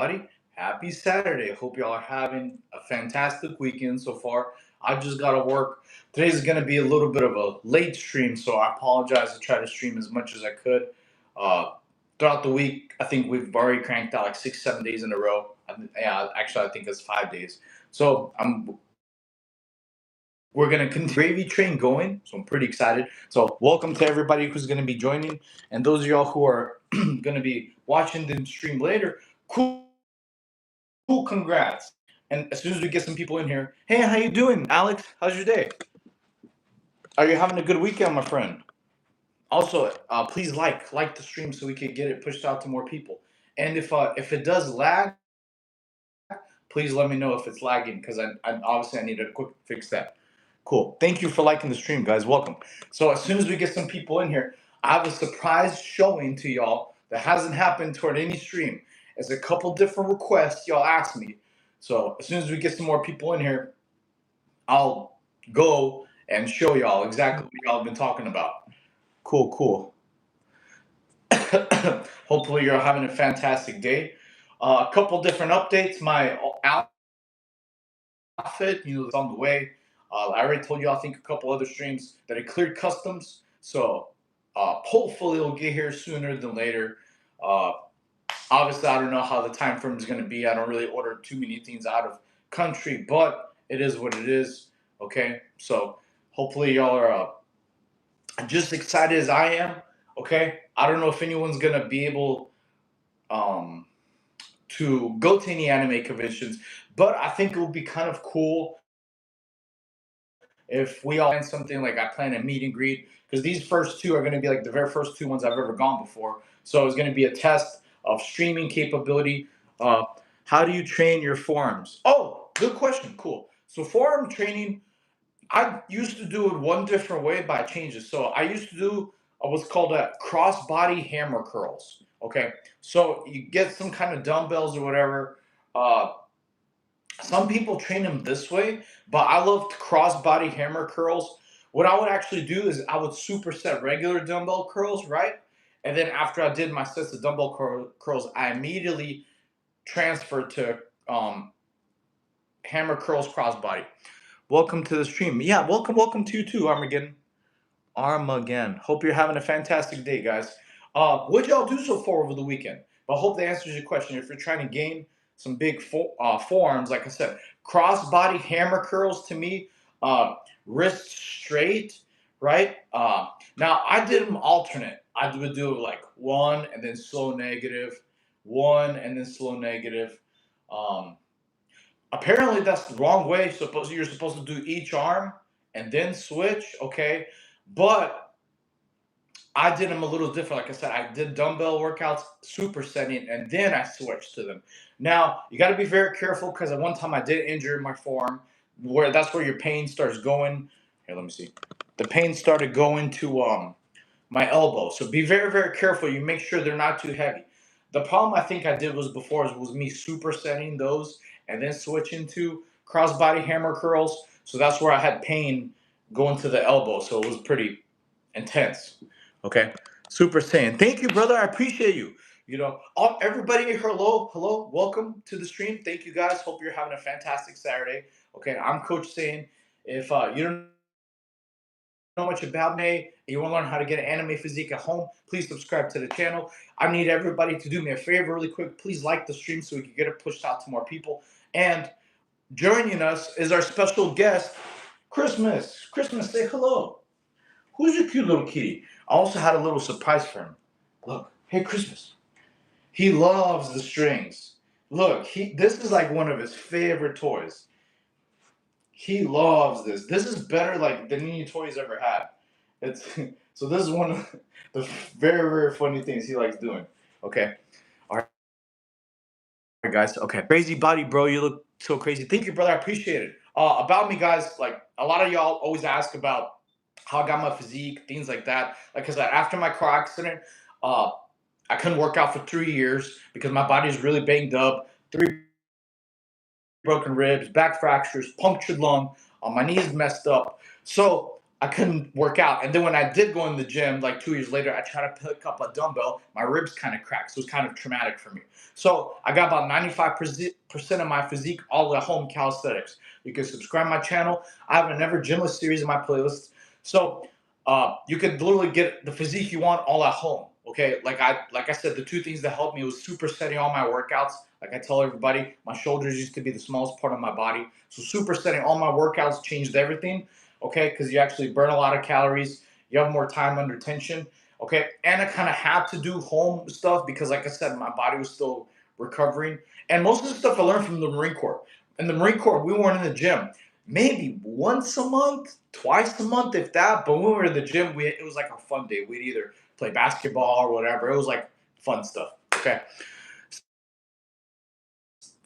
everybody. Happy Saturday. Hope y'all are having a fantastic weekend so far. I just got to work. Today's going to be a little bit of a late stream, so I apologize. I try to stream as much as I could. Uh, Throughout the week, I think we've already cranked out like 6, 7 days in a row. Yeah, actually, I think it's 5 days. So we're going to continue gravy train going. So I'm pretty excited. So welcome to everybody who's going to be joining. And those of y'all who are going to be watching the stream later, cool, congrats. And as soon as we get some people in here, hey, how you doing, Alex? How's your day? Are you having a good weekend, my friend? Also, please like the stream so we can get it pushed out to more people. And if it does lag, please let me know if it's lagging because I obviously I need to quick fix that. Cool. Thank you for liking the stream, guys. Welcome. So as soon as we get some people in here, I have a surprise showing to y'all that hasn't happened toward any stream. It's a couple different requests y'all asked me. So as soon as we get some more people in here, I'll go and show y'all exactly what y'all have been talking about. Cool. Hopefully you're having a fantastic day. A couple different updates. My outfit, it's on the way. I already told you, I think a couple other streams that it cleared customs. So hopefully it'll get here sooner than later. Uh, Obviously, I don't know how the time frame is going to be. I don't really order too many things out of country, but it is what it is. Okay, so hopefully y'all are just excited as I am. Okay, I don't know if anyone's going to be able um, to go to any anime conventions, but I think it would be kind of cool if we all plan something like I plan a meet and greet because these first two are going to be like the very first two ones I've ever gone before. So it's going to be a test of streaming capability. Uh, how do you train your forearms? Oh, good question. Cool. So forearm training, I used to do it one different way, but I changed it. So I used to do what's called a cross body hammer curls. Okay. So you get some kind of dumbbells or whatever. Some people train them this way, but I love cross-body hammer curls. What I would actually do is I would superset regular dumbbell curls, right? And then after I did my sets of dumbbell curls, I immediately transferred to hammer curls crossbody. Welcome to the stream. Yeah, welcome to you too, Armageddon. Hope you're having a fantastic day, guys. What y'all do so far over the weekend? But I hope that answers your question. If you're trying to gain some big forearms, like I said, cross-body hammer curls to me, wrist straight, right? Now, I did them alternate. I would do like one and then slow negative, one and then slow negative. Um, Apparently, that's the wrong way. You're supposed to do each arm and then switch, okay? But I did them a little different. Like I said, I did dumbbell workouts, supersetting, and then I switched to them. Now, you got to be very careful because at one time I did injure my forearm, where that's where your pain starts going. Here, let me see. The pain started going to my elbow. So be very, very careful. You make sure they're not too heavy. The problem I think I did was me supersetting those and then switching to crossbody hammer curls. So that's where I had pain going to the elbow. So it was pretty intense. Okay. Super Saiyan. Thank you, brother. I appreciate you. Everybody, hello, welcome to the stream. Thank you, guys. Hope you're having a fantastic Saturday. Okay, I'm Coach Saiyan. If you don't know much about me and you want to learn how to get an anime physique at home, please subscribe to the channel. I need everybody to do me a favor really quick. Please like the stream so we can get it pushed out to more people. And joining us is our special guest, Christmas. Christmas, say hello. Who's your cute little kitty? I also had a little surprise for him. Look, hey, Christmas. He loves the strings. Look, this is like one of his favorite toys. He loves this. This is better like than any toy he's ever had. It's so this is one of the very, very funny things he likes doing. Okay. All right, guys. Okay. Crazy body, bro. You look so crazy. Thank you, brother. I appreciate it. About me, guys, like a lot of y'all always ask about how I got my physique, things like that. Like I said, after my car accident, I couldn't work out for 3 years because my body's really banged up. 3 broken ribs, back fractures, punctured lung, my knees messed up. So I couldn't work out. And then when I did go in the gym, like 2 years later, I tried to pick up a dumbbell. My ribs kind of cracked. So it was kind of traumatic for me. So I got about 95% of my physique all at home calisthenics. You can subscribe to my channel. I have a Never Gymless series in my playlist. So you could literally get the physique you want all at home. Okay, like I said, the two things that helped me was supersetting all my workouts. Like I tell everybody, my shoulders used to be the smallest part of my body. So supersetting all my workouts changed everything. Okay, because you actually burn a lot of calories. You have more time under tension. Okay, and I kind of had to do home stuff because, like I said, my body was still recovering. And most of the stuff I learned from the Marine Corps. In the Marine Corps, we weren't in the gym maybe once a month, twice a month, if that. But when we were in the gym, it was like a fun day. We'd either play basketball or whatever. It was like fun stuff. Okay,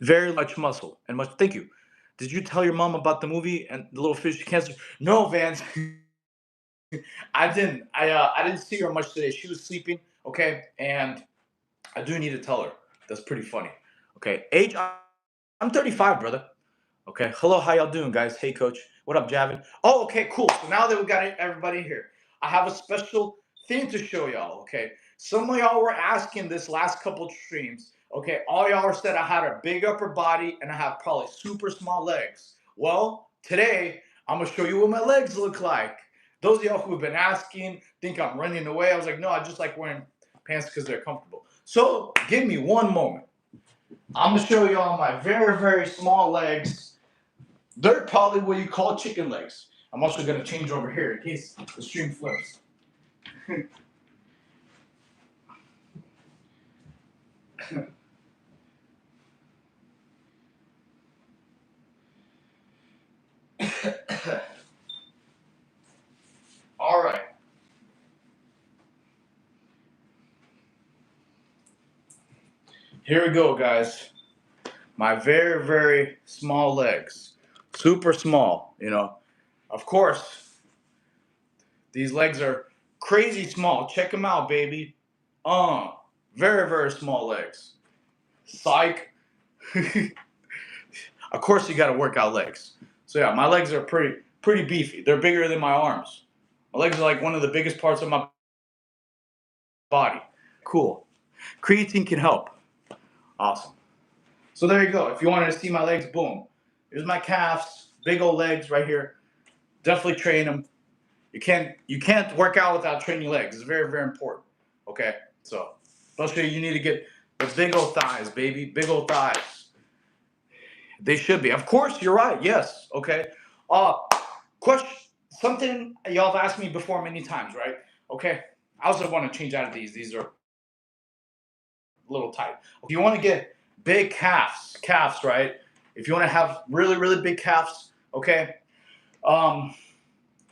very much muscle and much. Thank you. Did you tell your mom about the movie and the little fish cancer? No, Vance. I didn't see her much today. She was sleeping. Okay, and I do need to tell her. That's pretty funny. Okay, age. I'm 35, brother. Okay. Hello, how y'all doing, guys? Hey, coach. What up, Javin? Oh, okay, cool. So now that we got everybody here, I have a special thing to show y'all. Okay. Some of y'all were asking this last couple streams. Okay. All y'all said I had a big upper body and I have probably super small legs. Well, today I'm gonna show you what my legs look like. Those of y'all who have been asking think I'm running away. I was like, no, I just like wearing pants because they're comfortable. So give me one moment. I'm gonna show y'all my very, very small legs. They're probably what you call chicken legs. I'm also going to change over here in case the stream flips. All right. Here we go, guys. My very, very small legs. Super small, you know. Of course, these legs are crazy small. Check them out, baby. Very, very small legs. Psych. Of course, you got to work out legs. So yeah, my legs are pretty beefy. They're bigger than my arms. My legs are like one of the biggest parts of my body. Cool. Creatine can help. Awesome. So there you go. If you wanted to see my legs, boom. Here's my calves, big old legs right here. Definitely train them. You can't work out without training legs. It's very, very important. Okay. So especially you need to get the big old thighs, baby. Big old thighs. They should be. Of course, you're right. Yes. Okay. Question. Something y'all have asked me before many times, right? Okay. I also want to change out of these. These are a little tight. If you want to get big calves, right? If you want to have really, really big calves, okay.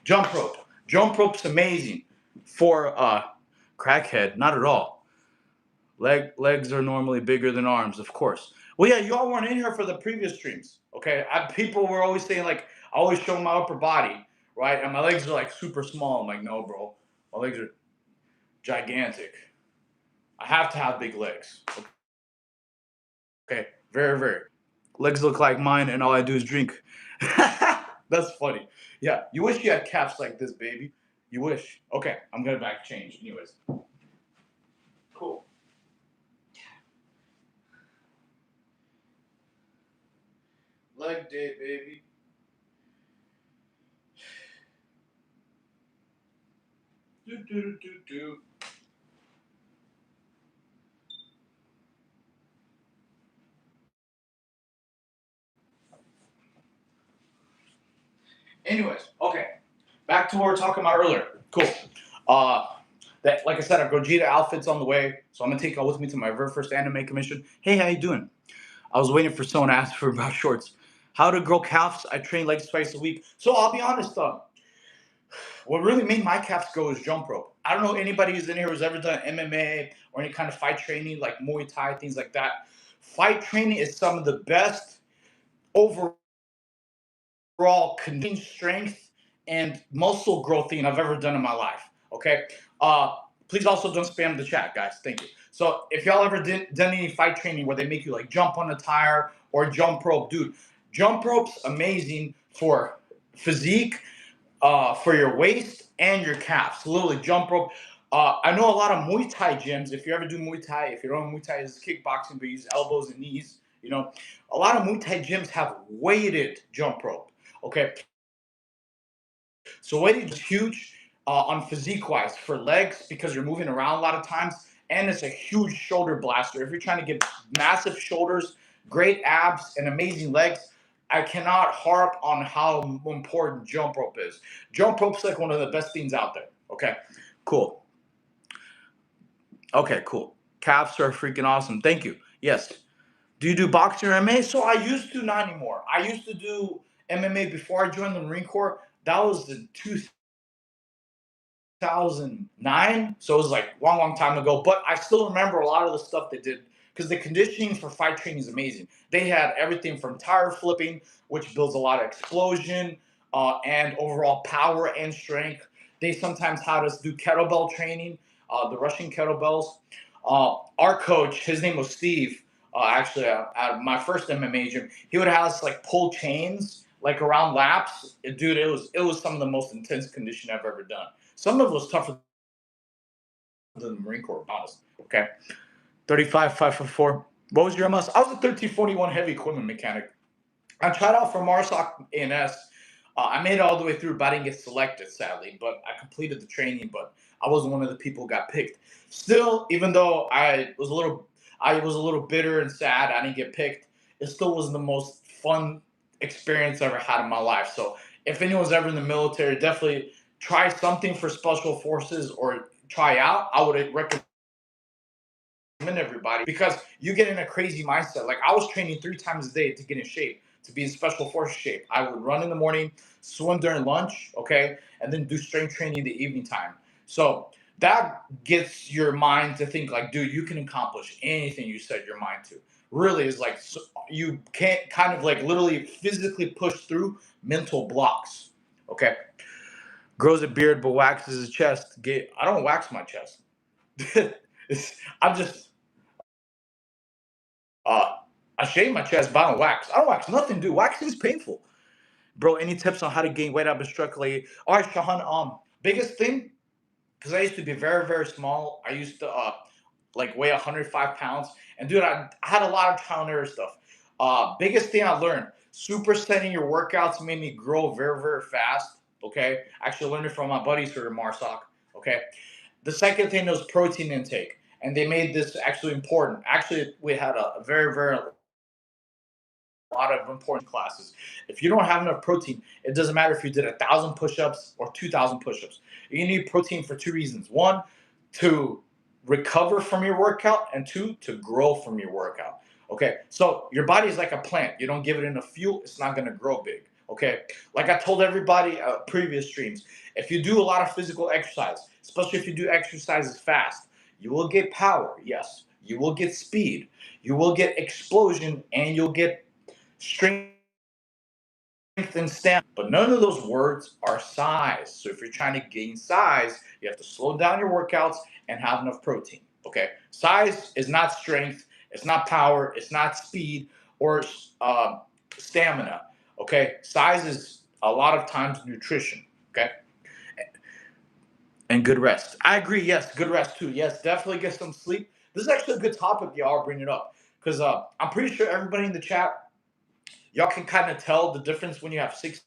Jump rope. Jump rope's amazing for crackhead. Not at all. Legs are normally bigger than arms, of course. Well, yeah, you all weren't in here for the previous streams, okay? People were always saying like, I always show my upper body, right? And my legs are like super small. I'm like, no, bro, my legs are gigantic. I have to have big legs. Okay, very, very. Legs look like mine, and all I do is drink. That's funny. Yeah, you wish you had calves like this, baby. You wish. Okay, I'm gonna back change. Anyways, cool. Leg day, baby. Do do do do do. Anyways, okay. Back to what we were talking about earlier. Cool. Uh, that like I said, our Gogeta outfit's on the way, so I'm gonna take y'all with me to my very first anime commission. Hey, how you doing? I was waiting for someone to ask for about shorts. How to grow calves? I train legs twice a week. So I'll be honest, what really made my calves grow is jump rope. I don't know anybody who's in here who's ever done MMA or any kind of fight training like Muay Thai, things like that. Fight training is some of the best overall conditioning strength and muscle growth thing I've ever done in my life. Okay. Please also don't spam the chat, guys. Thank you. So if y'all ever done any fight training where they make you like jump on a tire or jump rope, dude, jump rope's amazing for physique, for your waist and your calves. Literally jump rope. I know a lot of Muay Thai gyms. If you ever do Muay Thai, if you don't know Muay Thai is kickboxing, but you use elbows and knees. You know, a lot of Muay Thai gyms have weighted jump rope. Okay, so weighted is huge on physique wise for legs because you're moving around a lot of times, and it's a huge shoulder blaster. If you're trying to get massive shoulders, great abs, and amazing legs, I cannot harp on how important jump rope is. Jump rope's like one of the best things out there. Okay, cool. Okay, cool. Calves are freaking awesome. Thank you. Yes. Do you do boxing or MMA? So I used to, not anymore. I used to do MMA before I joined the Marine Corps. That was the 2009. So it was like long, long time ago. But I still remember a lot of the stuff they did because the conditioning for fight training is amazing. They had everything from tire flipping, which builds a lot of explosion and overall power and strength. They sometimes had us do kettlebell training, the Russian kettlebells. Our coach, his name was Steve. Actually, at my first MMA gym, he would have us like pull chains like around laps. Dude, it was some of the most intense conditioning I've ever done. Some of it was tougher than the Marine Corps, honest. Okay. 35, 5'4". What was your MS? I was a 1341 heavy equipment mechanic. I tried out for MARSOC ANS. I made it all the way through, but I didn't get selected, sadly. But I completed the training, but I wasn't one of the people who got picked. Still, even though I was a little bitter and sad I didn't get picked, it still was the most fun experience I ever had in my life. So if anyone's ever in the military, definitely try something for special forces or try out. I would recommend everybody because you get in a crazy mindset. Like I was training 3 times a day to get in shape, to be in special forces shape. I would run in the morning, swim during lunch, okay, and then do strength training in the evening time. So that gets your mind to think like, dude, you can accomplish anything you set your mind to. Really is like so you can't kind of like literally physically push through mental blocks. Okay, grows a beard but waxes his chest. I don't wax my chest. I'm just Uh, I shave my chest, but I don't wax. I don't wax nothing, dude. Waxing is painful. Bro, any tips on how to gain weight? I've been struggling. All right, Shahan. Biggest thing, because I used to be very, very small. I used to like weigh 105 pounds. And dude, I had a lot of trial and error stuff. Biggest thing I learned, supersetting your workouts made me grow very, very fast. Okay. Actually learned it from my buddies who are in MARSOC. Okay. The second thing was protein intake. And they made this actually important. Actually, we had a very, very lot of important classes. If you don't have enough protein, it doesn't matter if you did 1,000 push-ups or 2,000 push-ups. You need protein for 2 reasons: one, to recover from your workout, and two, to grow from your workout. Okay, so your body is like a plant. You don't give it enough fuel, it's not going to grow big. Okay, like I told everybody previous streams, if you do a lot of physical exercise, especially if you do exercises fast, you will get power. Yes, you will get speed, you will get explosion, and you'll get strength and stamina. But none of those words are size. So if you're trying to gain size, you have to slow down your workouts and have enough protein. Okay. Size is not strength. It's not power. It's not speed or stamina. Okay. Size is a lot of times nutrition. Okay. And good rest. I agree. Yes. Good rest too. Yes. Definitely get some sleep. This is actually a good topic. Y'all are bringing it up because I'm pretty sure everybody in the chat, y'all can kind of tell the difference when you have 6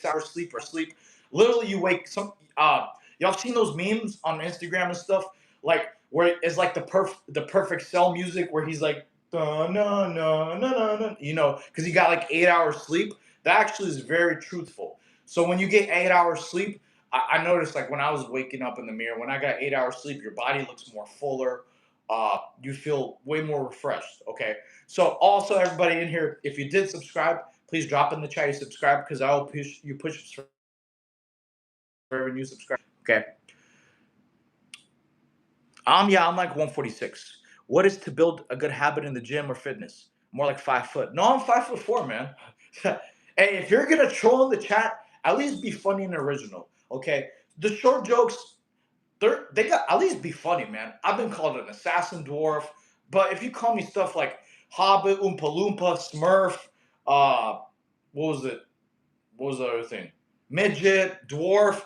hours sleep or sleep. Literally, you wake some. Y'all seen those memes on Instagram and stuff, like where it's like the perfect cell music where he's like, no no no no no, because he got like 8 hours sleep. That actually is very truthful. So when you get 8 hours sleep, I noticed like when I was waking up in the mirror, when I got 8 hours sleep, your body looks more fuller. You feel way more refreshed. Okay. So also everybody in here, if you did subscribe, please drop in the chat you subscribe because I will push for every new subscriber. Okay. Yeah, I'm like 146. What is to build a good habit in the gym or fitness? More like 5 foot. No, I'm 5'4", man. Hey, if you're gonna troll in the chat, at least be funny and original. Okay. The short jokes, they got at least be funny, man. I've been called an assassin dwarf, but if you call me stuff like Hobbit, Oompa Loompa, Smurf, what was it? What was the other thing? midget, dwarf,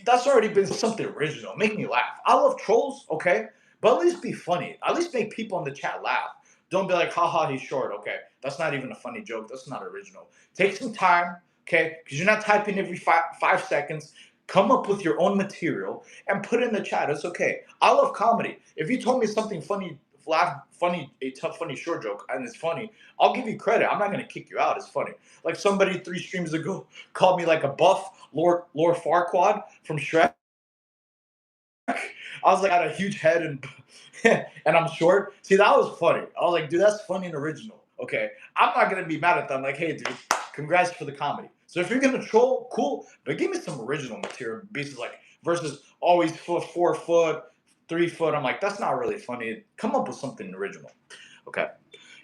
that's already been something original. Make me laugh. I love trolls, okay, but at least be funny. At least make people in the chat laugh. Don't be like, haha, he's short. Okay, that's not even a funny joke. That's not original. Take some time, okay, because you're not typing every 5 seconds. Come up with your own material and put it in the chat. It's okay. I love comedy. If you told me something funny, laugh, funny, a tough, funny short joke, and it's funny, I'll give you credit. I'm not gonna kick you out. It's funny. Like somebody 3 streams ago called me like a buff Lord Farquaad from Shrek. I was like, I had a huge head and and I'm short. See, that was funny. I was like, dude, that's funny and original. Okay, I'm not gonna be mad at them. Like, hey, dude, congrats for the comedy. So if you're gonna troll, cool, but give me some original material. Basically, like versus always 4 foot, 3 foot. I'm like, that's not really funny. Come up with something original. Okay.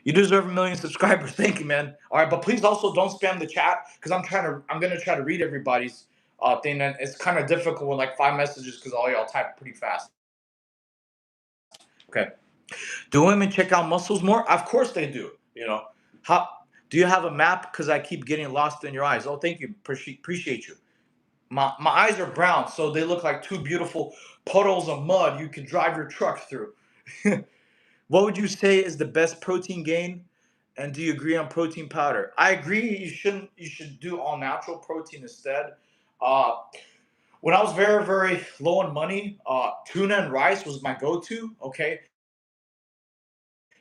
You deserve 1 million subscribers. Thank you, man. All right, but please also don't spam the chat because I'm gonna try to read everybody's thing, and it's kind of difficult with like 5 messages because all y'all type pretty fast. Okay. Do women check out muscles more? Of course they do. You know, how do you have a map? Because I keep getting lost in your eyes. Oh, thank you. Appreciate you. My eyes are brown, so they look like two beautiful puddles of mud you could drive your truck through. What would you say is the best protein gain? And do you agree on protein powder? I agree. You should do all natural protein instead. Uh, when I was very very low on money, tuna and rice was my go-to. Okay,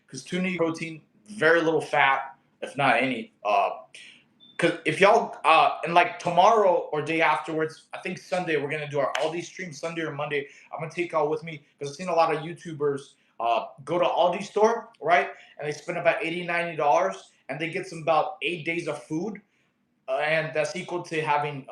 because tuna protein, very little fat, if not any. Because if y'all and like tomorrow or day afterwards, I think Sunday we're gonna do our Aldi stream. Sunday or Monday, I'm gonna take y'all with me because I've seen a lot of YouTubers go to Aldi store, right, and they spend about $80-90, and they get some about 8 days of food, and that's equal to having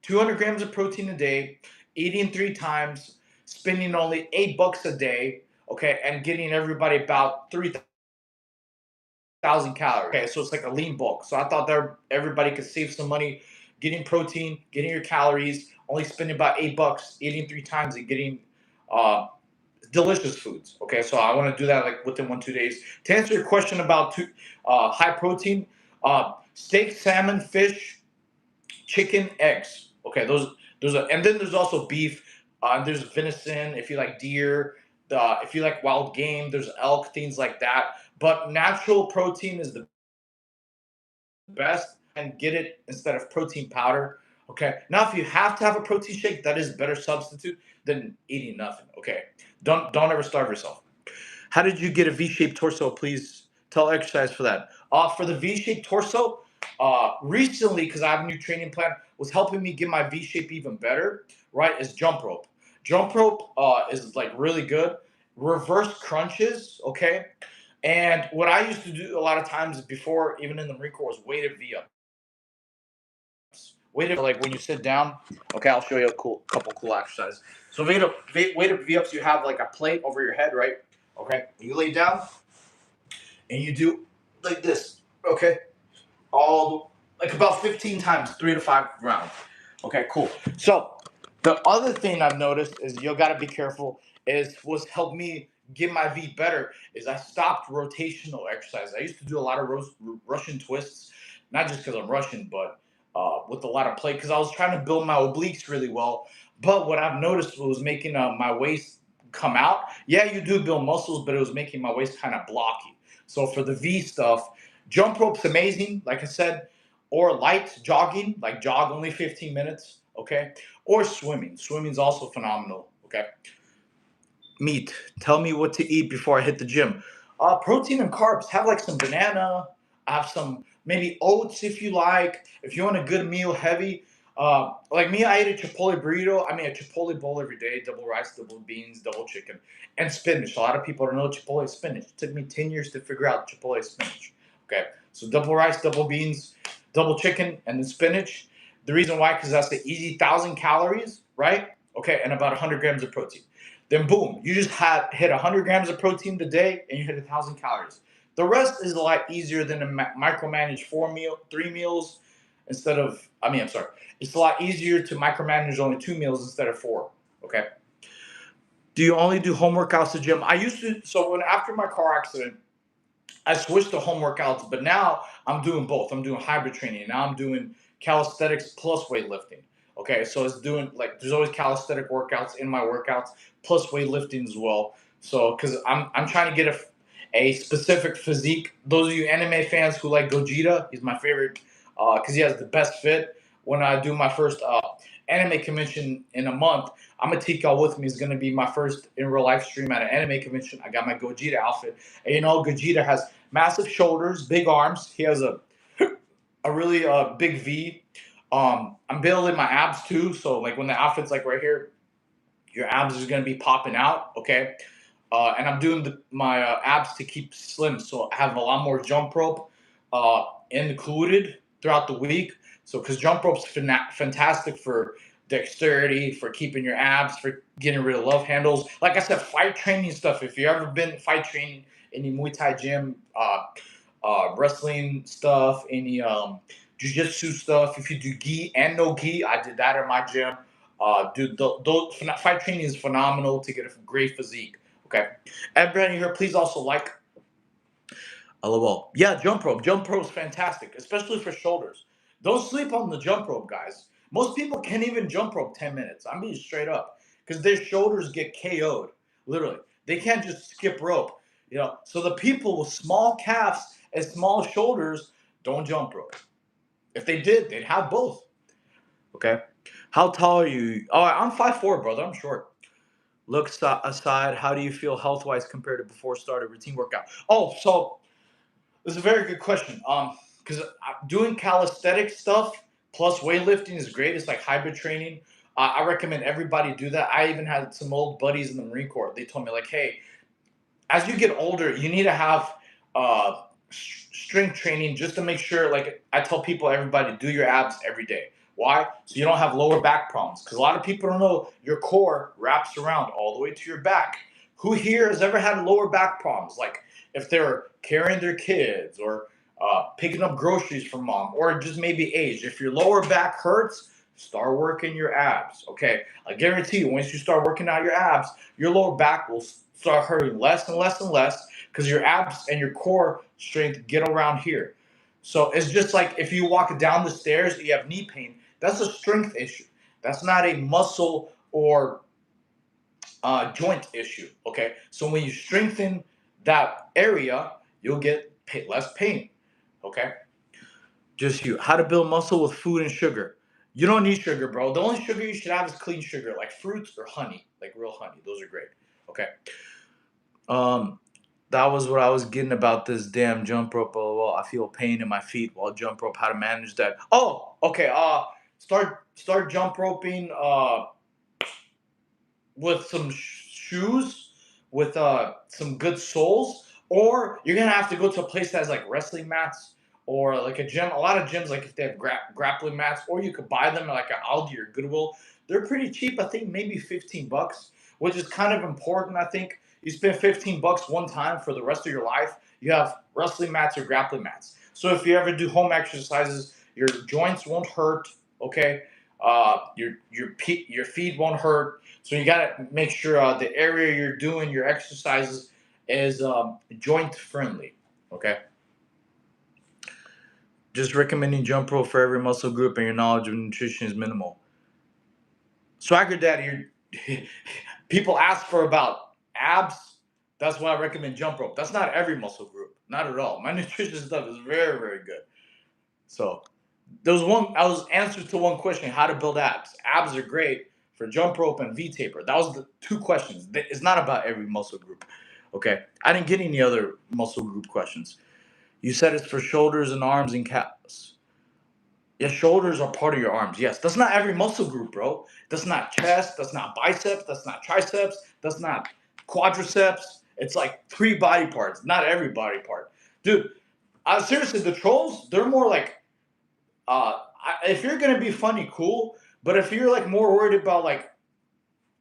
200 grams of protein a day, eating 3 times, spending only $8 a day, okay, and getting everybody about 3,000 calories. Okay, so it's like a lean bulk. So I thought that everybody could save some money getting protein, getting your calories, only spending about $8, eating 3 times, and getting uh, delicious foods. Okay, so I want to do that like within 1-2 days. To answer your question about high protein, steak, salmon, fish, chicken, eggs. Okay, those are, and then there's also beef. There's venison if you like deer. If you like wild game, there's elk, things like that. But natural protein is the best, and get it instead of protein powder. Okay. Now, if you have to have a protein shake, that is a better substitute than eating nothing. Okay. Don't ever starve yourself. How did you get a V-shaped torso? Please tell exercise for that. For the V-shaped torso, recently, because I have a new training plan, was helping me get my V-shape even better, right, is jump rope. Jump rope is like really good. Reverse crunches, okay? And what I used to do a lot of times before, even in the Marine Corps, was weighted V-ups. Weighted, like when you sit down, okay, I'll show you a couple cool exercises. So weighted V-ups, you have like a plate over your head, right? Okay, you lay down and you do like this, okay? All like about 15 times, 3 to 5 rounds. Okay, cool. So the other thing I've noticed is you gotta be careful. Is what's helped me get my V better is I stopped rotational exercise. I used to do a lot of Russian twists, not just because I'm Russian, but with a lot of play because I was trying to build my obliques really well. But what I've noticed was making my waist come out. Yeah, you do build muscles, but it was making my waist kind of blocky. So for the V stuff, jump rope's amazing, like I said, or light jogging, like jog only 15 minutes, okay? Or swimming. Swimming's also phenomenal, okay? Meat. Tell me what to eat before I hit the gym. Protein and carbs. Have like some banana. Have some maybe oats if you like. If you want a good meal, heavy. Like me, I ate a Chipotle burrito. I mean, a Chipotle bowl every day. Double rice, double beans, double chicken, and spinach. A lot of people don't know Chipotle spinach. It took me 10 years to figure out Chipotle spinach. Okay, so double rice, double beans, double chicken, and then spinach. The reason why, because that's the easy 1,000 calories, right? Okay, and about 100 grams of protein. Then boom, you just hit 100 grams of protein a day, and you hit 1,000 calories. The rest is a lot easier than to micromanage 3 meals instead of. I mean, I'm sorry. It's a lot easier to micromanage only 2 meals instead of 4. Okay. Do you only do home workouts at the gym? I used to. So after my car accident, I switched to home workouts, but now I'm doing both. I'm doing hybrid training. Now I'm doing calisthenics plus weightlifting. Okay, so it's doing like there's always calisthenic workouts in my workouts plus weightlifting as well. So because I'm trying to get a specific physique. Those of you anime fans who like Gogeta, he's my favorite because he has the best fit. When I do my first anime convention in a month, I'm gonna take y'all with me. It's gonna be my first in real life stream at an anime convention. I got my Gogeta outfit, and you know Gogeta has massive shoulders, big arms. He has a really big V. I'm building my abs too, so like when the outfit's like right here, your abs is gonna be popping out. Okay, and I'm doing my abs to keep slim, so I have a lot more jump rope included throughout the week. So, because jump rope's fantastic for dexterity, for keeping your abs, for getting rid of love handles. Like I said, fight training stuff. If you ever been fight training, any Muay Thai gym, wrestling stuff, any jiu-jitsu stuff. If you do gi and no gi, I did that in my gym. Dude, those fight training is phenomenal to get a great physique. Okay. Everybody here, please also like. LOL. Yeah, jump rope. Jump rope is fantastic, especially for shoulders. Don't sleep on the jump rope, guys. Most people can't even jump rope 10 minutes. I'm being straight up because their shoulders get KO'd. Literally. They can't just skip rope. You know, so the people with small calves and small shoulders don't jump rope. If they did, they'd have both. Okay. How tall are you? Oh, I'm 5'4", brother. I'm short. Looks aside, how do you feel health wise compared to before start a routine workout? Oh, so this is a very good question. Because doing calisthenic stuff plus weightlifting is great. It's like hybrid training. I recommend everybody do that. I even had some old buddies in the Marine Corps. They told me like, hey, as you get older, you need to have strength training just to make sure. Like I tell people, everybody do your abs every day. Why? So you don't have lower back problems. Because a lot of people don't know your core wraps around all the way to your back. Who here has ever had lower back problems? Like if they're carrying their kids or picking up groceries from mom, or just maybe age. If your lower back hurts, start working your abs. Okay, I guarantee you, once you start working out your abs, your lower back will start hurting less and less and less because your abs and your core strength get around here. So it's just like if you walk down the stairs, you have knee pain. That's a strength issue. That's not a muscle or joint issue. Okay, so when you strengthen that area, you'll get less pain. Okay, just you. How to build muscle with food and sugar. You don't need sugar, bro. The only sugar you should have is clean sugar, like fruits or honey, like real honey. Those are great. Okay. Um, that was what I was getting about this damn jump rope. Blah, blah, blah. I feel pain in my feet while jump rope. How to manage that? Oh, okay. Start jump roping. With some shoes with some good soles, or you're gonna have to go to a place that has like wrestling mats or like a gym. A lot of gyms, like if they have grappling mats, or you could buy them at like an Aldi or Goodwill. They're pretty cheap. I think maybe $15, which is kind of important. I think you spend $15 one time for the rest of your life. You have wrestling mats or grappling mats. So if you ever do home exercises, your joints won't hurt. Okay, your feet won't hurt. So you gotta make sure the area you're doing your exercises is joint friendly. Okay. Just recommending jump rope for every muscle group, and your knowledge of nutrition is minimal. Swagger Daddy, people ask for about abs. That's why I recommend jump rope. That's not every muscle group, not at all. My nutrition stuff is very, very good. So there was one. I was answered to one question: how to build abs. Abs are great for jump rope and V taper. That was the two questions. It's not about every muscle group. Okay, I didn't get any other muscle group questions. You said it's for shoulders and arms and calves. Yes, shoulders are part of your arms. Yes, that's not every muscle group, bro. That's not chest. That's not biceps. That's not triceps. That's not quadriceps. It's like 3 body parts, not every body part, dude. Seriously, the trolls, they're more like if you're gonna be funny, cool. But if you're like more worried about like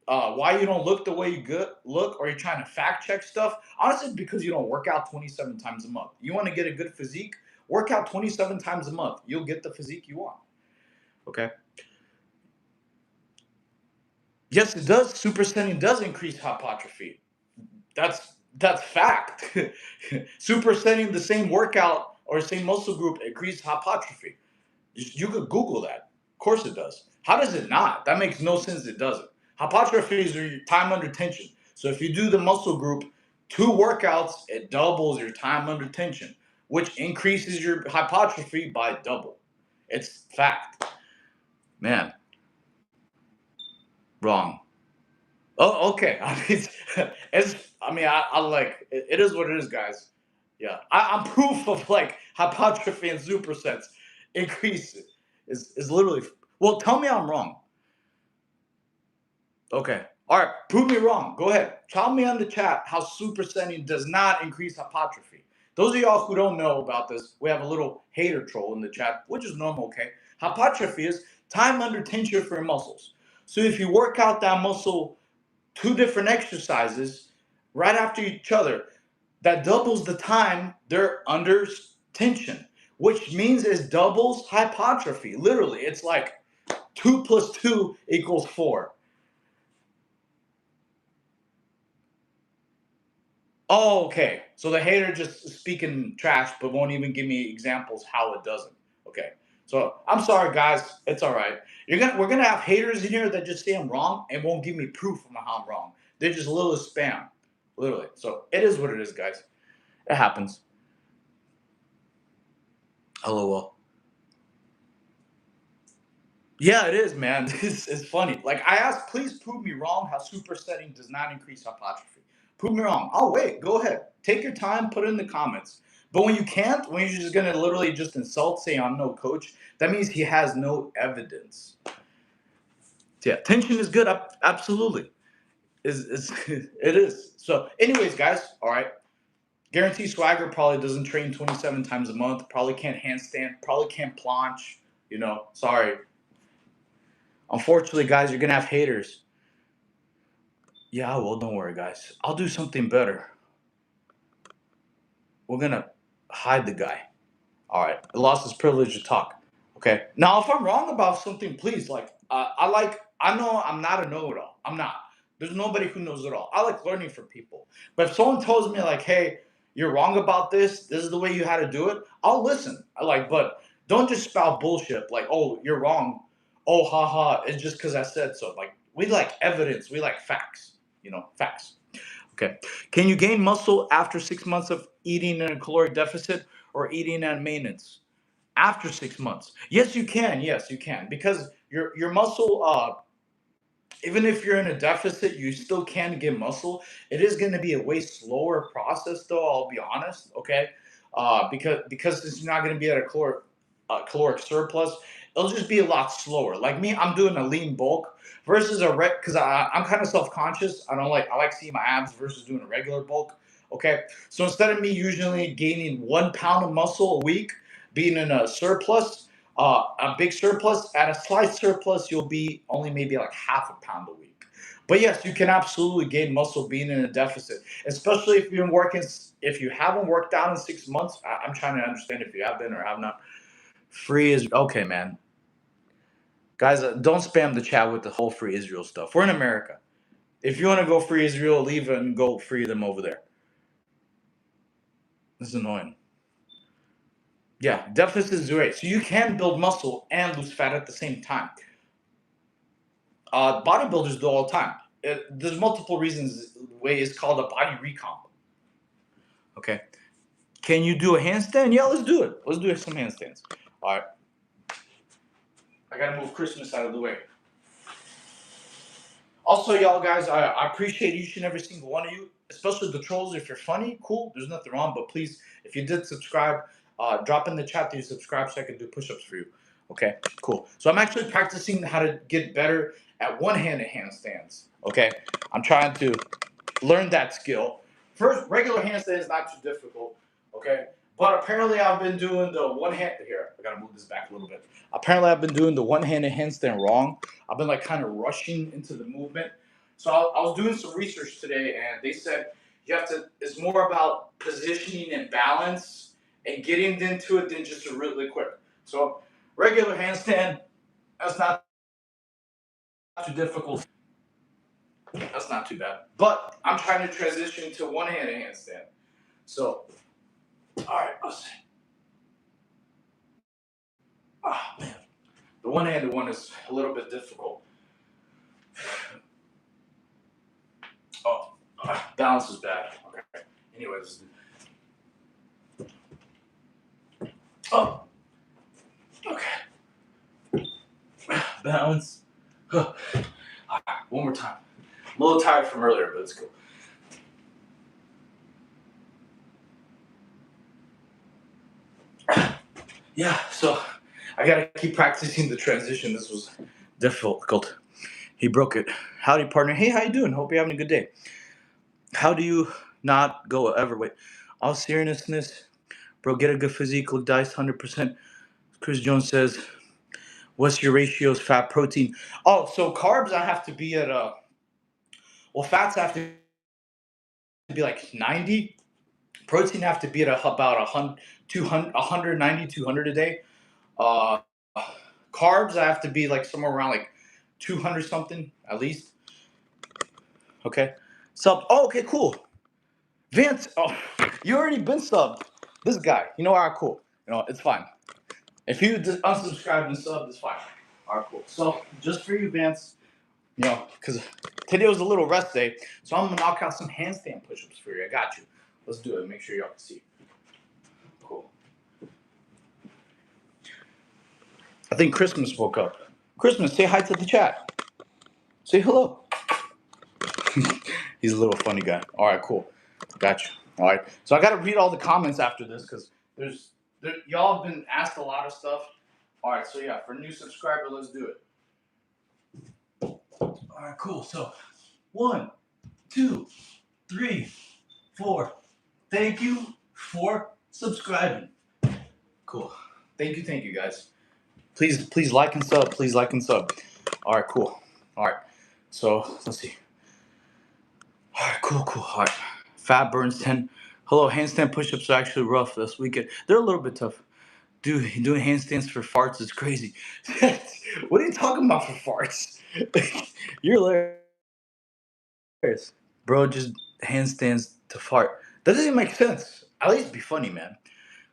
why you don't look the way you look, or you're trying to fact check stuff, honestly, because you don't work out 27 times a month. You want to get a good physique, work out 27 times a month. You'll get the physique you want. Okay. Yes, it does. Supersetting does increase hypertrophy. That's That's fact. Supersetting the same workout or same muscle group increases hypertrophy. You could Google that. Of course it does. How does it not? That makes no sense. It doesn't. Hypertrophy is your time under tension. So if you do the muscle group 2 workouts, it doubles your time under tension, which increases your hypertrophy by double. It's fact. Man, wrong. Oh, okay. I mean, it's. I mean, I like it, it is what it is, guys. Yeah, I'm proof of like hypertrophy and supersets increase is literally. Well, tell me I'm wrong. Okay. All right. Prove me wrong. Go ahead. Tell me on the chat how supersetting does not increase hypertrophy. Those of y'all who don't know about this, we have a little hater troll in the chat, which is normal. Okay. Hypertrophy is time under tension for your muscles. So if you work out that muscle 2 different exercises right after each other, that doubles the time they're under tension, which means it doubles hypertrophy. Literally, it's like 2 plus 2 equals 4. Oh, okay. So the hater just speaking trash, but won't even give me examples how it doesn't. Okay. So I'm sorry, guys. It's all right. We're gonna have haters in here that just say I'm wrong and won't give me proof of how I'm wrong. They're just a little spam, literally. So it is what it is, guys. It happens. LOL. Yeah, it is, man. It's funny. Like I asked, please prove me wrong how supersetting does not increase hypertrophy. Prove me wrong. I'll wait. Go ahead. Take your time. Put it in the comments. But when you can't, when you're just gonna literally just insult, say I'm no coach, that means he has no evidence. Yeah, tension is good. Absolutely, is it is. So, anyways, guys. All right. Guarantee Swagger probably doesn't train 27 times a month. Probably can't handstand. Probably can't planche. Sorry. Unfortunately, guys, you're gonna have haters. Yeah, well, don't worry, guys. I'll do something better. We're gonna hide the guy. All right. I lost his privilege to talk. Okay. Now, if I'm wrong about something, please, I know I'm not a know-it-all. I'm not. There's nobody who knows it all. I like learning from people. But if someone tells me like, hey, you're wrong about this, this is the way you had to do it, I'll listen. But don't just spout bullshit like, oh, you're wrong. Oh, haha, it's just because I said so. Like, we like evidence. We like facts. Facts. Okay. Can you gain muscle after 6 months of eating in a caloric deficit or eating at maintenance? After 6 months, yes, you can. Yes, you can, because your muscle, even if you're in a deficit, you still can get muscle. It is going to be a way slower process, though. I'll be honest. Okay, because it's not going to be at a caloric surplus. It'll just be a lot slower. Like me, I'm doing a lean bulk versus a because I'm kind of self conscious. I like seeing my abs versus doing a regular bulk. Okay, so instead of me usually gaining 1 pound of muscle a week, being in a surplus, a big surplus, at a slight surplus, you'll be only maybe like half a pound a week. But yes, you can absolutely gain muscle being in a deficit, especially if you've been working. If you haven't worked out in 6 months, I'm trying to understand if you have been or have not. Free is okay, man. Guys, don't spam the chat with the whole free Israel stuff. We're in America. If you want to go free Israel, leave it and go free them over there. This is annoying. Yeah, deficit is great. So you can build muscle and lose fat at the same time. Bodybuilders do all the time. There's multiple reasons. The way it's called a body recomp. Okay. Can you do a handstand? Yeah, let's do it. Let's do some handstands. All right. I gotta move Christmas out of the way. Also, y'all guys, I appreciate each and every single one of you, especially the trolls. If you're funny, cool. There's nothing wrong. But please, if you did subscribe, drop in the chat that you subscribe so I can do push-ups for you. Okay, cool. So I'm actually practicing how to get better at one-handed handstands. Okay, I'm trying to learn that skill. First, regular handstand is not too difficult. Okay, but apparently I've been doing the one hand here. I gotta move this back a little bit. Apparently I've been doing the one-handed handstand wrong. I've been like kind of rushing into the movement. So I was doing some research today, and they said you have to. It's more about positioning and balance and getting into it than just a really quick. So regular handstand, that's not too difficult. That's not too bad. But I'm trying to transition to one-handed handstand. So, all right, let's see. Oh, man. The one-handed one is a little bit difficult. Oh, balance is bad. Okay. Anyways. Oh, okay. Balance. All right, one more time. I'm a little tired from earlier, but it's cool. Yeah, so I gotta keep practicing the transition. This was difficult. He broke it. Howdy, partner. Hey, how you doing? Hope you're having a good day. How do you not go ever? Wait, all seriousness, bro. Get a good physique. Look diced, 100%. Chris Jones says, "What's your ratios? Fat, protein." Oh, so carbs I have to be at well, fats have to be like 90. Protein have to be at about 100, 200, 190, 200 a day. Uh, Carbs I have to be like somewhere around like 200 something at least. Okay. Sub. Oh, okay, cool. Vince. Oh, you already been subbed. This guy. You know, all right, cool. You know, it's fine. If you just unsubscribed and subbed, it's fine. All right, cool. So just for you, Vance, you know, because today was a little rest day, so I'm gonna knock out some handstand push-ups for you. I got you. Let's do it. Make sure y'all can see. Cool. I think Christmas woke up. Christmas, say hi to the chat. Say hello. He's a little funny guy. All right, cool. Gotcha. All right. So I got to read all the comments after this because y'all have been asked a lot of stuff. All right. So yeah, for new subscriber, let's do it. All right, cool. So 1, 2, 3, 4. Thank you for subscribing. Cool. Thank you, guys. Please like and sub. Please like and sub. All right, cool. All right. So let's see. All right, cool. All right. Fat burns 10. Hello, handstand push-ups are actually rough this weekend. They're a little bit tough. Dude, doing handstands for farts is crazy. What are you talking about for farts? You're hilarious. Bro, just handstands to fart. That doesn't even make sense. At least be funny, man.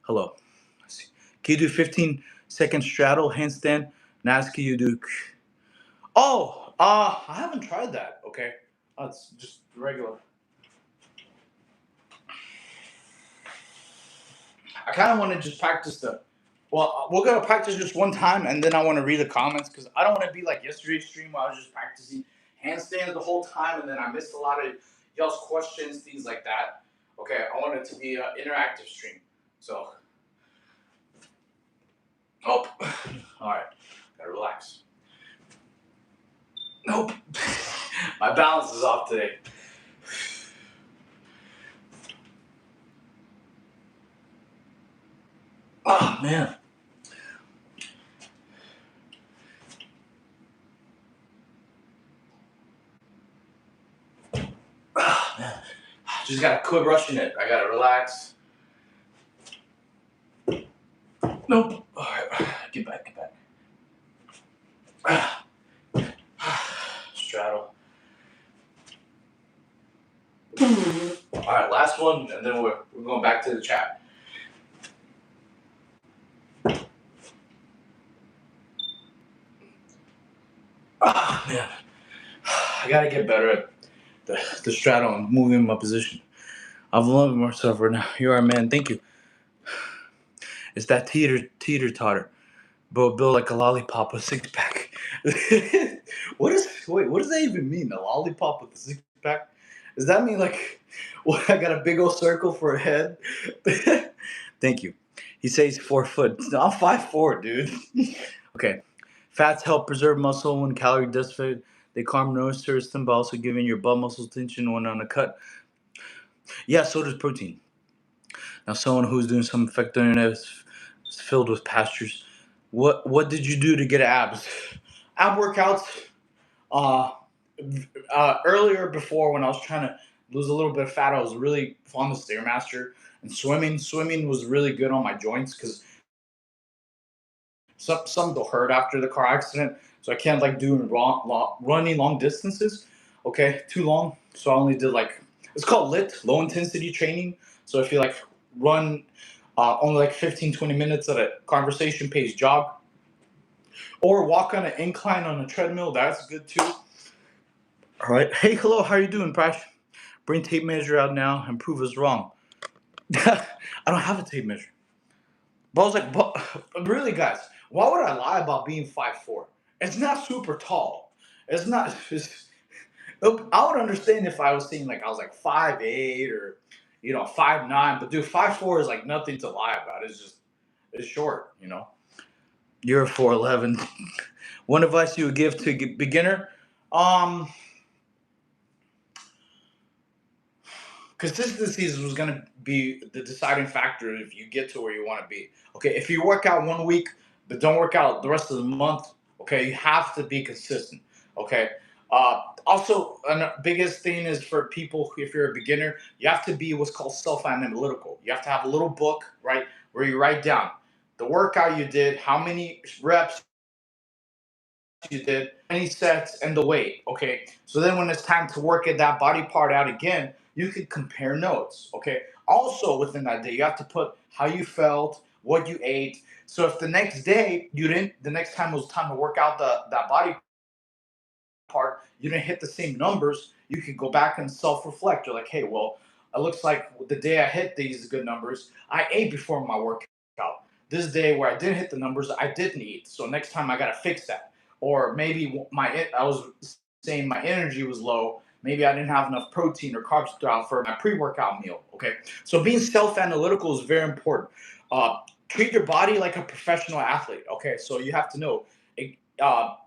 Hello. Let's see. Can you do 15-second straddle handstand? Nas, can you do... Oh, I haven't tried that. Okay. It's just regular. I kind of want to just practice the. Well, we're gonna practice just one time, and then I want to read the comments because I don't want to be like yesterday's stream where I was just practicing handstands the whole time, and then I missed a lot of y'all's questions, things like that. Okay, I want it to be an interactive stream. So, nope. All right, gotta relax. Nope. My balance is off today. Oh man. Oh, man. Just gotta quit rushing it. I gotta relax. Nope. All right, get back. Straddle. All right, last one, and then we're going back to the chat. Ah, man. I gotta get better at the straddle and moving my position. I've loved myself right now. You are, man. Thank you. It's that teeter totter, but built like a lollipop with 6-pack. What does that even mean? A lollipop with a 6-pack? Does that mean like, what? I got a big old circle for a head? Thank you. He says 4 foot. No, I'm 5'4", dude. Okay. Fats help preserve muscle when calorie deficit. They calm nervous system, but also giving your butt muscles tension when on a cut. Yeah, so does protein. Now, someone who's doing some effective internet is filled with pastures. What did you do to get abs? Ab workouts. Uh, Earlier before when I was trying to lose a little bit of fat, I was really fond of Stairmaster and swimming. Swimming was really good on my joints because some will hurt after the car accident, so I can't like doing running long distances. Okay, too long. So I only did like, it's called lit, low intensity training. So if you like run only like 15, 20 minutes at a conversation pace jog, or walk on an incline on a treadmill, that's good too. All right. Hey, hello, how you doing, Prash? Bring tape measure out now and prove us wrong. I don't have a tape measure. But I was like, but really, guys, why would I lie about being 5'4"? It's not super tall. It's not. I would understand if I was saying like I was like 5'8" or 5'9", but dude, 5'4" is like nothing to lie about. It's short. You're 4'11". One advice you would give to a beginner, um, consistency was going to be the deciding factor if you get to where you want to be. Okay, if you work out one week but don't work out the rest of the month, okay, you have to be consistent. Okay. Also, biggest thing is for people, if you're a beginner, you have to be what's called self-analytical. You have to have a little book, right, where you write down the workout you did, how many reps you did, any sets, and the weight. Okay. So then when it's time to work at that body part out again, you can compare notes. Okay. Also within that day, you have to put how you felt, what you ate. So if the next day the next time was time to work out that body part, you didn't hit the same numbers, you could go back and self-reflect. You're like, hey, well, it looks like the day I hit these good numbers, I ate before my workout. This day where I didn't hit the numbers, I didn't eat. So next time I gotta fix that. Or maybe I was saying my energy was low. Maybe I didn't have enough protein or carbs throughout for my pre-workout meal. Okay, so being self-analytical is very important. Treat your body like a professional athlete. Okay, so you have to know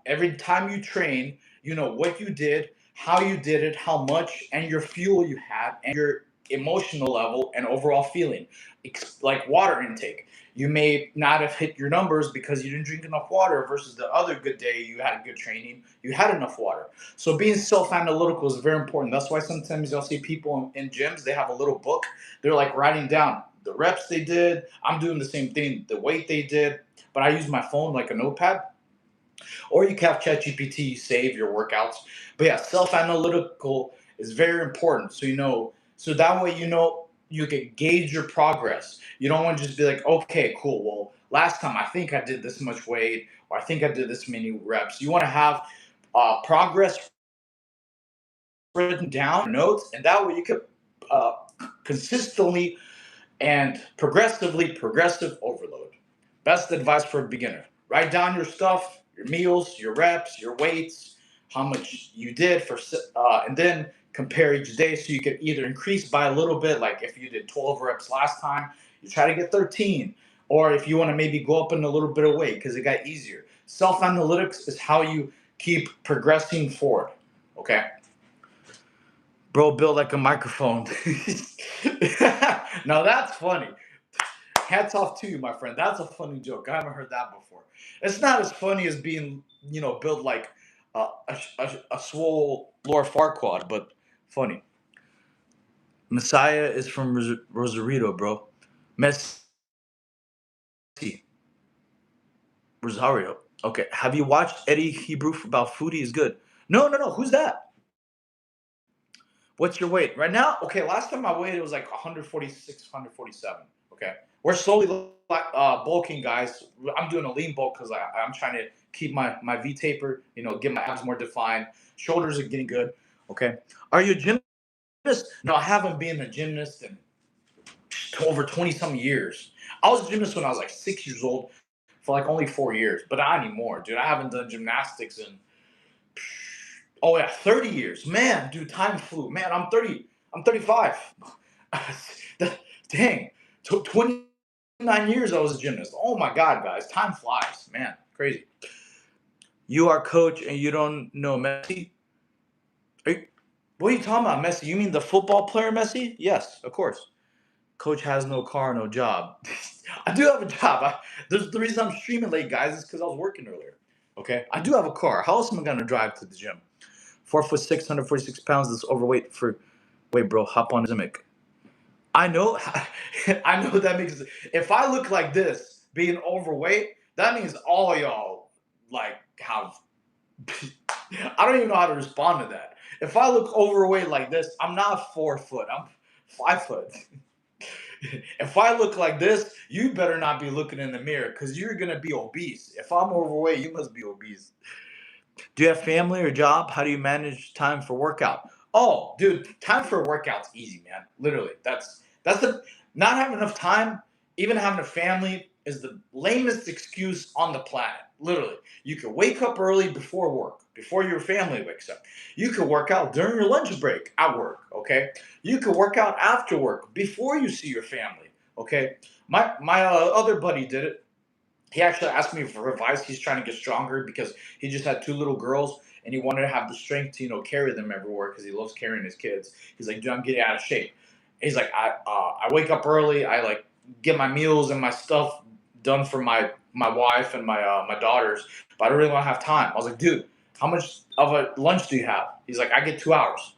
every time you train, you know what you did, how you did it, how much, and your fuel you had, and your emotional level and overall feeling. Like water intake. You may not have hit your numbers because you didn't drink enough water versus the other good day you had good training, you had enough water. So being self-analytical is very important. That's why sometimes you'll see people in gyms, they have a little book. They're like writing down the reps they did. I'm doing the same thing, the weight they did, but I use my phone like a notepad, or you can have ChatGPT save your workouts. But yeah, self-analytical is very important. So that way you can gauge your progress. You don't want to just be like, okay, cool. Well, last time I think I did this much weight, or I think I did this many reps. You want to have progress written down, notes, and that way you can uh, consistently and progressive overload. Best advice for a beginner. Write down your stuff, your meals, your reps, your weights, how much you did and then compare each day so you can either increase by a little bit, like if you did 12 reps last time, you try to get 13, or if you want to maybe go up in a little bit of weight because it got easier. Self-analytics is how you keep progressing forward. Okay. Bro, built like a microphone. Now that's funny. Hats off to you, my friend. That's a funny joke. I haven't heard that before. It's not as funny as being, built like a swole Lord Farquaad, but funny. Messiah is from Rosarito, bro. Messi, Rosario. Okay. Have you watched Eddie Hebrew about foodie? Is good. No, no, no. Who's that? What's your weight right now? Okay, last time I weighed it was like 146, 147. Okay, we're slowly bulking, guys. I'm doing a lean bulk because I'm trying to keep my V taper, get my abs more defined. Shoulders are getting good. Okay, are you a gymnast? No, I haven't been a gymnast in over 20 some years. I was a gymnast when I was like 6 years old for like only 4 years, but not anymore, dude. I haven't done gymnastics in, oh yeah, 30 years. Man, dude, time flew. Man, I'm 30. I'm 35. Dang. 29 years I was a gymnast. Oh my God, guys. Time flies. Man, crazy. You are coach and you don't know Messi? What are you talking about, Messi? You mean the football player Messi? Yes, of course. Coach has no car, no job. I do have a job. The reason I'm streaming late, guys, is because I was working earlier. Okay? I do have a car. How else am I going to drive to the gym? 4'6", 146 pounds. That's overweight for. Wait, bro, hop on Zimic. I know, I know that makes. If I look like this, being overweight, that means all y'all like have. I don't even know how to respond to that. If I look overweight like this, I'm not 4 foot. I'm 5 foot. If I look like this, you better not be looking in the mirror because you're gonna be obese. If I'm overweight, you must be obese. Do you have family or job? How do you manage time for workout? Oh, dude, time for a workout's easy, man. Literally, that's the not having enough time. Even having a family is the lamest excuse on the planet. Literally, you can wake up early before work, before your family wakes up. You can work out during your lunch break at work. Okay, you can work out after work before you see your family. Okay, my other buddy did it. He actually asked me for advice. He's trying to get stronger because he just had two little girls and he wanted to have the strength to carry them everywhere because he loves carrying his kids. He's like, dude, I'm getting out of shape. He's like, I wake up early. I like get my meals and my stuff done for my wife and my daughters, but I don't really want to have time. I was like, dude, how much of a lunch do you have? He's like, I get 2 hours.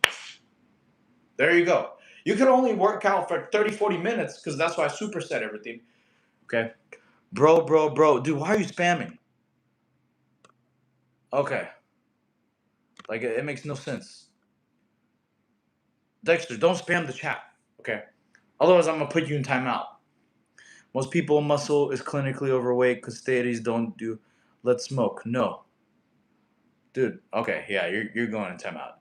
There you go. You can only work out for 30, 40 minutes because that's why I superset everything. Okay. Bro. Dude, why are you spamming? Okay. Like, it makes no sense. Dexter, don't spam the chat. Okay. Otherwise, I'm going to put you in timeout. Most people muscle is clinically overweight because studies don't do let's smoke. No. Dude, okay. Yeah, you're going in timeout.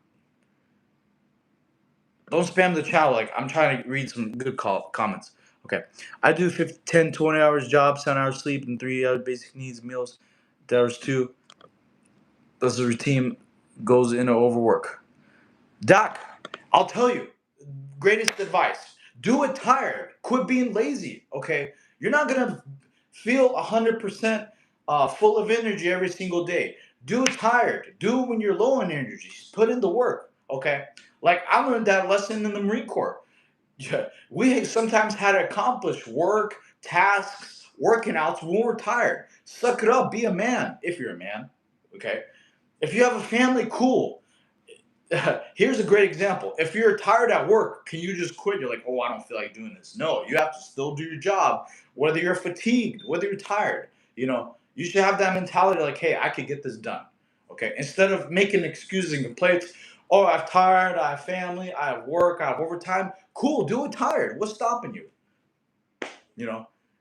Don't spam the chat. Like, I'm trying to read some good comments. Okay. I do 10, 20 hours job, 7 hours sleep, and 3 hours basic needs, meals. There's 2. That's the routine goes into overwork. Doc, I'll tell you, greatest advice. Do it tired. Quit being lazy, okay? You're not going to feel 100% full of energy every single day. Do it tired. Do it when you're low on energy. Put in the work, okay? Like, I learned that lesson in the Marine Corps. Yeah, we sometimes had to accomplish work, tasks, working outs when we're tired. Suck it up. Be a man if you're a man, okay? If you have a family, cool. Here's a great example. If you're tired at work, can you just quit? You're like, oh, I don't feel like doing this. No, you have to still do your job, whether you're fatigued, whether you're tired. You should have that mentality like, hey, I could get this done. Okay. Instead of making excuses and complaints, oh, I'm tired, I have family, I have work, I have overtime. Cool, do it tired. What's stopping you?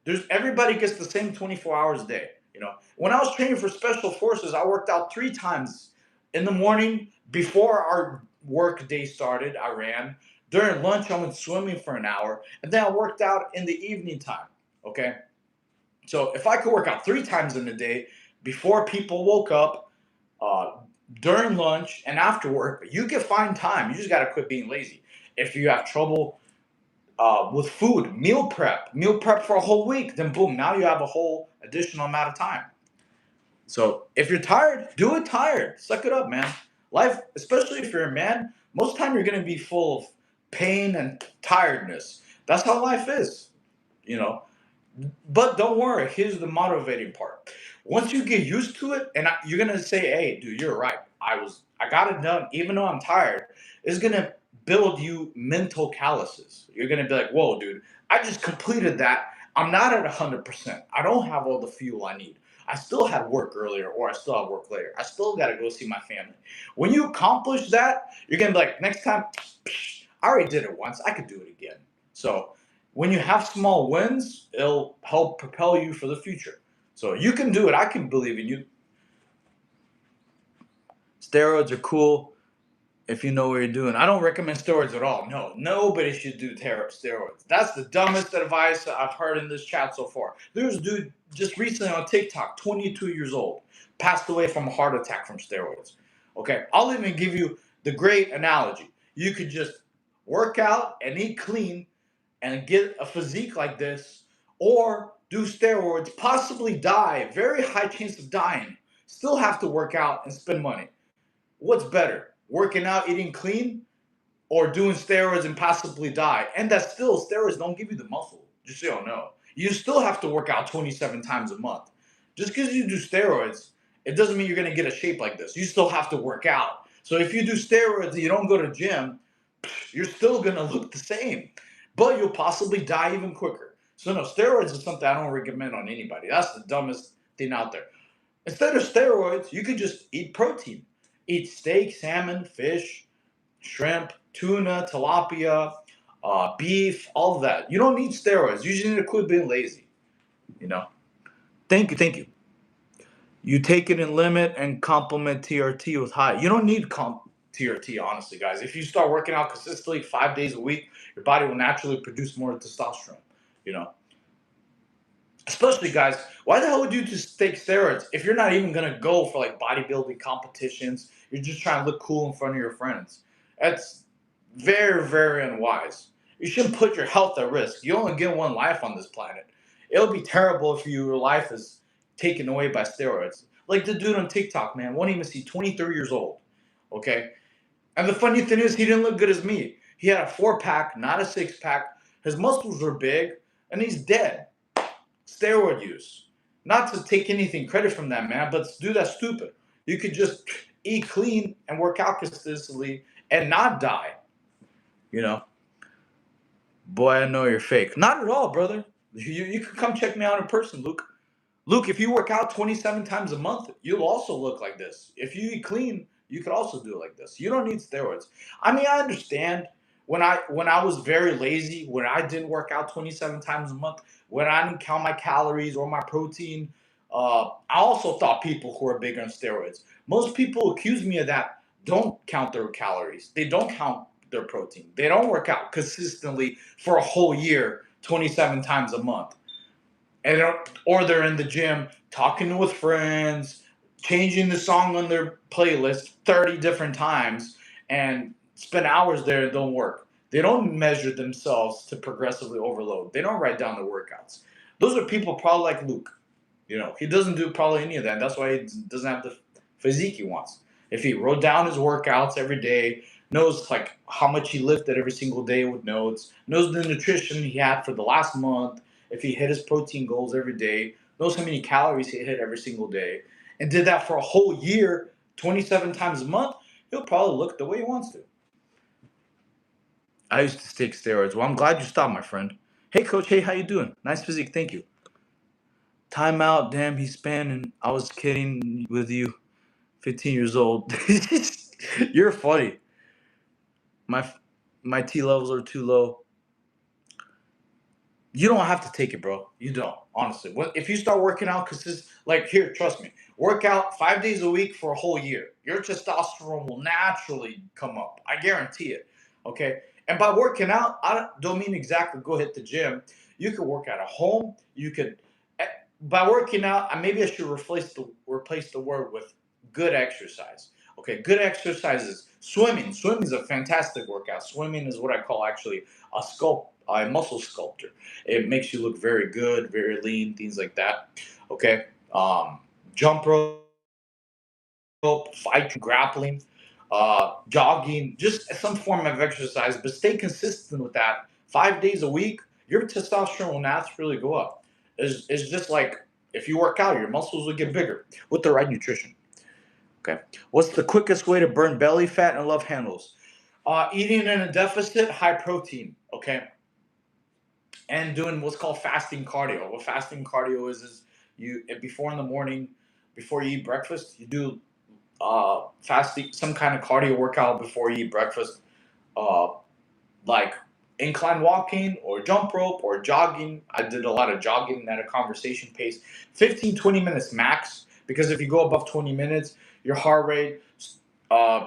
There's everybody gets the same 24 hours a day. When I was training for special forces, I worked out 3 times in the morning before our work day started. I ran during lunch. I went swimming for an hour, and then I worked out in the evening time. Okay, so if I could work out 3 times in a day before people woke up, uh, during lunch, and after work, you can find time. You just got to quit being lazy. If you have trouble with food, meal prep for a whole week, then boom, now you have a whole additional amount of time. So if you're tired, do it tired. Suck it up, man. Life, especially if you're a man, most time you're going to be full of pain and tiredness. That's how life is, you know. But don't worry, here's the motivating part. Once you get used to it, and you're going to say, hey, dude, you're right. I got it done, even though I'm tired. It's going to build you mental calluses. You're going to be like, whoa, dude, I just completed that. I'm not at 100%. I don't have all the fuel I need. I still had work earlier, or I still have work later. I still got to go see my family. When you accomplish that, you're going to be like, next time, I already did it once. I could do it again. So when you have small wins, it'll help propel you for the future. So you can do it. I can believe in you. Steroids are cool if you know what you're doing. I don't recommend steroids at all. No, nobody should do steroids. That's the dumbest advice I've heard in this chat so far. There's a dude just recently on TikTok, 22 years old, passed away from a heart attack from steroids. Okay, I'll even give you the great analogy. You could just work out and eat clean and get a physique like this, or do steroids, possibly die, very high chance of dying, still have to work out and spend money. What's better, working out, eating clean, or doing steroids and possibly die? And that still, steroids don't give you the muscle, just so you know. You still have to work out 27 times a month. Just because you do steroids, it doesn't mean you're going to get a shape like this. You still have to work out. So if you do steroids and you don't go to gym, you're still going to look the same, but you'll possibly die even quicker. So no, steroids is something I don't recommend on anybody. That's the dumbest thing out there. Instead of steroids, you could just eat protein. Eat steak, salmon, fish, shrimp, tuna, tilapia, beef, all of that. You don't need steroids. You just need to quit being lazy. You know. Thank you, thank you. You take it in limit and complement TRT with high. You don't need TRT, honestly, guys. If you start working out consistently 5 days a week, your body will naturally produce more testosterone. You know, especially guys, why the hell would you just take steroids if you're not even gonna go for like bodybuilding competitions? You're just trying to look cool in front of your friends. That's very, very unwise. You shouldn't put your health at risk. You only get one life on this planet. It'll be terrible if your life is taken away by steroids. Like the dude on TikTok, man, won't even see 23 years old. Okay? And the funny thing is, he didn't look good as me. He had a 4-pack, not a 6-pack. His muscles were big, and he's dead. Steroid use. Not to take anything credit from that man, but dude, that's stupid. You could just eat clean and work out consistently and not die. You know, boy, I know you're fake. Not at all, brother. You can come check me out in person, Luke. Luke, if you work out 27 times a month, you'll also look like this. If you eat clean, you could also do it like this. You don't need steroids. I mean, I understand when I was very lazy, when I didn't work out 27 times a month, when I didn't count my calories or my protein. I also thought people who are big on steroids. Most people accuse me of that. Don't count their calories. They don't count their protein. They don't work out consistently for a whole year, 27 times a month, and or they're in the gym talking with friends, changing the song on their playlist 30 different times, and spend hours there and don't work. They don't measure themselves to progressively overload. They don't write down the workouts. Those are people probably like Luke. You know, he doesn't do probably any of that. That's why he doesn't have the physique he wants. If he wrote down his workouts every day, knows like how much he lifted every single day with notes, knows the nutrition he had for the last month, if he hit his protein goals every day, knows how many calories he hit every single day, and did that for a whole year, 27 times a month, he'll probably look the way he wants to. I used to take steroids. Well, I'm glad you stopped, my friend. Hey, coach. Hey, how you doing? Nice physique. Thank you. Timeout. Damn, he's spanning. I was kidding with you. 15 years old. You're funny. My my T levels are too low. You don't have to take it, bro. You don't, honestly. If you start working out like here, trust me, work out 5 days a week for a whole year. Your testosterone will naturally come up. I guarantee it. Okay. And by working out, I don't mean exactly go hit the gym. You could work out at home. You could, by working out, maybe I should replace the word with good exercise. Okay, good exercise is swimming. Swimming is a fantastic workout. Swimming is what I call actually a muscle sculptor. It makes you look very good, very lean, things like that. Okay, jump rope, fight, grappling, jogging, just some form of exercise, but stay consistent with that 5 days a week. Your testosterone will naturally go up. It's just like if you work out, your muscles will get bigger with the right nutrition. Okay. What's the quickest way to burn belly fat and love handles? Eating in a deficit, high protein. Okay. And doing what's called fasting cardio. What fasting cardio is you before in the morning, before you eat breakfast, you do fasting, some kind of cardio workout before you eat breakfast, uh, like incline walking or jump rope or jogging. I did a lot of jogging at a conversation pace, 15-20 minutes max, because if you go above 20 minutes, your heart rate,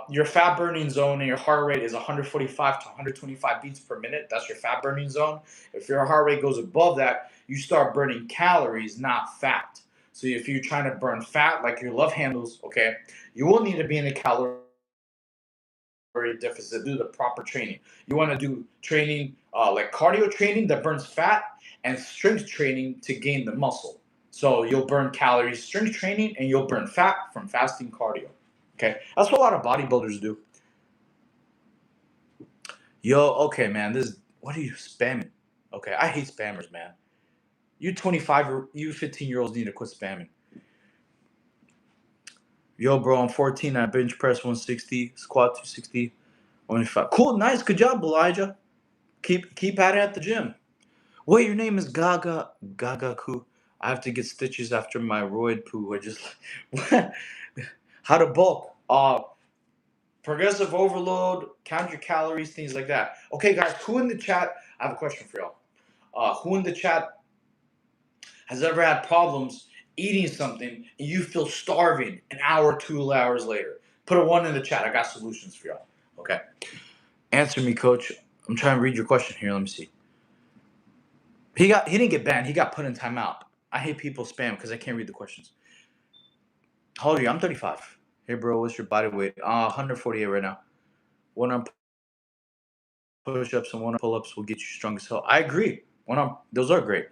your fat burning zone and your heart rate is 145 to 125 beats per minute. That's your fat burning zone. If your heart rate goes above that, you start burning calories, not fat. So if you're trying to burn fat like your love handles, okay, you will need to be in a calorie deficit, do the proper training. You want to do training like cardio training that burns fat and strength training to gain the muscle. So you'll burn calories, strength training, and you'll burn fat from fasting cardio. Okay, that's what a lot of bodybuilders do. Yo, okay, man, what are you spamming? Okay, I hate spammers, man. You 25 or you 15-year-olds need to quit spamming. Yo, bro, I'm 14. I bench press 160, squat 260, 25. Cool, nice, good job, Elijah. Keep at it at the gym. Wait, your name is Gaga Ku. I have to get stitches after my roid poo. I just what? How to bulk? Progressive overload, count your calories, things like that. Okay, guys, who in the chat? I have a question for y'all. Who in the chat has ever had problems eating something and you feel starving an hour, 2 hours later? Put a one in the chat. I got solutions for y'all. Okay. Answer me, coach. I'm trying to read your question here. Let me see. He didn't get banned. He got put in timeout. I hate people spam because I can't read the questions. How old are you? I'm 35. Hey, bro, what's your body weight? 148 right now. One arm push-ups and one arm pull-ups will get you strong as hell. I agree. Those are great.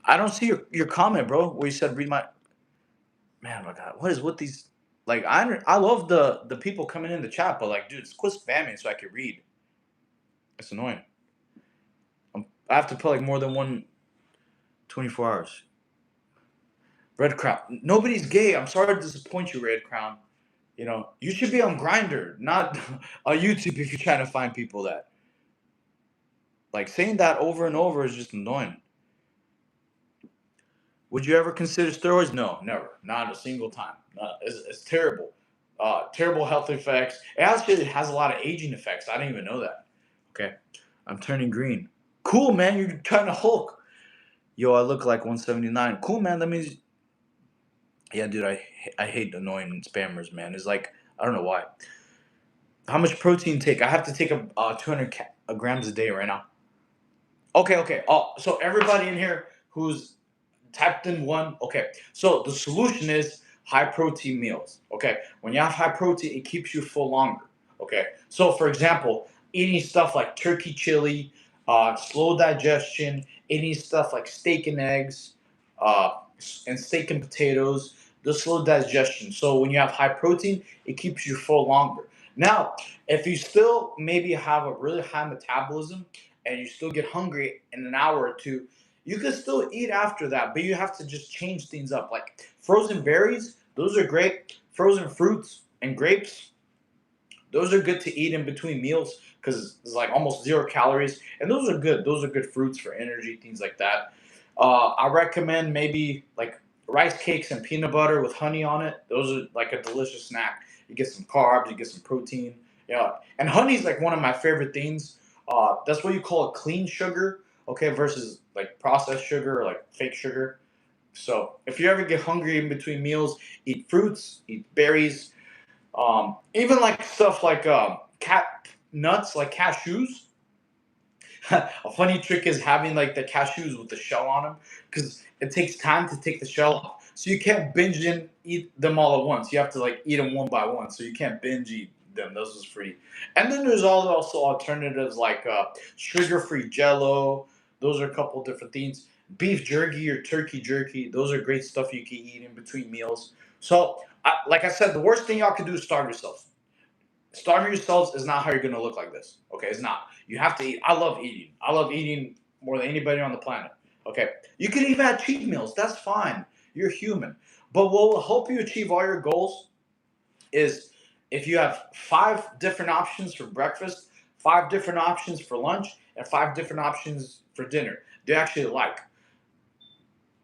I don't see your comment, bro, where you said read my. Man, oh my God, what is with these? Like, I love the people coming in the chat, but like, dude, quit spamming so I can read. It's annoying. I have to put like more than 24 hours. Red Crown. Nobody's gay. I'm sorry to disappoint you, Red Crown. You know, you should be on Grindr, not on YouTube if you're trying to find people that. Like, saying that over and over is just annoying. Would you ever consider steroids? No, never. Not a single time. It's terrible. Terrible health effects. It actually has a lot of aging effects. I didn't even know that. Okay. I'm turning green. Cool, man. You're trying to Hulk. Yo, I look like 179. Cool, man. That means. Yeah, dude, I hate annoying spammers, man. It's like, I don't know why. How much protein take? I have to take 200 grams a day right now. Okay. So everybody in here who's typed in one, okay. So the solution is high protein meals. Okay. When you have high protein, it keeps you full longer. Okay. So for example, eating stuff like turkey chili, slow digestion, eating stuff like steak and eggs, uh, and steak and potatoes, the slow digestion. So when you have high protein, it keeps you full longer. Now, if you still maybe have a really high metabolism and you still get hungry in an hour or two, you can still eat after that, but you have to just change things up. Like frozen berries, those are great. Frozen fruits and grapes, those are good to eat in between meals because it's like almost 0 calories, and those are good. Those are good fruits for energy, things like that. I recommend maybe like rice cakes and peanut butter with honey on it. Those are like a delicious snack. You get some carbs, you get some protein. Yeah, and honey is like one of my favorite things. That's what you call a clean sugar, okay, versus like processed sugar or like fake sugar. So if you ever get hungry in between meals, eat fruits, eat berries, even like stuff like cat nuts, like cashews. A funny trick is having like the cashews with the shell on them because it takes time to take the shell off. So you can't binge and eat them all at once. You have to like eat them one by one. So you can't binge eat them. Those is free. And then there's also alternatives like sugar-free Jello. Those are a couple different things. Beef jerky or turkey jerky. Those are great stuff you can eat in between meals. So, like I said, the worst thing y'all can do is starve yourself. Starving yourselves is not how you're going to look like this. Okay, it's not. You have to eat. I love eating. I love eating more than anybody on the planet. Okay, you can even have cheat meals. That's fine. You're human. But what will help you achieve all your goals is if you have 5 different options for breakfast, 5 different options for lunch, and 5 different options for dinner. They actually like.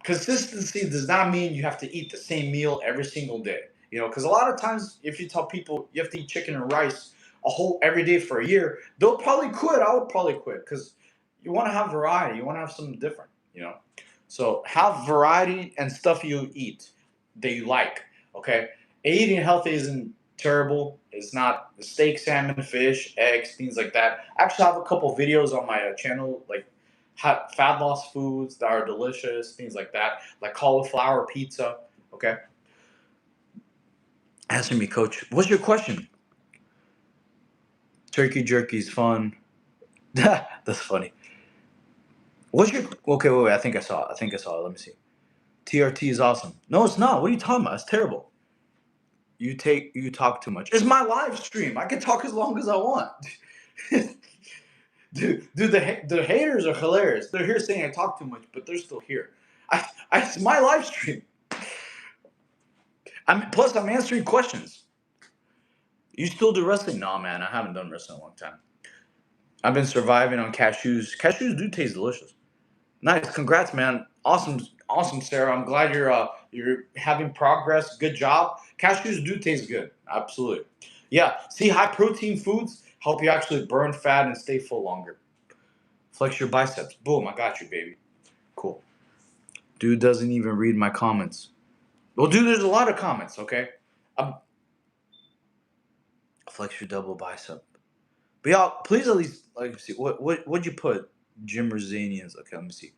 Consistency does not mean you have to eat the same meal every single day. You know, because a lot of times, if you tell people you have to eat chicken and rice a whole every day for a year, they'll probably quit. I would probably quit because you want to have variety. You want to have something different. You know, so have variety and stuff you eat that you like. Okay, eating healthy isn't terrible. It's not steak, salmon, fish, eggs, things like that. I actually have a couple videos on my channel, like fat loss foods that are delicious, things like that, like cauliflower pizza. Okay. Answer me, coach. What's your question? Turkey jerky is fun. That's funny. What's your okay? Wait. I think I saw it. Let me see. TRT is awesome. No, it's not. What are you talking about? It's terrible. You talk too much. It's my live stream. I can talk as long as I want. Dude, the haters are hilarious. They're here saying I talk too much, but they're still here. It's my live stream. Plus I'm answering questions. You still do wrestling? No, man, I haven't done wrestling in a long time. I've been surviving on cashews. Cashews do taste delicious. Nice, congrats, man. Awesome, Sarah. I'm glad you're having progress. Good job. Cashews do taste good. Absolutely. Yeah, see, high protein foods help you actually burn fat and stay full longer. Flex your biceps. Boom, I got you, baby. Cool. Dude doesn't even read my comments. Well, dude, there's a lot of comments, okay? Um, flex your double bicep. But y'all, please at least like see what'd you put? Jim Rosanians. Okay, let me see.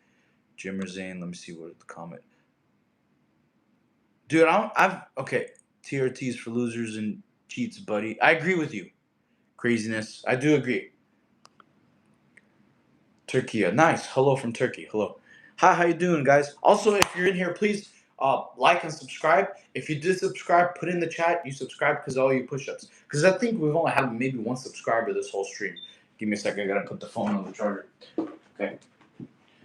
Jim Rosane. Let me see what the comment. Dude, I've okay. TRTs for losers and cheats, buddy. I agree with you. Craziness. I do agree. Turkey. Nice. Hello from Turkey. Hello. Hi, how you doing, guys? Also, if you're in here, please like and subscribe. If you did subscribe, put in the chat you subscribe because all you push-ups. Because I think we've only had maybe one subscriber this whole stream. Give me a second. I gotta put the phone on the charger. Okay.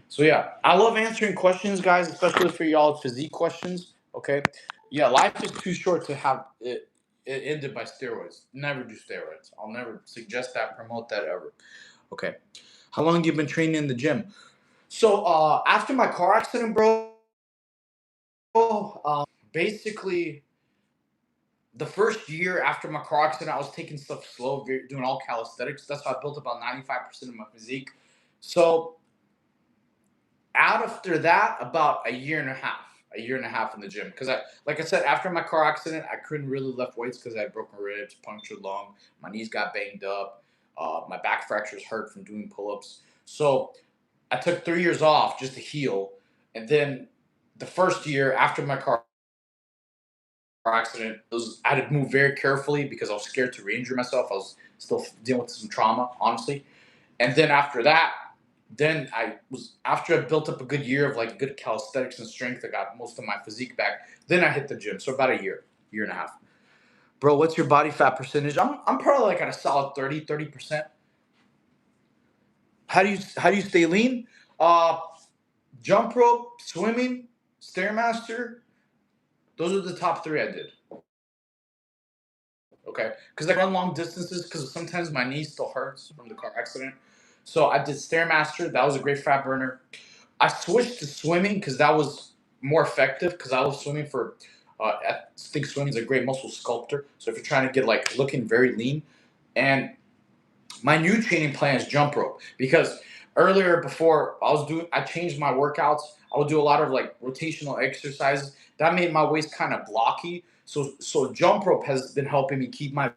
So yeah, I love answering questions, guys, especially for y'all physique questions. Okay. Yeah, life is too short to have it ended by steroids. Never do steroids. I'll never suggest that, promote that ever. Okay. How long you been training in the gym? So after my car accident, bro, basically the first year after my car accident, I was taking stuff slow, doing all calisthenics. That's how I built about 95% of my physique. So out after that, about a year and a half in the gym. Because like I said, after my car accident, I couldn't really lift weights because I had broken ribs, punctured lung, my knees got banged up, my back fractures hurt from doing pull-ups. So I took 3 years off just to heal, and then the first year after my car accident, I had to move very carefully because I was scared to re-injure myself. I was still dealing with some trauma, honestly. And then after that, then I was after I built up a good year of like good calisthenics and strength. I got most of my physique back. Then I hit the gym. So about a year and a half. Bro, what's your body fat percentage? I'm probably like at a solid 30%. How do you stay lean? Uh Jump rope, swimming, stairmaster. Those are the top three I did. Okay, because I run long distances because sometimes my knee still hurts from the car accident. So I did stairmaster. That was a great fat burner. I switched to swimming because that was more effective because I was swimming for. I think swimming is a great muscle sculptor. So if you're trying to get like looking very lean, and my new training plan is jump rope because earlier before I changed my workouts. I would do a lot of like rotational exercises that made my waist kind of blocky. So jump rope has been helping me keep my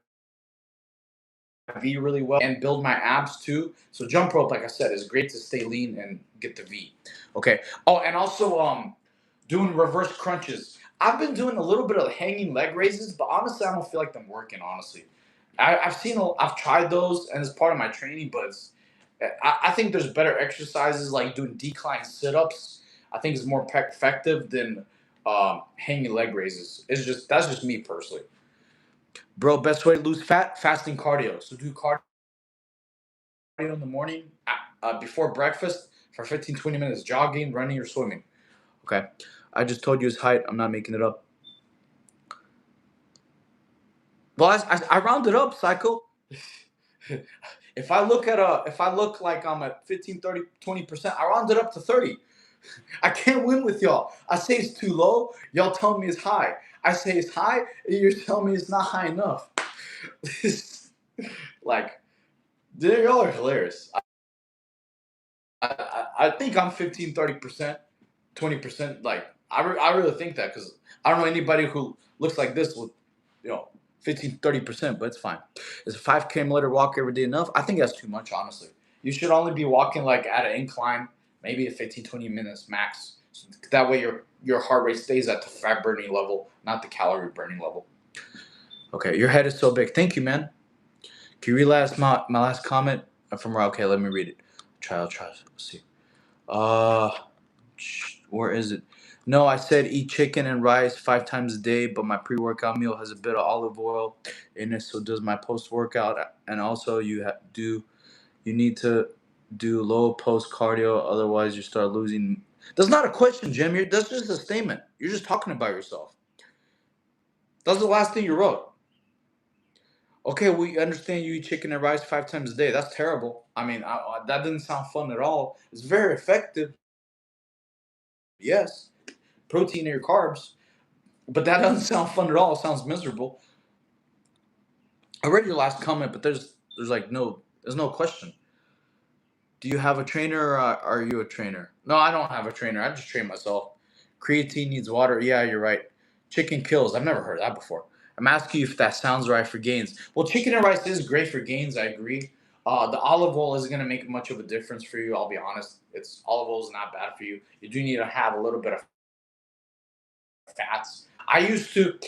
V really well and build my abs too. So jump rope, like I said, is great to stay lean and get the V. Okay. Oh, and also doing reverse crunches. I've been doing a little bit of hanging leg raises, but honestly, I don't feel like them working. Honestly, I've tried those, and it's part of my training, but I think there's better exercises like doing decline sit-ups. I think it's more effective than hanging leg raises. That's just me personally. Bro, best way to lose fat, fasting cardio. So do cardio in the morning before breakfast for 15, 20 minutes, jogging, running, or swimming. Okay. I just told you his height. I'm not making it up. Well, I rounded up, Psycho. If I look like I'm at 15, 30, 20%, I rounded up to 30. I can't win with y'all. I say it's too low. Y'all tell me it's high. I say it's high. And you're telling me it's not high enough. Like, y'all are hilarious. I think I'm 15, 30%, 20%. Like, I really think that because I don't know anybody who looks like this with, 15, 30%, but it's fine. Is a 5 kilometer walk every day enough? I think that's too much, honestly. You should only be walking like at an incline, maybe a 15, 20 minutes max. So that way your heart rate stays at the fat burning level, not the calorie burning level. Okay, your head is so big. Thank you, man. Can you read my last comment from okay, let me read it. Try. Let's see. Uh, where is it? No, I said eat chicken and rice 5 times a day, but my pre-workout meal has a bit of olive oil in it. So does my post-workout, and also you need to do low post cardio, otherwise you start losing. That's not a question, Jim. That's just a statement. You're just talking about yourself. That's the last thing you wrote. Okay, we understand you eat chicken and rice 5 times a day. That's terrible. I mean, that doesn't sound fun at all. It's very effective. Yes, protein in your carbs, but that doesn't sound fun at all. It sounds miserable. I read your last comment, but there's like there's no question. Do you have a trainer or are you a trainer? No, I don't have a trainer. I just train myself. Creatine needs water. Yeah, you're right. Chicken kills. I've never heard that before. I'm asking you if that sounds right for gains. Well, chicken and rice is great for gains. I agree. The olive oil isn't going to make much of a difference for you. I'll be honest. It's olive oil is not bad for you. You do need to have a little bit of fats. I used to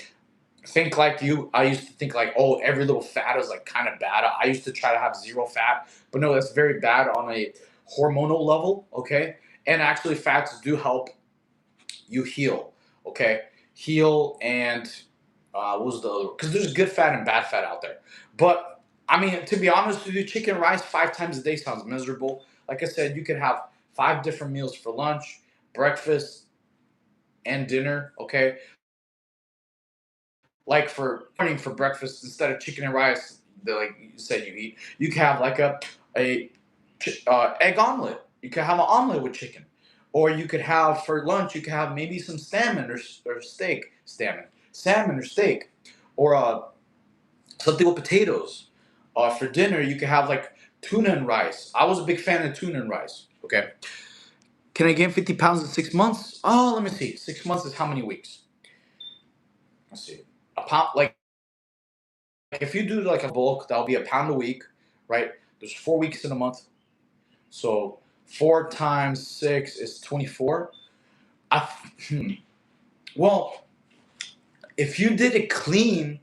think like you. I used to think like, oh, every little fat is like kind of bad. I used to try to have zero fat, but no, that's very bad on a hormonal level. Okay, and actually, fats do help you heal. Okay, heal and what was the other? Because there's good fat and bad fat out there. But I mean, to be honest with you, chicken rice 5 times a day sounds miserable. Like I said, you could have 5 different meals for lunch, breakfast, and dinner. Okay, like for morning for breakfast instead of chicken and rice, like you said you eat, you can have like a egg omelet. You can have an omelet with chicken, or you could have for lunch. You could have maybe some salmon or steak, salmon or steak, or something with potatoes. For dinner, you could have like tuna and rice. I was a big fan of tuna and rice. Okay, can I gain 50 pounds in 6 months? Oh, let me see. 6 months is how many weeks? Let's see. A pound, like if you do like a bulk, that'll be a pound a week, right? There's 4 weeks in a month, so 4 times 6 is 24. I, well, if you did it clean,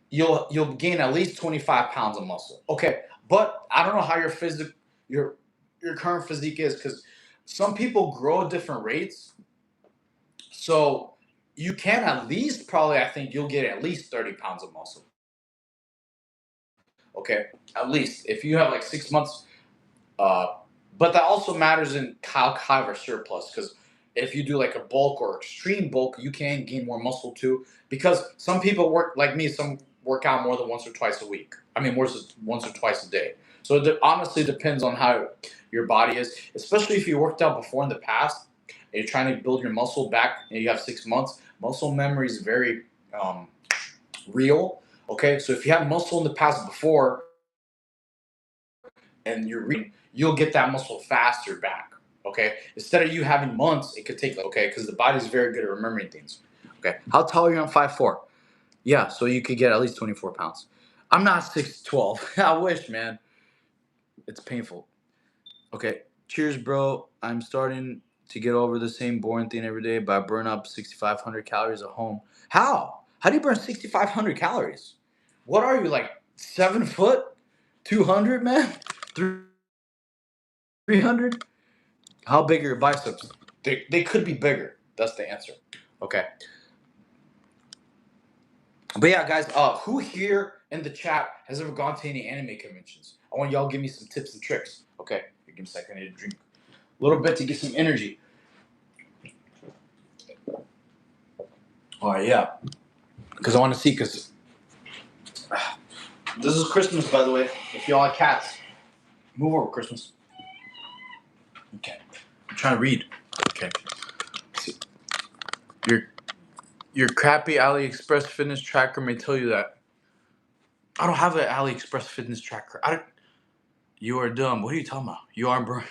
you'll gain at least 25 pounds of muscle. Okay, but I don't know how your your current physique is because some people grow at different rates. So you can at least probably I think you'll get at least 30 pounds of muscle. Okay, at least if you have like 6 months. Uh, but that also matters in how high of a surplus because if you do like a bulk or extreme bulk, you can gain more muscle too. Because some people work like me, some work out more than once or twice a week. I mean, more than once or twice a day. So it honestly depends on how your body is, especially if you worked out before in the past and you're trying to build your muscle back and you have 6 months. Muscle memory is very um, real. Okay, so if you had muscle in the past before, and you'll get that muscle faster back. Okay, instead of you having months, it could take okay because the body's very good at remembering things. Okay, how tall are you? I'm 5'4". Yeah, so you could get at least 24 pounds. I'm not 6'12". I wish, man. It's painful. Okay, cheers, bro. I'm starting to get over the same boring thing every day, but I burn up 6,500 calories at home. How? How do you burn 6,500 calories? What are you like 7 foot, 200, man? 300? How big are your biceps? They could be bigger. That's the answer. Okay. But yeah, guys, who here in the chat has ever gone to any anime conventions? I want y'all to give me some tips and tricks. Okay. Give me a second. I need to drink a little bit to get some energy. All right, yeah. Because I want to see, because this is Christmas, by the way. If y'all like cats, move over, Christmas. Okay. I'm trying to read. Okay. See. Your crappy AliExpress fitness tracker may tell you that. I don't have an AliExpress fitness tracker. You are dumb. What are you talking about? You are, bro.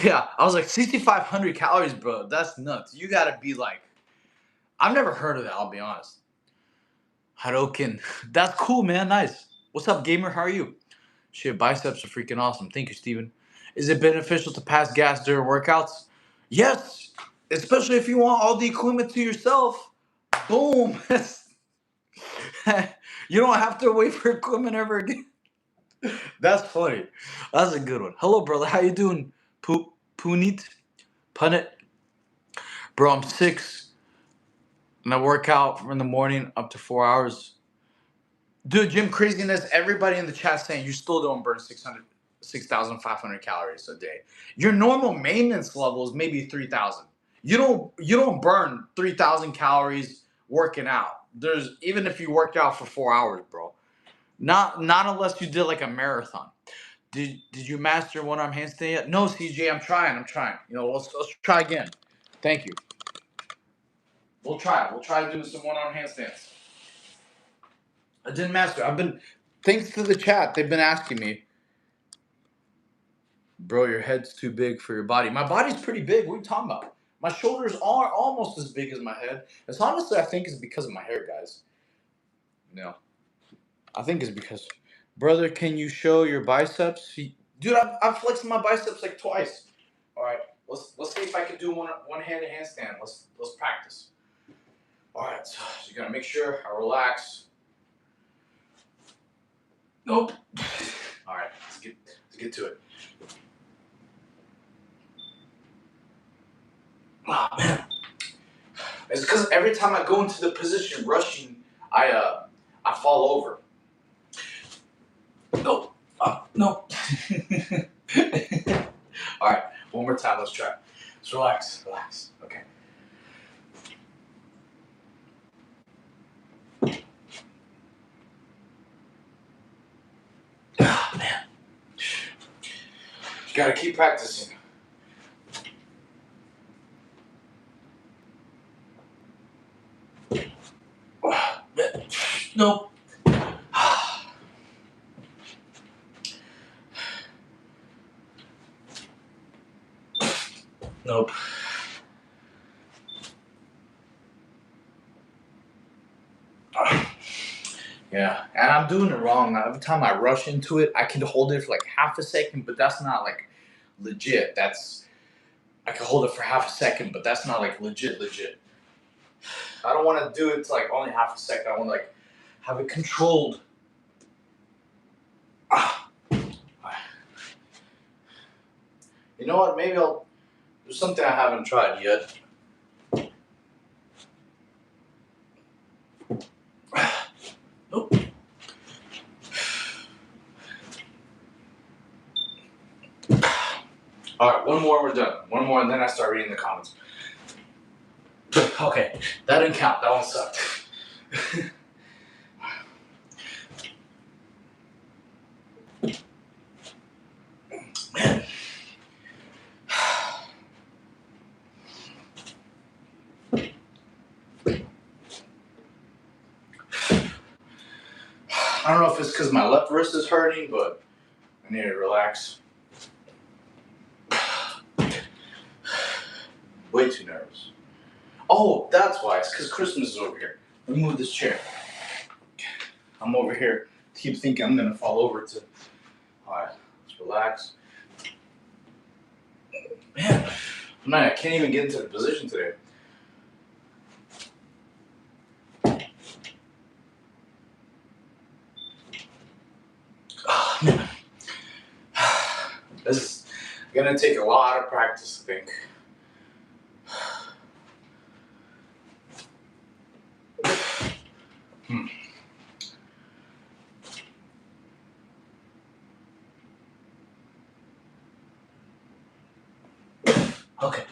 Yeah, I was like 6,500 calories, bro. That's nuts. You gotta be like, I've never heard of that. I'll be honest. Hadoken. That's cool, man. Nice. What's up, gamer? How are you? Shit, biceps are freaking awesome. Thank you, Steven. Is it beneficial to pass gas during workouts? Yes, especially if you want all the equipment to yourself. Boom. You don't have to wait for equipment ever again. That's funny. That's a good one. Hello, brother. How you doing? Punit? Punit? Bro, I'm 6 and I work out from in the morning up to 4 hours. Dude, gym craziness. Everybody in the chat saying you still don't burn 6,500 calories a day. Your normal maintenance level is maybe 3,000. You don't burn 3,000 calories working out. There's even if you worked out for 4 hours, bro. Not unless you did like a marathon. Did you master one arm handstand yet? No, CJ, I'm trying. You know, let's try again. Thank you. We'll try. We'll try to do some one arm handstands. I didn't master. Thanks to the chat, they've been asking me, bro, your head's too big for your body. My body's pretty big. What are you talking about? My shoulders are almost as big as my head. It's honestly, I think it's because of my hair, guys. No, I think it's because, brother, can you show your biceps? Dude, I've flexed my biceps like twice. All right, let's see if I can do one-handed handstand. Let's practice. All right, so you gotta make sure I relax. Nope. All right, let's get to it. Oh man, it's because every time I go into the position rushing, I fall over. No, no. All right, one more time. Let's try. Let's relax. Okay. Ah, man. You gotta keep practicing. Nope. Nope. Yeah, and I'm doing it wrong. Now, every time I rush into it, I can hold it for like half a second, but that's not like legit. I can hold it for half a second, but that's not like legit. I don't want to do it to like only half a second. I want to like have it controlled. You know what? Maybe I'll do something I haven't tried yet. Nope. All right, one more, we're done. One more, and then I start reading the comments. Okay, that didn't count. That one sucked. Man. I don't know if it's because my left wrist is hurting, but I need to relax. Way too nervous. Oh, that's why. It's because Christmas is over here. Let me move this chair. I'm over here. Keep thinking I'm going to fall over to. Alright, let's relax. Man, I can't even get into the position today. Oh, man. This is going to take a lot of practice, I think. Okay,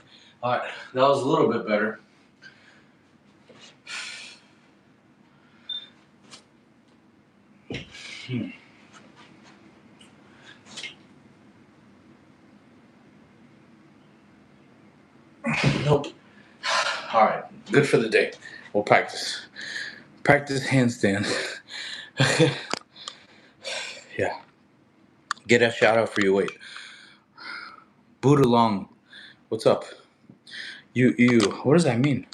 alright, that was a little bit better. Nope. Alright, good for the day. We'll practice. Practice handstand. Yeah. Get a shout out for your weight. Buddha Long. What's up? You. What does that mean?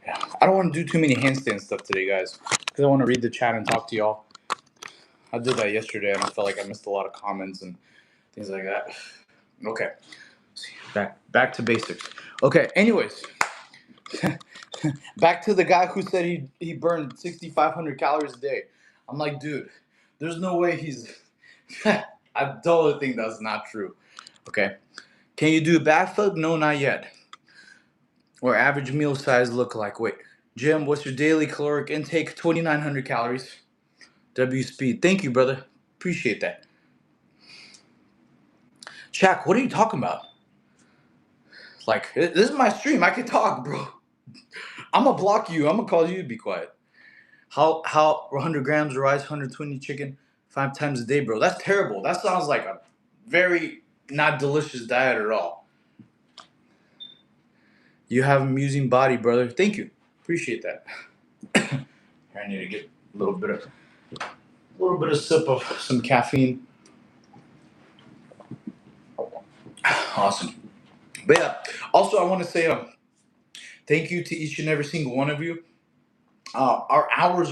Yeah. I don't want to do too many handstand stuff today, guys, because I want to read the chat and talk to y'all. I did that yesterday, and I felt like I missed a lot of comments and things like that. Okay. Back to basics. Okay. Anyways, back to the guy who said he burned 6,500 calories a day. I'm like, dude, there's no way he's. I totally think that's not true. Okay. Can you do a back flip? No, not yet. Or average meal size look like? Wait, Jim, what's your daily caloric intake? 2,900 calories. W speed. Thank you, brother. Appreciate that. Shaq, what are you talking about? Like, this is my stream. I can talk, bro. I'm gonna block you. I'm gonna call you to be quiet. How 100 grams of rice, 120 chicken, 5 times a day, bro? That's terrible. That sounds like a very not delicious diet at all. You have an amusing body, brother. Thank you. Appreciate that. I need to get a little bit of A little bit of sip of some caffeine. Awesome. But yeah, also I want to say thank you to each and every single one of you. Our hours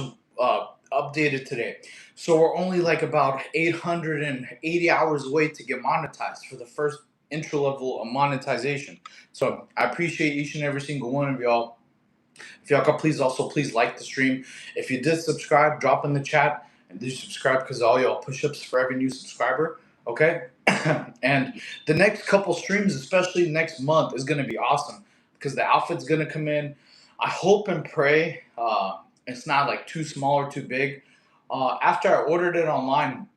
updated today. So we're only like about 880 hours away to get monetized for the first intro level of monetization. So I appreciate each and every single one of y'all. If y'all could please like the stream. If you did subscribe, drop in the chat and do subscribe because all y'all push-ups for every new subscriber. Okay? And the next couple streams, especially next month, is gonna be awesome because the outfit's gonna come in. I hope and pray it's not like too small or too big. After I ordered it online,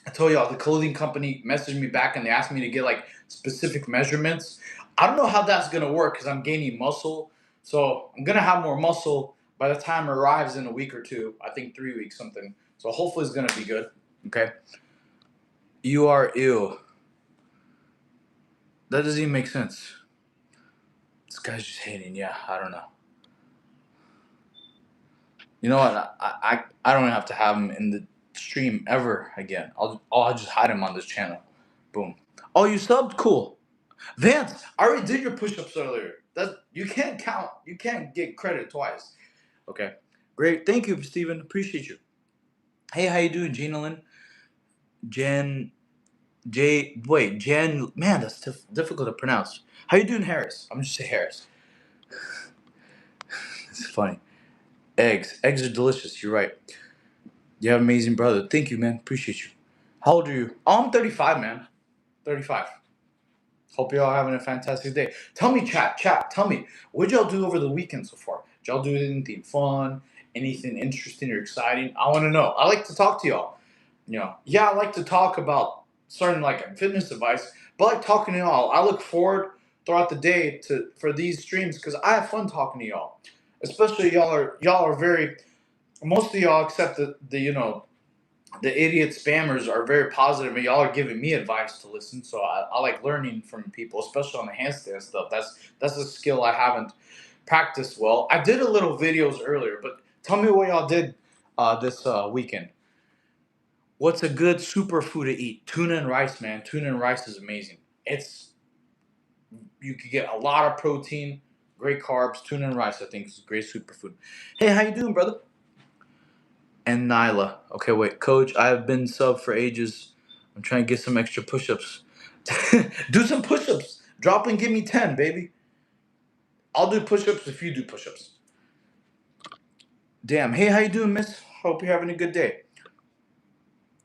I told y'all the clothing company messaged me back and they asked me to get like specific measurements. I don't know how that's gonna work because I'm gaining muscle, so I'm gonna have more muscle by the time it arrives in a week or two. I think 3 weeks something. So hopefully it's gonna be good. Okay. You are ill. That doesn't even make sense. This guy's just hating. Yeah, I don't know. You know what? I don't have to have him in the stream ever again. I'll just hide him on this channel. Boom. Oh, you subbed? Cool. Vance, I already did your push-ups earlier. That you can't count. You can't get credit twice. Okay. Great. Thank you, Steven. Appreciate you. Hey, how you doing, Gina Lynn? Jen Jen, man, that's difficult to pronounce. How you doing, Harris? I'm just say Harris. It's funny. Eggs are delicious. You're right. You have an amazing brother. Thank you, man. Appreciate you. How old are you? Oh, I'm 35, man. 35. Hope y'all having a fantastic day. Tell me, chat, tell me, what'd y'all do over the weekend so far? Did y'all do anything fun, anything interesting or exciting? I want to know. I like to talk to y'all. Yeah, I like to talk about certain like fitness advice, but I like talking to y'all. I look forward throughout the day for these streams because I have fun talking to y'all. Especially y'all are very most of y'all except the idiot spammers are very positive and y'all are giving me advice to listen. So I like learning from people, especially on the handstand stuff. That's a skill I haven't practiced well. I did a little videos earlier, but tell me what y'all did this weekend. What's a good superfood to eat? Tuna and rice, man. Tuna and rice is amazing. You could get a lot of protein, great carbs. Tuna and rice, I think, is a great superfood. Hey, how you doing, brother? And Nyla. Okay, wait, coach, I have been sub for ages. I'm trying to get some extra push-ups. Do some push-ups. Drop and give me 10, baby. I'll do push-ups if you do push-ups. Damn. Hey, how you doing, miss? Hope you're having a good day.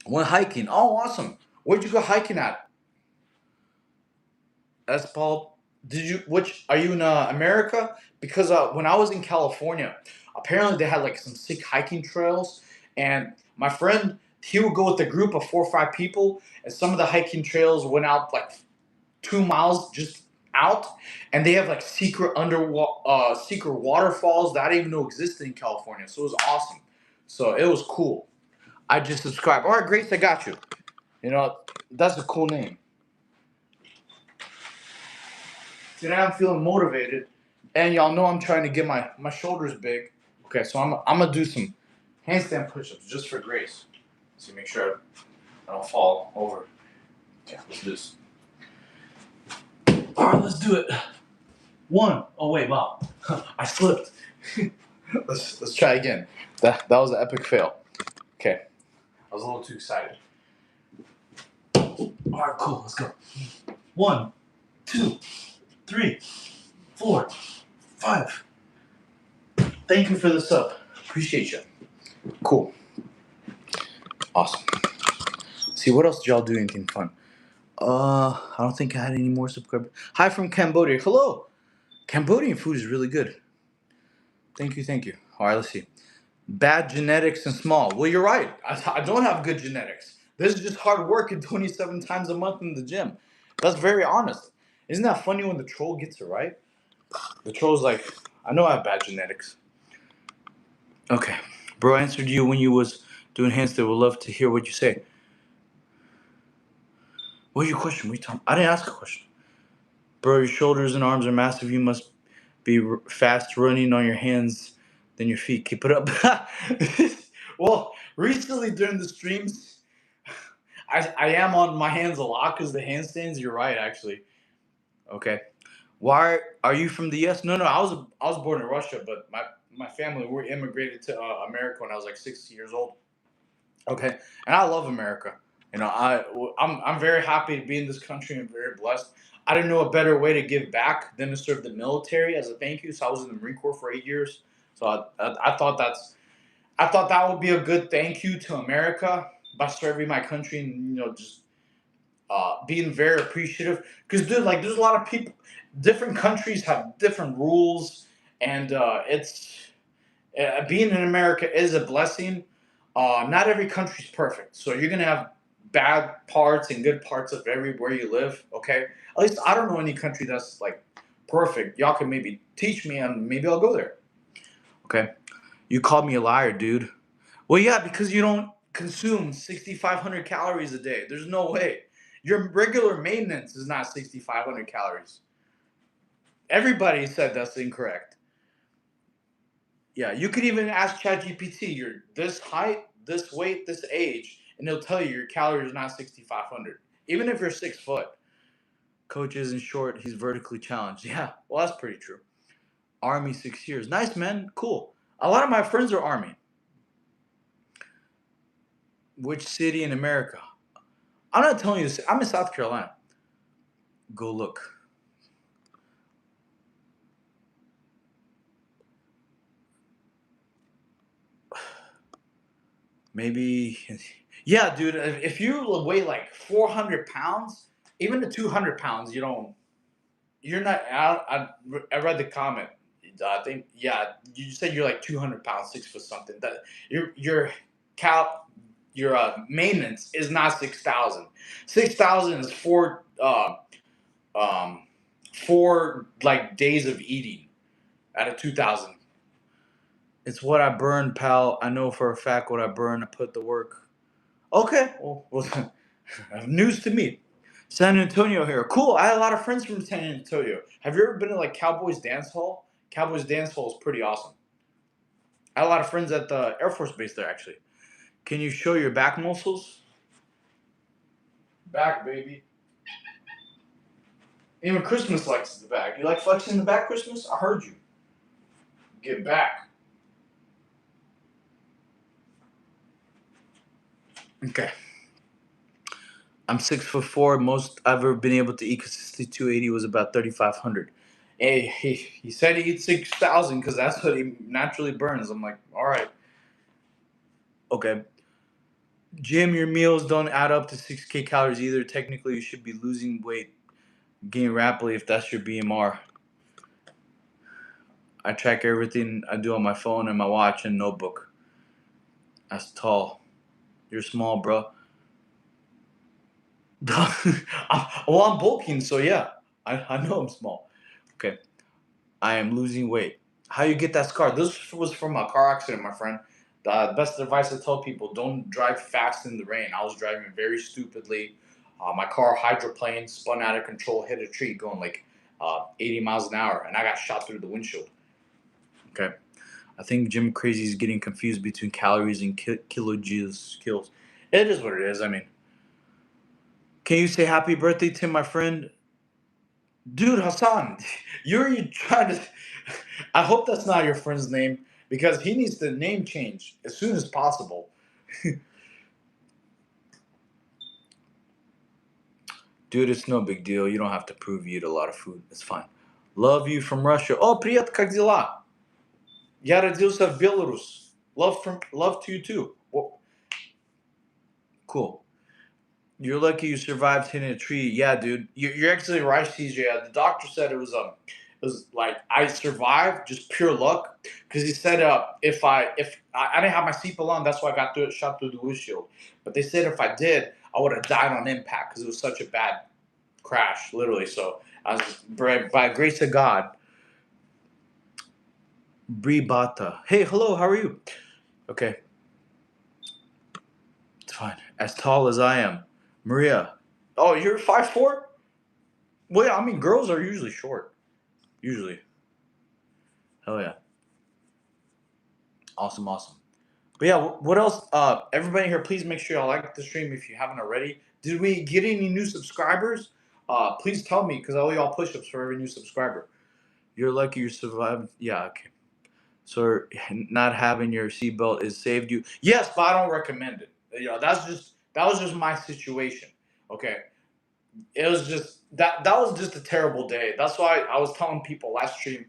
Went hiking. Oh, awesome. Where'd you go hiking at? That's Paul. Are you in America? Because when I was in California, apparently they had like some sick hiking trails, and my friend he would go with a group of 4 or 5 people, and some of the hiking trails went out like 2 miles just out, and they have like secret waterfalls that I didn't even know existed in California. So it was awesome. So it was cool. I just subscribed. All right, Grace, I got you. That's a cool name. Today I'm feeling motivated, and y'all know I'm trying to get my shoulders big. Okay, so I'm gonna do some handstand push-ups just for grace. So make sure I don't fall over. Okay, let's do this. All right, let's do it. One. Oh wait, wow, I slipped. Let's try again. That was an epic fail. Okay, I was a little too excited. All right, cool. Let's go. 1, 2, 3, 4, 5. Thank you for the sub. Appreciate you. Cool. Awesome. See, what else did y'all do? Anything fun? I don't think I had any more subscribers. Hi from Cambodia. Hello. Cambodian food is really good. Thank you. All right, let's see. Bad genetics and small. Well, you're right. I don't have good genetics. This is just hard work and 27 times a month in the gym. That's very honest. Isn't that funny when the troll gets it right? The troll's like, I know I have bad genetics. Okay. Bro, I answered you when you was doing handstand. Would love to hear what you say. What's your question? I didn't ask a question. Bro, your shoulders and arms are massive. You must be fast running on your hands than your feet. Keep it up. Well, recently during the streams, I am on my hands a lot because the handstands. You're right, actually. Okay. Why are you from the U.S.? No, no. I was born in Russia, but my family we immigrated to America when I was like 6 years old. Okay, and I love America. You know, I'm very happy to be in this country. I'm very blessed. I didn't know a better way to give back than to serve the military as a thank you. So I was in the Marine Corps for 8 years. So I thought that would be a good thank you to America by serving my country and just being very appreciative. Because dude, like there's a lot of people, different countries have different rules, and it's being in America is a blessing. Not every country's perfect, so you're gonna have bad parts and good parts of everywhere you live. Okay, at least I don't know any country that's like perfect. Y'all can maybe teach me, and maybe I'll go there. Okay, you called me a liar, dude. Well, yeah, because you don't consume 6,500 calories a day. There's no way. Your regular maintenance is not 6,500 calories. Everybody said that's incorrect. Yeah, you could even ask ChatGPT, you're this height, this weight, this age, and it'll tell you your calories are not 6,500. Even if you're 6 foot. Coach isn't short, he's vertically challenged. Yeah, well, that's pretty true. Army 6 years. Nice, man. Cool. A lot of my friends are Army. Which city in America? I'm not telling you this. I'm in South Carolina. Go look. Maybe. Yeah, dude. If you weigh like 400 pounds, even to 200 pounds, you don't. You're not. I read the comment. I think yeah. You said you're like 200 pounds, 6 foot something. That cal your maintenance is not 6,000. 6,000 is um four like days of eating out of 2,000. It's what I burn, pal. I know for a fact what I burn. I put the work. Okay. Well news to me. San Antonio here. Cool. I had a lot of friends from San Antonio. Have you ever been to like Cowboys Dance Hall? Cowboys Dance Hall is pretty awesome. I had a lot of friends at the Air Force Base there actually. Can you show your back muscles? Back, baby. Even Christmas flexes the back. You like flexing the back, Christmas? I heard you. Get back. Okay. I'm 6'4". Most I've ever been able to eat consistently 280 was about 3,500. Hey, he said he eats 6,000 because that's what he naturally burns. I'm like, all right, okay. Jim, your meals don't add up to 6K calories either. Technically, you should be losing weight, gain rapidly if that's your BMR. I track everything I do on my phone and my watch and notebook. That's tall. You're small, bro. I'm bulking, so yeah, I know I'm small. Okay. I am losing weight. How you get that scar? This was from a car accident, my friend. The best advice I tell people: don't drive fast in the rain. I was driving very stupidly. My car hydroplaned, spun out of control, hit a tree, going like 80 miles an hour, and I got shot through the windshield. Okay, I think Jim Crazy is getting confused between calories and kilojoules. Kills. It is what it is. I mean, can you say happy birthday to my friend? Dude, Hassan, you're trying to. I hope that's not your friend's name because he needs the name change as soon as possible. Dude, it's no big deal. You don't have to prove you eat a lot of food. It's fine. Love you from Russia. Oh, привет, как дела? Я родился в Беларусь. Love to you too. Well, cool. You're lucky you survived hitting a tree. Yeah, dude. You're actually right, CJ. The doctor said it was like I survived just pure luck because he said if I didn't have my seatbelt on, that's why I got shot through the windshield. But they said if I did, I would have died on impact because it was such a bad crash, literally. So I was by grace of God. Bribata. Hey, hello. How are you? Okay, it's fine. As tall as I am, Maria. Oh, you're 5'4"? Well, yeah, I mean, girls are usually short. Usually. Hell yeah. Awesome, awesome. But yeah, what else? Everybody here, please make sure y'all like the stream if you haven't already. Did we get any new subscribers? Please tell me because I owe y'all push-ups for every new subscriber. You're lucky you survived. Yeah, okay. So not having your seatbelt is saved you. Yes, but I don't recommend it. That was just my situation. Okay, it was just that was just a terrible day. That's why I was telling people last stream,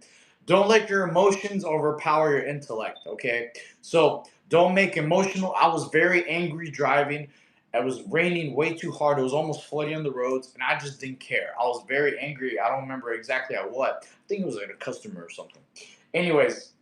don't let your emotions overpower your intellect. Okay, so don't make emotional. I was very angry driving. It was raining way too hard. It was almost flooding on the roads, and I just didn't care. I was very angry. I don't remember exactly at what. I think it was like a customer or something. Anyways,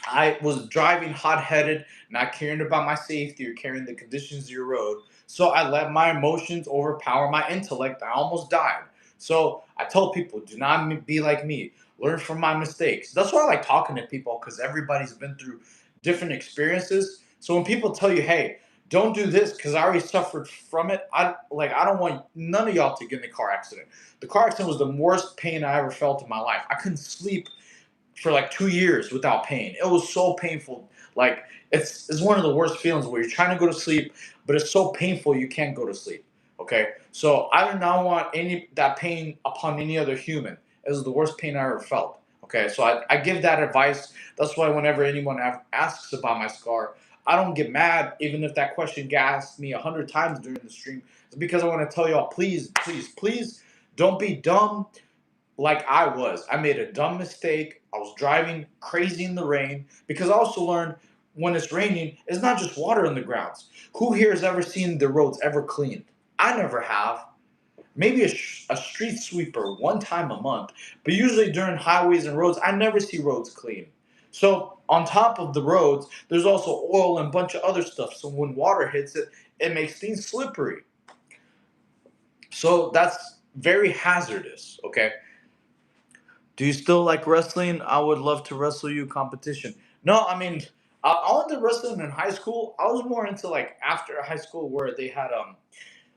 I was driving hot headed, not caring about my safety or caring the conditions of your road. So I let my emotions overpower my intellect. I almost died. So I tell people, do not be like me. Learn from my mistakes. That's why I like talking to people because everybody's been through different experiences. So when people tell you, hey, don't do this because I already suffered from it. I don't want none of y'all to get in a car accident. The car accident was the worst pain I ever felt in my life. I couldn't sleep for like 2 years without pain. It was so painful. Like it's one of the worst feelings where you're trying to go to sleep, but it's so painful you can't go to sleep. Okay, so I do not want any that pain upon any other human. It was the worst pain I ever felt. Okay, so I give that advice. That's why whenever anyone asks about my scar, I don't get mad, even if that question gets asked me 100 times during the stream. It's because I want to tell y'all, please, please, please, don't be dumb like I was. I made a dumb mistake. I was driving crazy in the rain because I also learned when it's raining, it's not just water on the grounds. Who here has ever seen the roads ever cleaned? I never have. Maybe a street sweeper one time a month, but usually during highways and roads, I never see roads clean. So on top of the roads, there's also oil and a bunch of other stuff. So when water hits it, it makes things slippery. So that's very hazardous. Okay. Do you still like wrestling? I would love to wrestle you competition. No, I mean, I went to wrestling in high school. I was more into like after high school where they had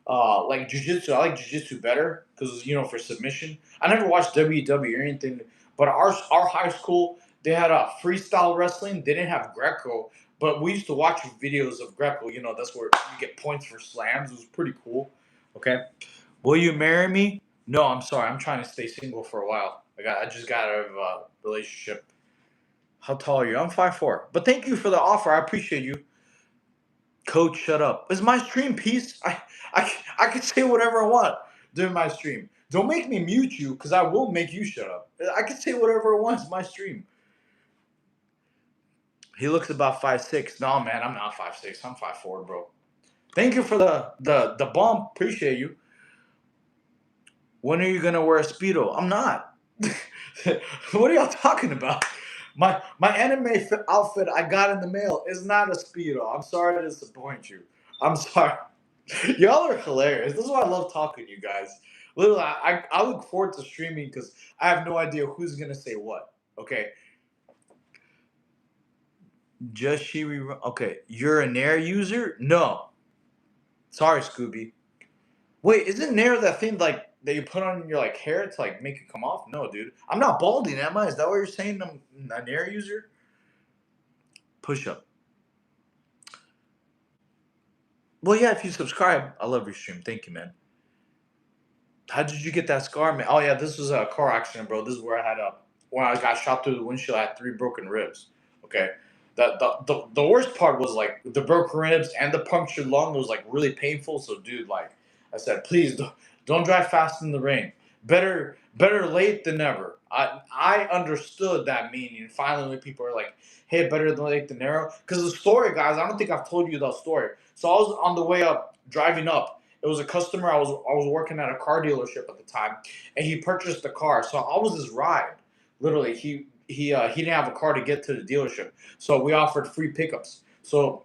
like jujitsu. I like jujitsu better because for submission. I never watched WWE or anything, but our high school they had a freestyle wrestling. They didn't have Greco, but we used to watch videos of Greco. That's where you get points for slams. It was pretty cool. Okay. Will you marry me? No, I'm sorry. I'm trying to stay single for a while. I just got out of a relationship. How tall are you? I'm 5'4". But thank you for the offer. I appreciate you. Coach, shut up. Is my stream peace? I can say whatever I want during my stream. Don't make me mute you because I will make you shut up. I can say whatever I want. It's my stream. He looks about 5'6". No, man, I'm not 5'6". I'm 5'4", bro. Thank you for the bump. Appreciate you. When are you gonna wear a speedo? I'm not. What are y'all talking about? My anime outfit I got in the mail is not a speedo. I'm sorry to disappoint you. I'm sorry. Y'all are hilarious. This is why I love talking to you guys. Literally, I look forward to streaming because I have no idea who's gonna say what. Okay. Just she okay. You're a Nair user? No. Sorry, Scooby. Wait, isn't Nair that thing like that you put on your like hair to like make it come off? No, dude. I'm not balding, am I? Is that what you're saying? I'm a Nair user? Push up. Well, yeah, if you subscribe, I love your stream. Thank you, man. How did you get that scar, man? Oh yeah, this was a car accident, bro. This is where I had when I got shot through the windshield. I had 3 broken ribs. Okay, the worst part was like the broken ribs and the punctured lung was like really painful. So, dude, like I said, please don't drive fast in the rain. Better late than never. I understood that meaning. Finally, when people are like, "Hey, better than late than never," because the story, guys, I don't think I've told you the story. So I was on the way up, driving up. It was a customer. I was working at a car dealership at the time, and he purchased a car. So I was his ride. Literally, he didn't have a car to get to the dealership, so we offered free pickups. So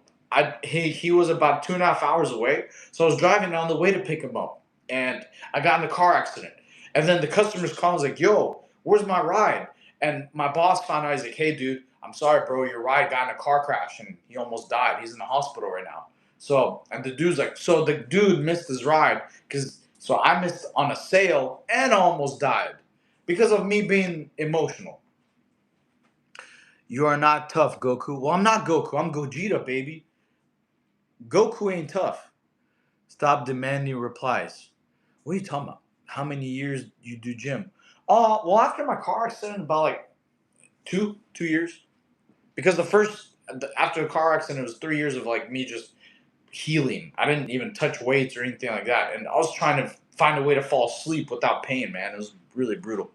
he was about 2.5 hours away. So I was driving on the way to pick him up, and I got in a car accident. And then the customer's calling was like, "Yo, where's my ride?" And my boss found out. He's like, "Hey, dude, I'm sorry, bro. Your ride got in a car crash, and he almost died. He's in the hospital right now." So, and the dude's like, so the dude missed his ride so I missed on a sale and almost died because of me being emotional. You are not tough, Goku. Well, I'm not Goku. I'm Gogeta, baby. Goku ain't tough. Stop demanding replies. What are you talking about? How many years you do gym? Well, after my car accident, about like 2 years. Because after the car accident, it was 3 years of like me just healing. I didn't even touch weights or anything like that. And I was trying to find a way to fall asleep without pain, man. It was really brutal.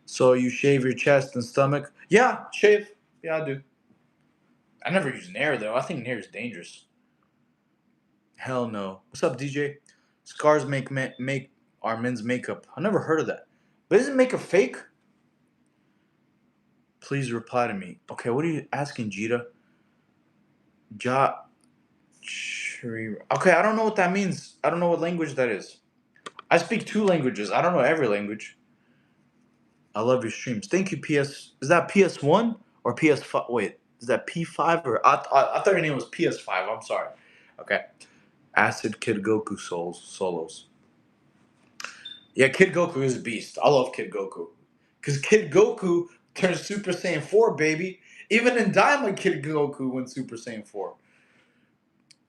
So you shave your chest and stomach? Yeah, shave. Yeah, I do. I never use Nair though. I think Nair is dangerous. Hell no. What's up, DJ? Scars make our men's makeup. I never heard of that. But isn't makeup fake? Please reply to me. Okay, what are you asking, Jita? Ja. Okay, I don't know what that means. I don't know what language that is. I speak 2 languages. I don't know every language. I love your streams. Thank you, PS. Is that PS1 or PS5? Wait, is that P5 or I thought your name was PS5. I'm sorry. Okay. Acid Kid Goku solos. Yeah, Kid Goku is a beast. I love Kid Goku. Because Kid Goku turns Super Saiyan 4, baby. Even in Diamond, Kid Goku went Super Saiyan 4.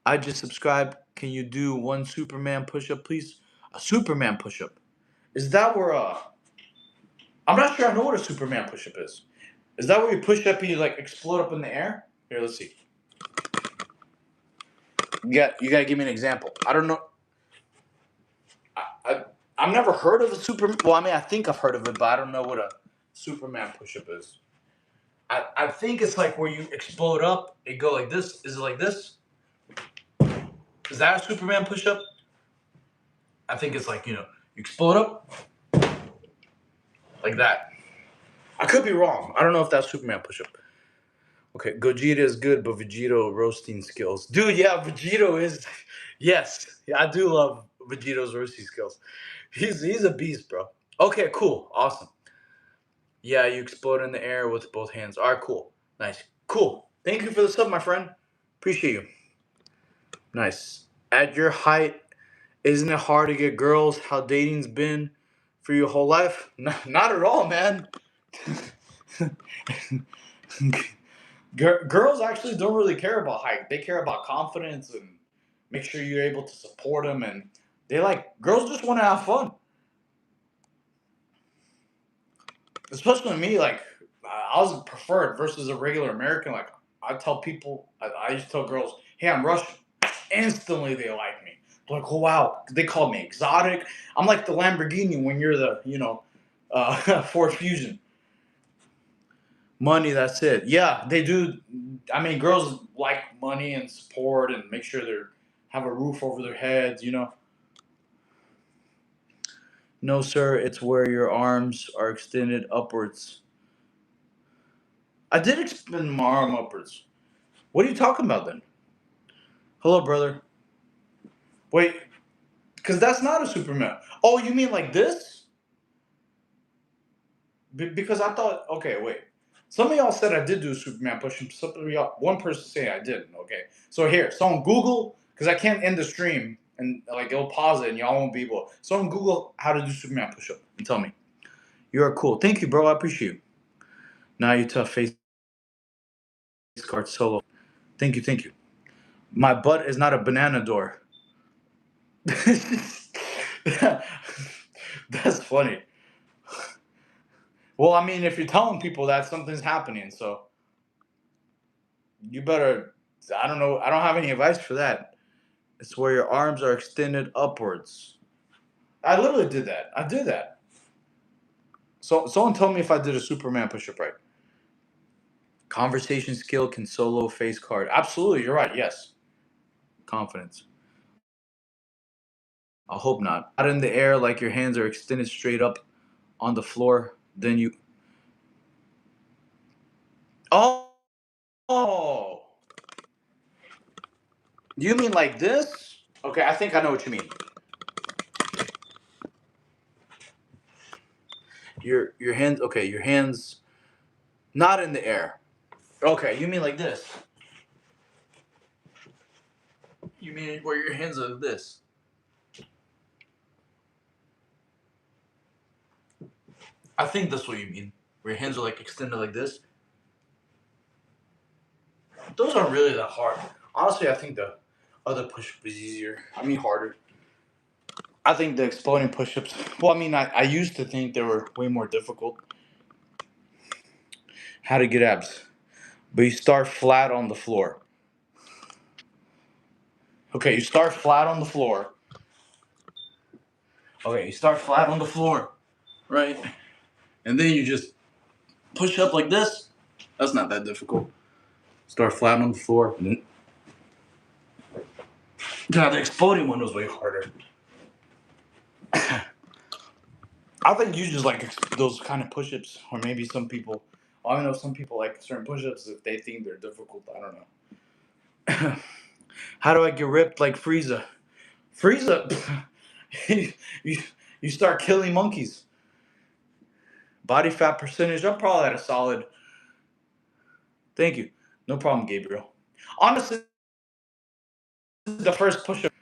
I just subscribed. Can you do one Superman push-up, please? A Superman push-up. Is that where I'm not sure I know what a Superman push-up is. Is that where you push up and you like explode up in the air? Here, let's see. You gotta give me an example. I don't know. I've never heard of a Superman. Well, I mean, I think I've heard of it, but I don't know what a Superman push-up is. I think it's like where you explode up and go like this. Is it like this? Is that a Superman push-up? I think it's like, you explode up like that. I could be wrong. I don't know if that's Superman push-up. Okay, Gogeta is good, but Vegito roasting skills. Dude, yeah, Vegito is. Yes, yeah, I do love Vegito's roasting skills. He's a beast, bro. Okay, cool, awesome. Yeah, you explode in the air with both hands. All right, cool, nice, cool. Thank you for the sub, my friend. Appreciate you. Nice. At your height, isn't it hard to get girls? How dating's been for your whole life? Not at all, man. Girls actually don't really care about height. They care about confidence and make sure you're able to support them. And girls just want to have fun. Especially me, like, I was preferred versus a regular American. Like, I tell people, I used to tell girls, hey, I'm Russian. Instantly, they like me. They're like, oh, wow. They call me exotic. I'm like the Lamborghini when you're the, Ford Fusion. Money, that's it. Yeah, they do. I mean, girls like money and support and make sure they have a roof over their heads. No, sir, it's where your arms are extended upwards. I did extend my arm upwards. What are you talking about then? Hello, brother. Wait, because that's not a Superman. Oh, you mean like this? Because I thought, okay, wait. Some of y'all said I did do a Superman push. Some of y'all, one person saying I didn't. Okay, so here, so on Google, because I can't end the stream and like it'll pause it and y'all won't be able. So on Google, how to do Superman push-up and tell me. You are cool. Thank you, bro. I appreciate you. Now you tough face card solo. Thank you, thank you. My butt is not a banana door. That's funny. Well, I mean, if you're telling people that something's happening, so you better. I don't know. I don't have any advice for that. It's where your arms are extended upwards. I literally did that. I did that. So someone told me if I did a Superman push-up right. Conversation skill can solo face card. Absolutely, you're right. Yes. Confidence. I hope not. Out in the air like your hands are extended straight up on the floor. Then you. Oh. Oh. You mean like this? Okay, I think I know what you mean. Your hands. Okay, your hands not in the air. Okay, you mean like this? You mean where your hands are this? I think that's what you mean. Where your hands are like extended like this. those aren't really that hard. Honestly, I think the other push-up is easier. I mean, harder. I think the exploding push-ups. Well, I mean, I used to think they were way more difficult. How to get abs, but you start flat on the floor. Okay, you start flat on the floor. Okay, you start flat on the floor, right? And then you just push up like this. That's not that difficult. Start flat on the floor. Now the exploding one was way harder. I think you just like those kind of push-ups, or maybe some people. I don't know. Some people like certain push-ups if they think they're difficult. I don't know. How do I get ripped like Frieza? Frieza, you you start killing monkeys. Body fat percentage. I'm probably at a solid. Thank you. No problem, Gabriel. Honestly, this is the first push-up.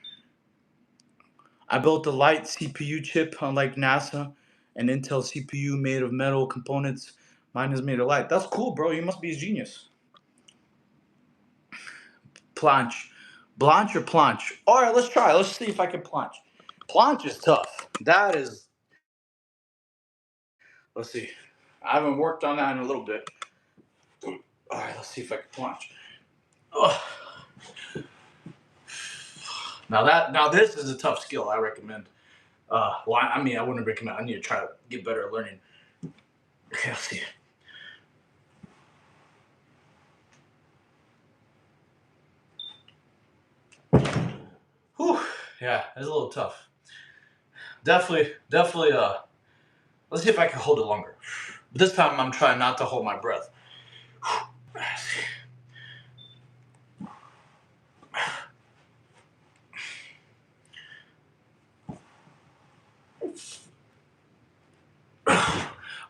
I built a light CPU chip, unlike NASA, an Intel CPU made of metal components. Mine is made of light. That's cool, bro. You must be a genius. Planche. Blanche or planche? All right, let's try. Let's see if I can planche. Planche is tough. That is. Let's see. I haven't worked on that in a little bit. All right, let's see if I can planche. Ugh. Now this is a tough skill. I recommend. Well, I mean, I wouldn't recommend. I need to try to get better at learning. Okay, let's see. Whew. Yeah, it's a little tough. Definitely. Let's see if I can hold it longer. But this time, I'm trying not to hold my breath.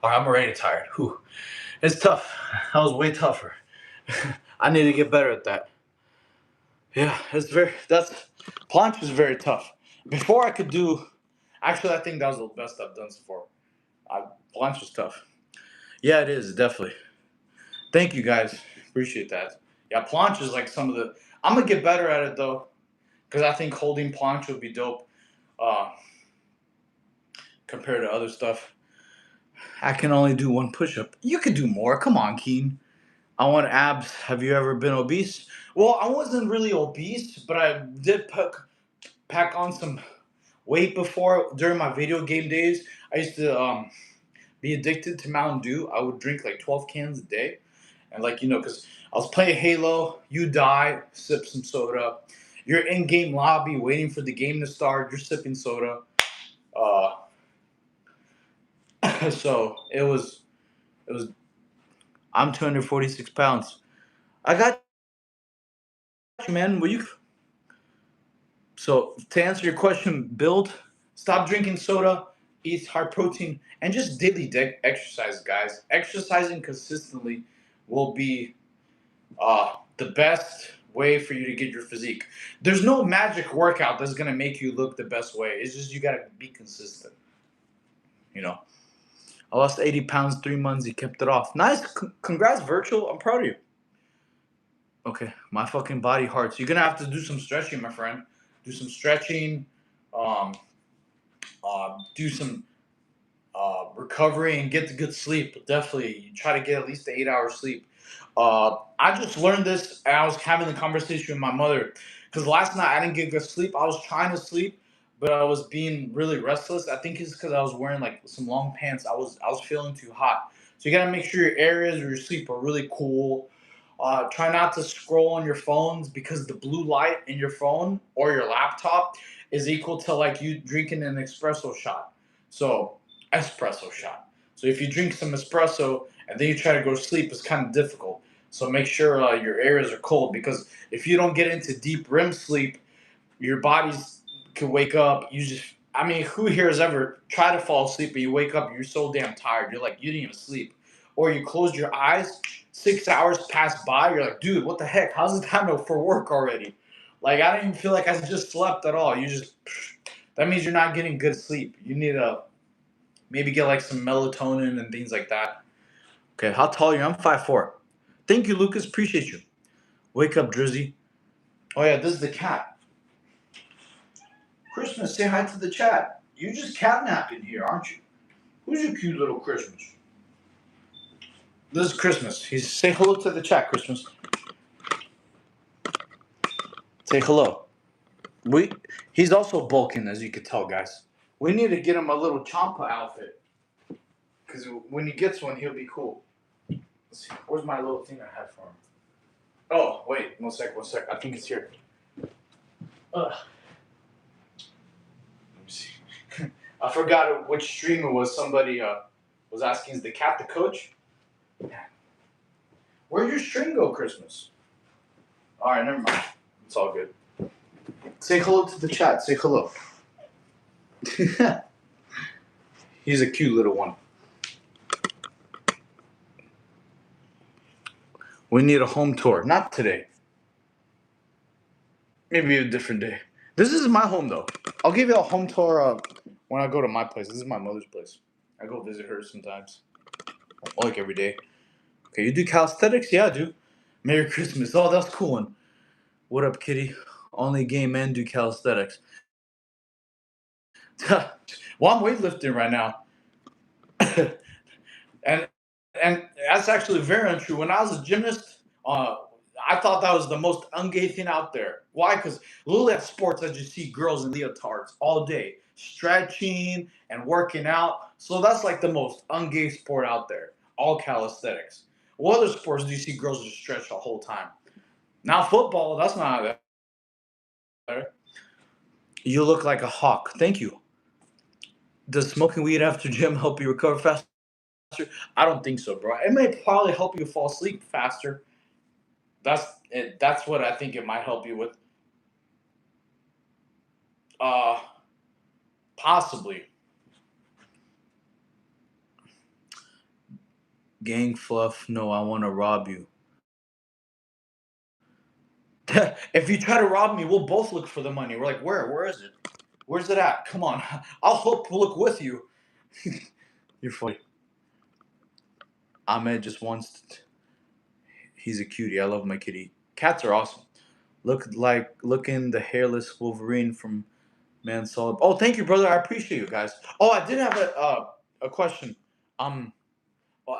All right, I'm already tired. Whew. It's tough. That was way tougher. I need to get better at that. Yeah, planche is very tough. Before I could do, actually, I think that was the best I've done so far. Planche was tough. Yeah, it is definitely. Thank you guys, appreciate that. Yeah, planche is like some of the. I'm gonna get better at it though, because I think holding planche would be dope, uh, compared to other stuff. I can only do one push-up. You could do more. Come on, Keen. I want abs. Have you ever been obese? Well, I wasn't really obese, but I did pack on some weight before during my video game days. I used to be addicted to Mountain Dew. I would drink like 12 cans a day. And like, because I was playing Halo, you die, sip some soda. You're in game lobby waiting for the game to start. You're sipping soda. Uh, so it was. I'm 246 pounds. I got you, man. Will you? So to answer your question, build, stop drinking soda, eat high protein, and just daily exercise, guys. Exercising consistently will be the best way for you to get your physique. There's no magic workout that's gonna make you look the best way. It's just you gotta be consistent. You know, I lost 80 pounds 3 months. You kept it off. Nice, congrats, virtual. I'm proud of you. Okay, my fucking body hurts. You're gonna have to do some stretching, my friend. Do some stretching. Um, do some recovery and get the good sleep. Definitely, you try to get at least 8 hours sleep. I just learned this, and I was having the conversation with my mother because last night I didn't get good sleep. I was trying to sleep, but I was being really restless. I think it's because I was wearing like some long pants. I was feeling too hot. So you gotta make sure your areas of your sleep are really cool. Try not to scroll on your phones because the blue light in your phone or your laptop is equal to like you drinking an espresso shot. So espresso shot. So if you drink some espresso and then you try to go to sleep, it's kind of difficult. So make sure your areas are cold because if you don't get into deep REM sleep, your body's can wake up. You just, I mean, who here has ever tried to fall asleep and you wake up, you're so damn tired, you're like you didn't even sleep, or you close your eyes, 6 hours pass by, you're like, dude, what the heck? How's the time for work already? Like I don't even feel like I just slept at all. You just, that means you're not getting good sleep. You need to maybe get like some melatonin and things like that. Okay, how tall are you? I'm 5'4". Thank you, Lucas. Appreciate you. Wake up, Drizzy. Oh yeah, this is the cat. Christmas, say hi to the chat. You just catnapping here, aren't you? Who's your cute little Christmas? This is Christmas. Say hello to the chat, Christmas. Say hello. He's also bulking, as you can tell, guys. We need to get him a little Champa outfit. Because when he gets one, he'll be cool. Let's see. Where's my little thing I had for him? Oh, wait. One sec. I think it's here. Let me see. I forgot which stream it was. Somebody was asking, is the cat the coach? Where'd your string go, Christmas? All right, never mind. It's all good. Say hello to the chat. Say hello. He's a cute little one. We need a home tour. Not today. Maybe a different day. This is my home, though. I'll give you a home tour when I go to my place. This is my mother's place. I go visit her sometimes. Like every day. Okay, you do calisthenics? Yeah, I do. Merry Christmas. Oh, that's cool one. What up, kitty? Only gay men do calisthenics. Well, I'm weightlifting right now. and that's actually very untrue. When I was a gymnast, I thought that was the most ungay thing out there. Why? Because literally at sports, I just see girls in leotards all day, stretching and working out. So that's like the most ungay sport out there. All calisthenics. What other sports do you see girls just stretch the whole time? Now football, that's not that. You look like a hawk. Thank you. Does smoking weed after gym help you recover faster? I don't think so, bro. It may probably help you fall asleep faster. That's what I think it might help you with. Uh, Possibly. Gang fluff. No, I want to rob you. If you try to rob me, we'll both look for the money. We're like, where? Where is it? Where's it at? Come on. I'll look with you. You're funny. Ahmed just wants. He's a cutie. I love my kitty. Cats are awesome. Looking the hairless Wolverine from Man Solid. Oh, thank you, brother. I appreciate you guys. Oh, I did have a question. Um, uh,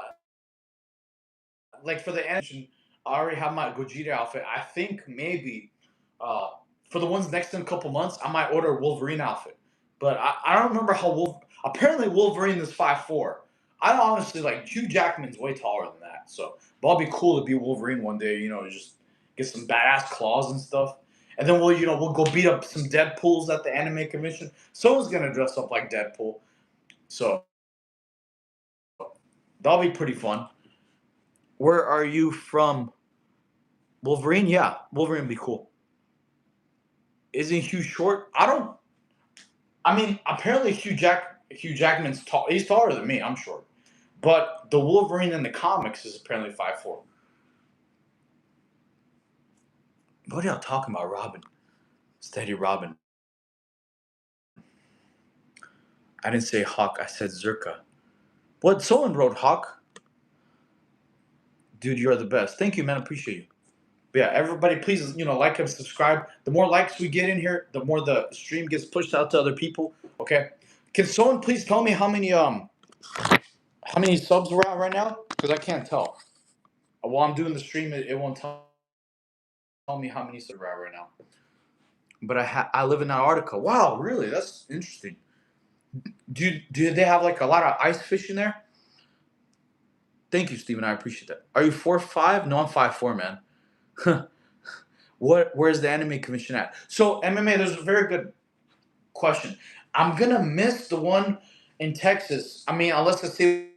like for the animation, I already have my Gogeta outfit. I think maybe uh for the ones next in a couple months, I might order a Wolverine outfit. But I don't remember how apparently Wolverine is 5'4". I honestly like Hugh Jackman's way taller than that. So but it'll be cool to be Wolverine one day, just get some badass claws and stuff. And then we'll go beat up some Deadpools at the anime convention. Someone's gonna dress up like Deadpool. So that'll be pretty fun. Where are you from? Wolverine? Yeah, Wolverine would be cool. Isn't Hugh short? I mean, apparently Hugh Jackman's tall. He's taller than me. I'm short. But the Wolverine in the comics is apparently 5'4". What are y'all talking about, Robin? Steady Robin. I didn't say Hawk. I said Zerka. What? Someone wrote Hawk. Dude, you're the best. Thank you, man. Appreciate you. But yeah, everybody, please, like and subscribe. The more likes we get in here, the more the stream gets pushed out to other people. Okay. Can someone please tell me how many subs we're at right now? Because I can't tell. While I'm doing the stream, it won't tell me how many subs we're at right now. But I live in Antarctica. Wow, really? That's interesting. Do they have like a lot of ice fish in there? Thank you, Steven. I appreciate that. Are you 4'5"? No, I'm 5'4", man. Where's the anime commission at? So MMA, there's a very good question. I'm gonna miss the one in Texas. I mean, unless I save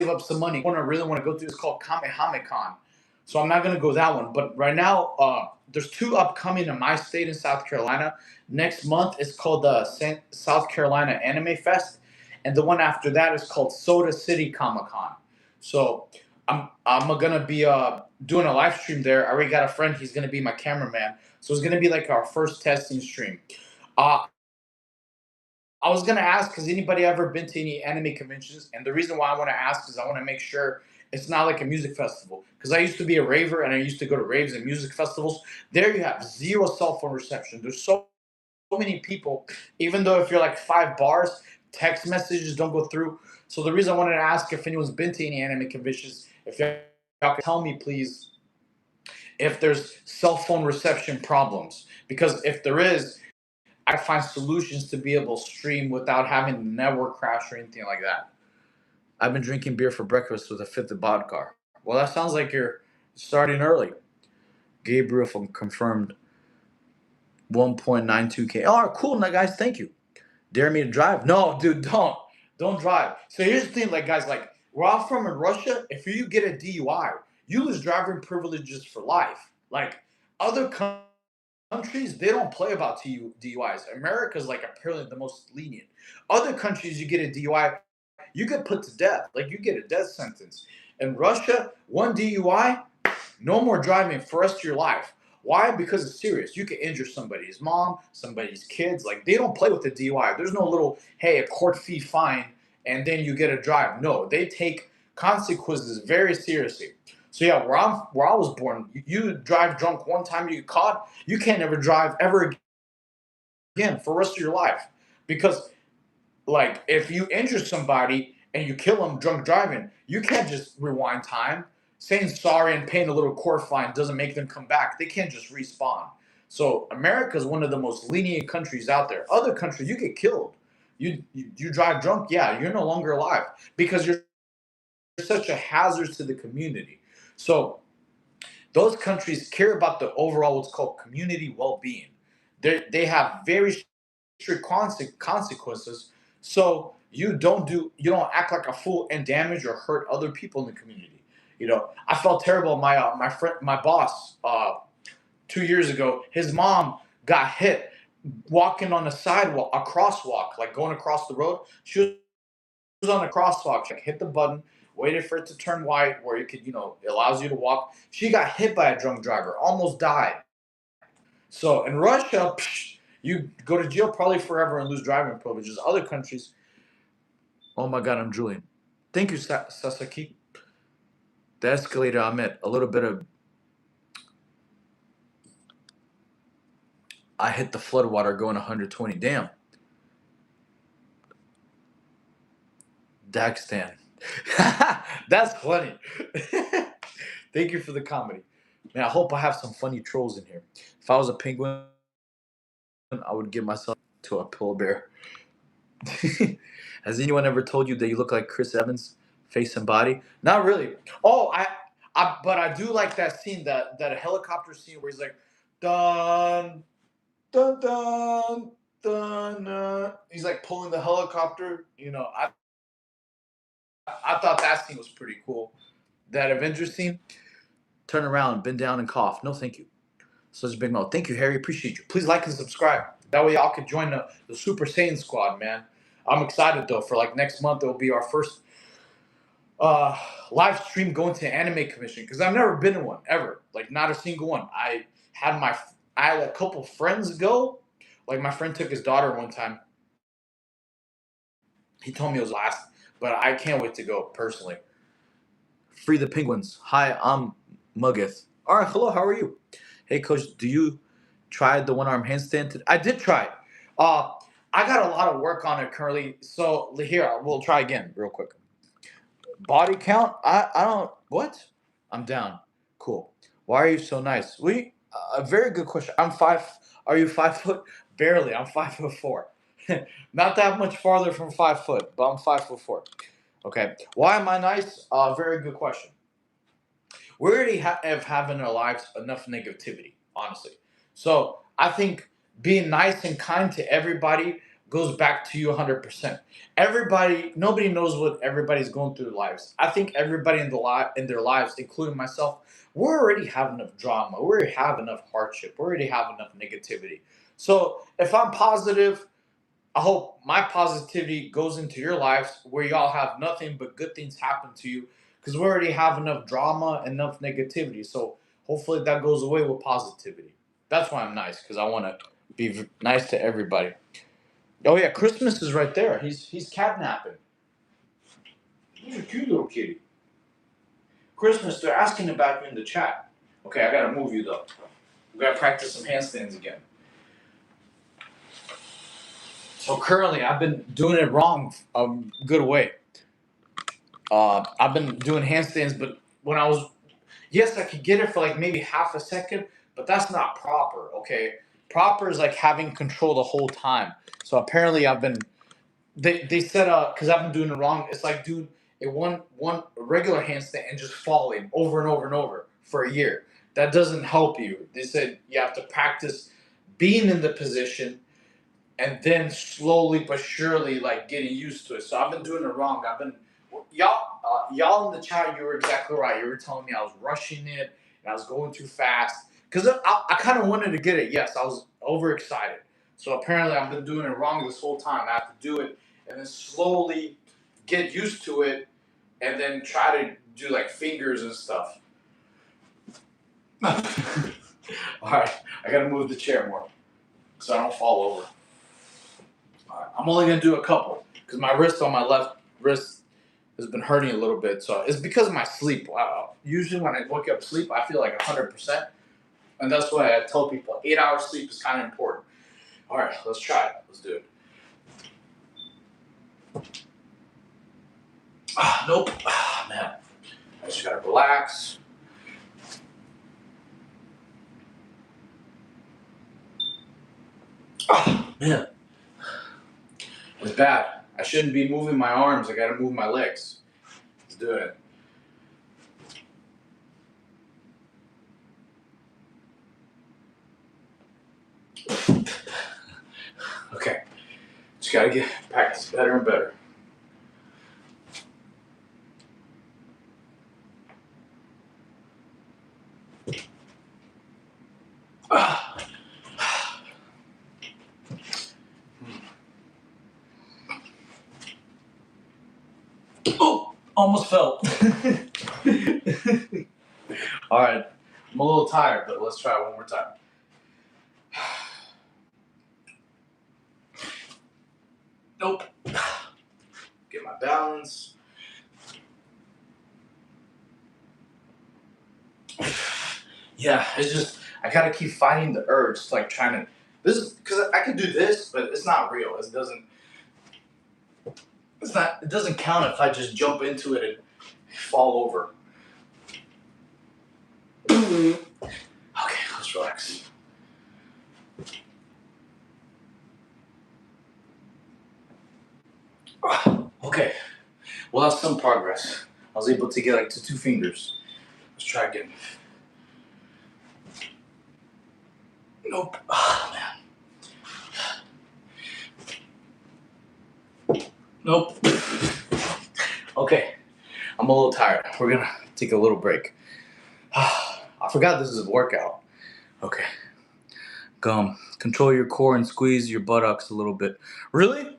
up some money. One I really want to go to is called Kamehameha. So I'm not gonna go that one. But right now, there's two upcoming in my state in South Carolina. Next month is called the South Carolina Anime Fest, and the one after that is called Soda City Comic-Con. So I'm gonna be doing a live stream there. I already got a friend. He's gonna be my cameraman. So it's gonna be like our first testing stream. Uh, I was gonna ask, has anybody ever been to any anime conventions? And the reason why I want to ask is I want to make sure it's not like a music festival. Because I used to be a raver and I used to go to raves and music festivals. There you have zero cell phone reception. There's so many people, even though if you're like 5 bars, text messages don't go through. So the reason I wanted to ask if anyone's been to any anime conventions, if y'all could tell me, please, if there's cell phone reception problems. Because if there is, I find solutions to be able to stream without having the network crash or anything like that. I've been drinking beer for breakfast with a fifth of vodka. Well, that sounds like you're starting early. Gabriel from confirmed 1.92K. All right, cool, guys. Thank you. Dare me to drive? No, dude, don't drive. So here's the thing, like guys, like where I'm from in Russia, if you get a DUI, you lose driving privileges for life. Like other countries, they don't play about DUIs. America's like apparently the most lenient. Other countries, you get a DUI, you get put to death. Like you get a death sentence. In Russia, one DUI, no more driving for the rest of your life. Why? Because it's serious. You can injure somebody's mom, somebody's kids. Like they don't play with the DUI. There's no little, hey, a court fee fine, and then you get a drive. No, they take consequences very seriously. So yeah, where I was born, you drive drunk one time, you get caught, you can't ever drive ever again for the rest of your life. Because like if you injure somebody and you kill them drunk driving, you can't just rewind time. Saying sorry and paying a little court fine doesn't make them come back. They can't just respawn. So America is one of the most lenient countries out there. Other countries, you get killed. You drive drunk, yeah, you're no longer alive because you're such a hazard to the community. So those countries care about the overall what's called community well-being. They have very strict consequences. So you don't act like a fool and damage or hurt other people in the community. I felt terrible. My friend, my boss, 2 years ago, his mom got hit walking on a sidewalk, a crosswalk, like going across the road. She was on a crosswalk. She hit the button, waited for it to turn white, where it could, it allows you to walk. She got hit by a drunk driver, almost died. So in Russia, you go to jail probably forever and lose driving privileges. Other countries, oh my God, I'm drooling. Thank you, Sasaki. The escalator I'm at, a little bit of, I hit the flood water going 120. Damn. Dagestan. That's funny. Thank you for the comedy. Man, I hope I have some funny trolls in here. If I was a penguin, I would give myself to a polar bear. Has anyone ever told you that you look like Chris Evans, face and body? Not really. Oh, but I do like that scene, that helicopter scene where he's like, dun, dun, dun, dun, dun. He's like pulling the helicopter. I thought that scene was pretty cool. That Avengers scene. Turn around, bend down, and cough. No, thank you. Such a big mouth. Thank you, Harry. Appreciate you. Please like and subscribe. That way y'all can join the Super Saiyan squad, man. I'm excited though. For like next month, it'll be our first live stream going to anime convention because I've never been in one ever. Like not a single one. I had a couple friends go. Like my friend took his daughter one time. He told me it was last, but I can't wait to go personally. Free the penguins. Hi, I'm Muggeth. All right, hello. How are you? Hey, coach. Do you try the one arm handstand? I did try it. Uh, I got a lot of work on it currently. So here, we'll try again real quick. Body count? I don't. What? I'm down. Cool. Why are you so nice? A very good question. I'm five. Are you 5 foot? Barely. I'm 5'4". Not that much farther from 5 foot, but I'm 5'4". Okay. Why am I nice? Very good question. We already have in our lives enough negativity, honestly. So I think being nice and kind to everybody goes back to you 100%. Nobody knows what everybody's going through their lives. I think everybody in their lives, including myself, we already have enough drama. We already have enough hardship. We already have enough negativity. So if I'm positive, I hope my positivity goes into your lives where y'all have nothing but good things happen to you because we already have enough drama, enough negativity. So hopefully that goes away with positivity. That's why I'm nice because I want to be nice to everybody. Oh yeah, Christmas is right there. He's catnapping. He's a cute little kitty. Christmas, they're asking about you in the chat. Okay, I gotta move you though. We gotta practice some handstands again. So currently, I've been doing it wrong a good way. I've been doing handstands, but when I was, yes, I could get it for like maybe half a second, but that's not proper. Okay, proper is like having control the whole time. So apparently, I've been. They said because I've been doing it wrong. It's like doing a one regular handstand and just falling over and over and over for a year. That doesn't help you. They said you have to practice being in the position and then slowly but surely like getting used to it. So I've been doing it wrong. I've been y'all in the chat. You were exactly right. You were telling me I was rushing it and I was going too fast because I kind of wanted to get it. Yes, I was overexcited. So apparently I've been doing it wrong this whole time. I have to do it and then slowly get used to it and then try to do like fingers and stuff. All right, I gotta move the chair more so I don't fall over. I'm only gonna do a couple because my wrist on my left wrist has been hurting a little bit. So it's because of my sleep. Wow. Usually when I wake up sleep, I feel like 100%, and that's why I tell people 8 hours sleep is kind of important. All right, let's try it. Let's do it. Nope. Man, I just gotta relax. Man, it's bad. I shouldn't be moving my arms. I gotta move my legs. Let's do it. Okay, just gotta get practice better and better. Oh, almost fell. All right, I'm a little tired, but let's try it one more time. Nope. Get my balance. Yeah, it's just I gotta keep fighting the urge, like trying to. This is because I can do this, but it's not real. It doesn't. It's not. It doesn't count if I just jump into it and fall over. Okay, let's relax. Okay, well that's some progress. I was able to get like to 2 fingers. Let's try again. Nope. Oh, man. Nope. Okay, I'm a little tired. We're gonna take a little break. I forgot this is a workout. Okay. Control your core and squeeze your buttocks a little bit. Really?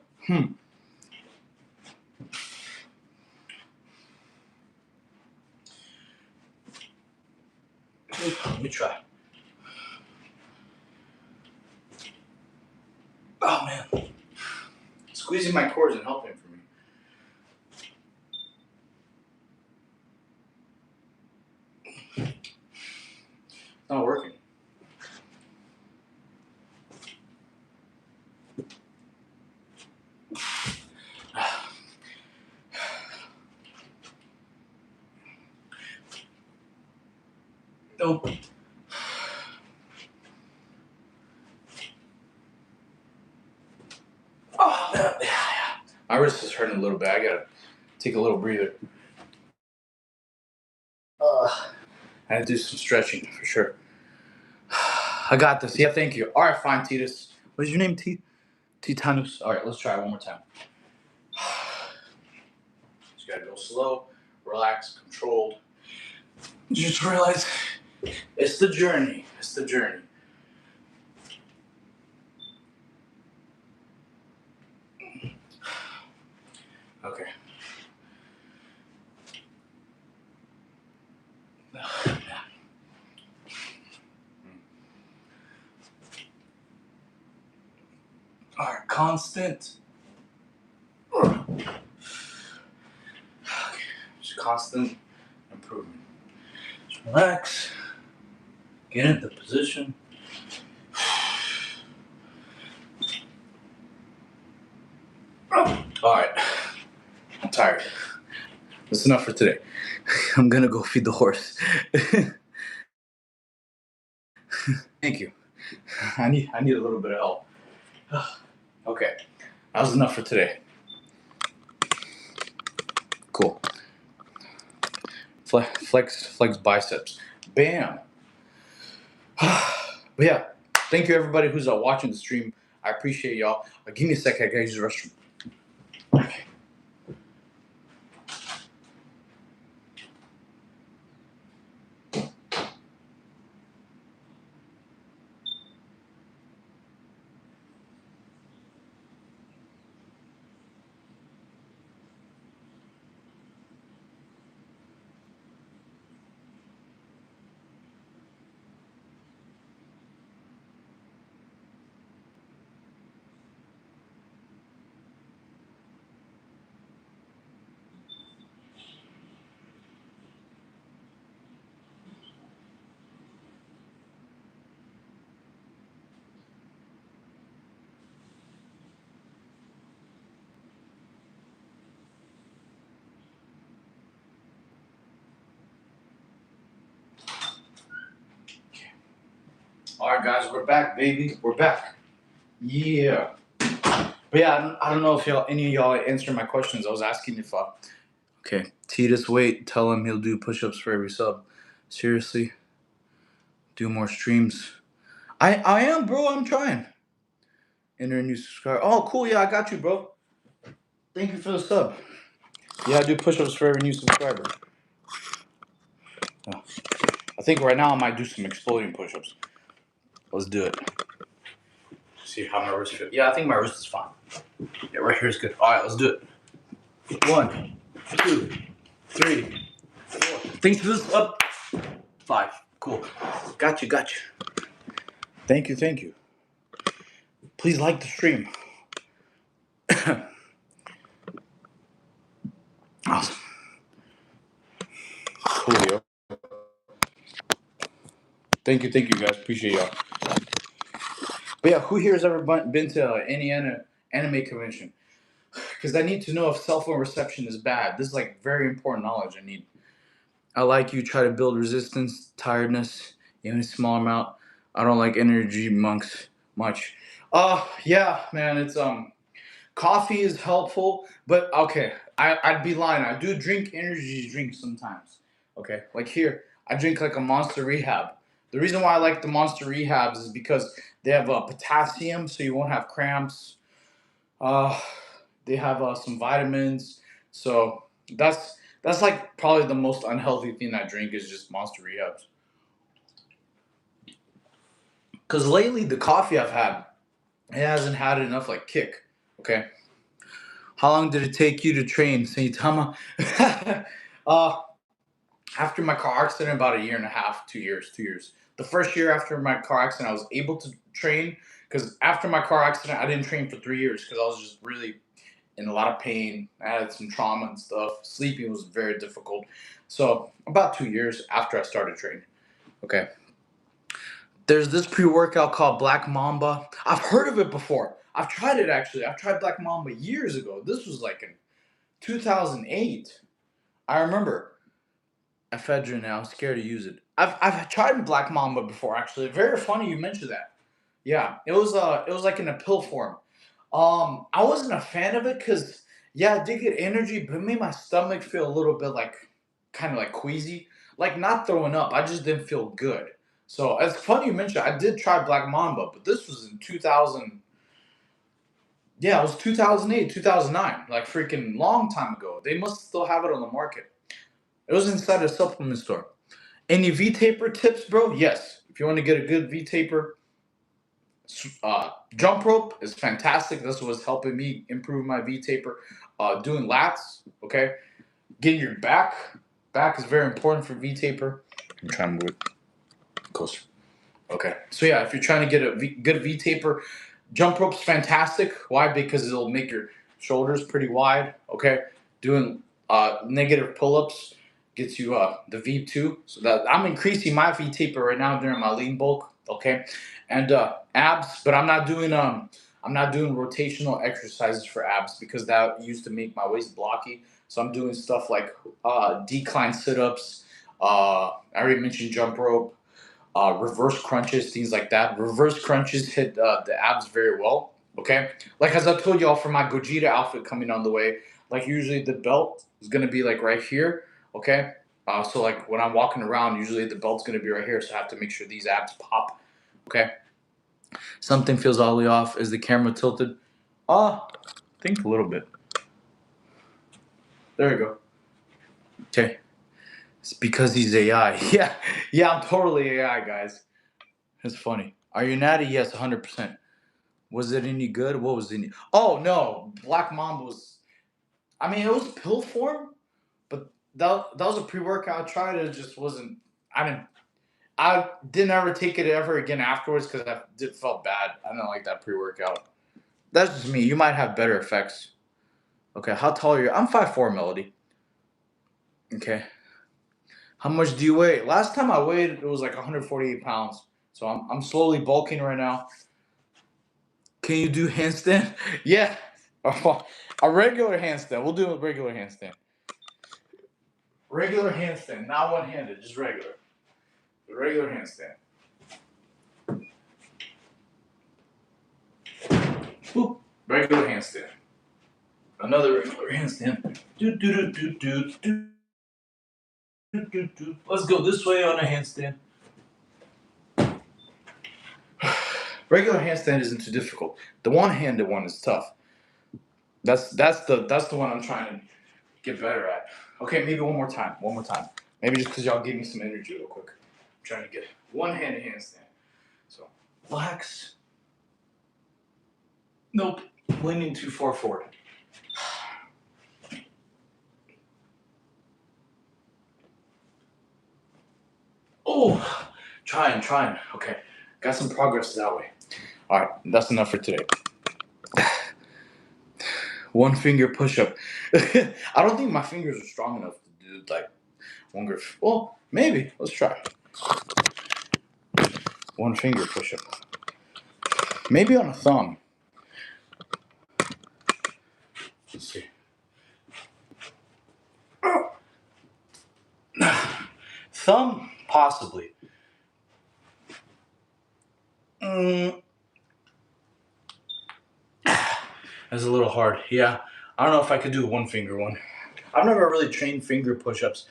Let me try. Oh man. Squeezing my core isn't helping for me. It's not working. Nope. Oh man. Yeah. My wrist is hurting a little bit. I gotta take a little breather. I had to do some stretching for sure. I got this. Yeah, thank you. All right, fine, Titus. What is your name, Titanus? All right, let's try it one more time. Just gotta go slow, relax, controlled. Just realize it's the journey. It's the journey. Okay. All right, constant. Okay, just constant improvement. Just relax. Get into position. Alright. I'm tired. That's enough for today. I'm gonna go feed the horse. Thank you. I need a little bit of help. Okay. That was enough for today. Cool. Flex biceps. Bam. But yeah, thank you everybody who's watching the stream. I appreciate y'all. Give me a second. I gotta use the restroom. Okay. All right, guys, we're back, baby. We're back. Yeah. But yeah, I don't know if any of y'all answered my questions. I was asking if okay, Titus, wait, tell him he'll do push-ups for every sub. Seriously, do more streams. I am, bro. I'm trying. Enter a new subscriber. Oh, cool. Yeah, I got you, bro. Thank you for the sub. Yeah, I do push-ups for every new subscriber. Oh. I think right now I might do some exploding push-ups. Let's do it. See how my wrist feels. Yeah, I think my wrist is fine. Yeah, right here is good. All right, let's do it. 1, 2, 3, 4. Thanks for this up. 5. Cool. Got you. Thank you. Please like the stream. Awesome. Cool, yo. Thank you, guys. Appreciate y'all. But yeah, who here has ever been to any anime convention? Because I need to know if cell phone reception is bad. This is like very important knowledge I need. I like you try to build resistance, tiredness, even a small amount. I don't like energy monks much. Yeah, man, it's coffee is helpful, but okay, I'd be lying. I do drink energy drinks sometimes. Okay, like here, I drink like a Monster Rehab. The reason why I like the Monster Rehabs is because they have potassium, so you won't have cramps. They have some vitamins, so that's like probably the most unhealthy thing I drink is just Monster Rehabs. Cause lately the coffee I've had, it hasn't had enough like kick. Okay. How long did it take you to train, Saitama? After my car accident, about 1.5 years, 2 years, 2 years. The first year after my car accident, I was able to train because after my car accident, I didn't train for 3 years because I was just really in a lot of pain. I had some trauma and stuff. Sleeping was very difficult. So about 2 years after I started training. Okay. There's this pre-workout called Black Mamba. I've heard of it before. I've tried it actually. I've tried Black Mamba years ago. This was like in 2008. I remember ephedrine. I was scared to use it. I've tried Black Mamba before actually. Very funny you mentioned that. Yeah, it was like in a pill form. I wasn't a fan of it because yeah, I did get energy, but it made my stomach feel a little bit like kind of like queasy, like not throwing up. I just didn't feel good. So it's funny you mentioned. I did try Black Mamba, but this was in 2000. Yeah, it was 2008, 2009, like freaking long time ago. They must still have it on the market. It was inside a supplement store. Any V taper tips, bro? Yes. If you want to get a good V taper, jump rope is fantastic. This was helping me improve my V taper. Doing lats, okay. Getting your back is very important for V taper. I'm trying to move it closer. Okay. So yeah, if you're trying to get a good V taper, Jump rope's fantastic. Why? Because it'll make your shoulders pretty wide. Okay, doing negative pull-ups gets you the V2. So that I'm increasing my V taper right now during my lean bulk. Okay, and abs, but I'm not doing rotational exercises for abs because that used to make my waist blocky. So I'm doing stuff like decline sit-ups. I already mentioned jump rope, reverse crunches, things like that. Reverse crunches hit the abs very well. Okay, like as I told y'all for my Gogeta outfit coming on the way, like usually the belt is gonna be like right here. Okay, so like when I'm walking around, usually the belt's gonna be right here, so I have to make sure these abs pop. Okay, something feels all the way off. Is the camera tilted? Think a little bit. There you go. Okay, it's because he's AI. Yeah, yeah, I'm totally AI, guys. It's funny. Are you natty? Yes, 100%. Was it any good? What was any? Oh no, Black Mamba was. I mean, it was pill form, but that was a pre workout. I tried it. It just wasn't. I didn't ever take it ever again afterwards because I did felt bad. I didn't like that pre workout. That's just me. You might have better effects. Okay, how tall are you? I'm 5'4", Melody. Okay. How much do you weigh? Last time I weighed, it was like 148 pounds. So I'm slowly bulking right now. Can you do handstand? Yeah. A regular handstand. We'll do a regular handstand. Regular handstand, not one-handed, just regular. The regular handstand. Boop. Regular handstand. Another regular handstand. Do do do do do do do do. Let's go this way on a handstand. Regular handstand isn't too difficult. The one-handed one is tough. That's the one I'm trying to get better at. Okay, maybe one more time. One more time. Maybe just because y'all gave me some energy real quick. I'm trying to get one-handed handstand. So relax. Nope. Leaning too far forward. Oh, trying. Okay, got some progress that way. All right, that's enough for today. One finger push up. I don't think my fingers are strong enough to do like one grip. Well, maybe. Let's try. One finger push up. Maybe on a thumb. Let's see. Thumb, possibly. Mm, that's a little hard. Yeah, I don't know if I could do one finger one. I've never really trained finger push-ups.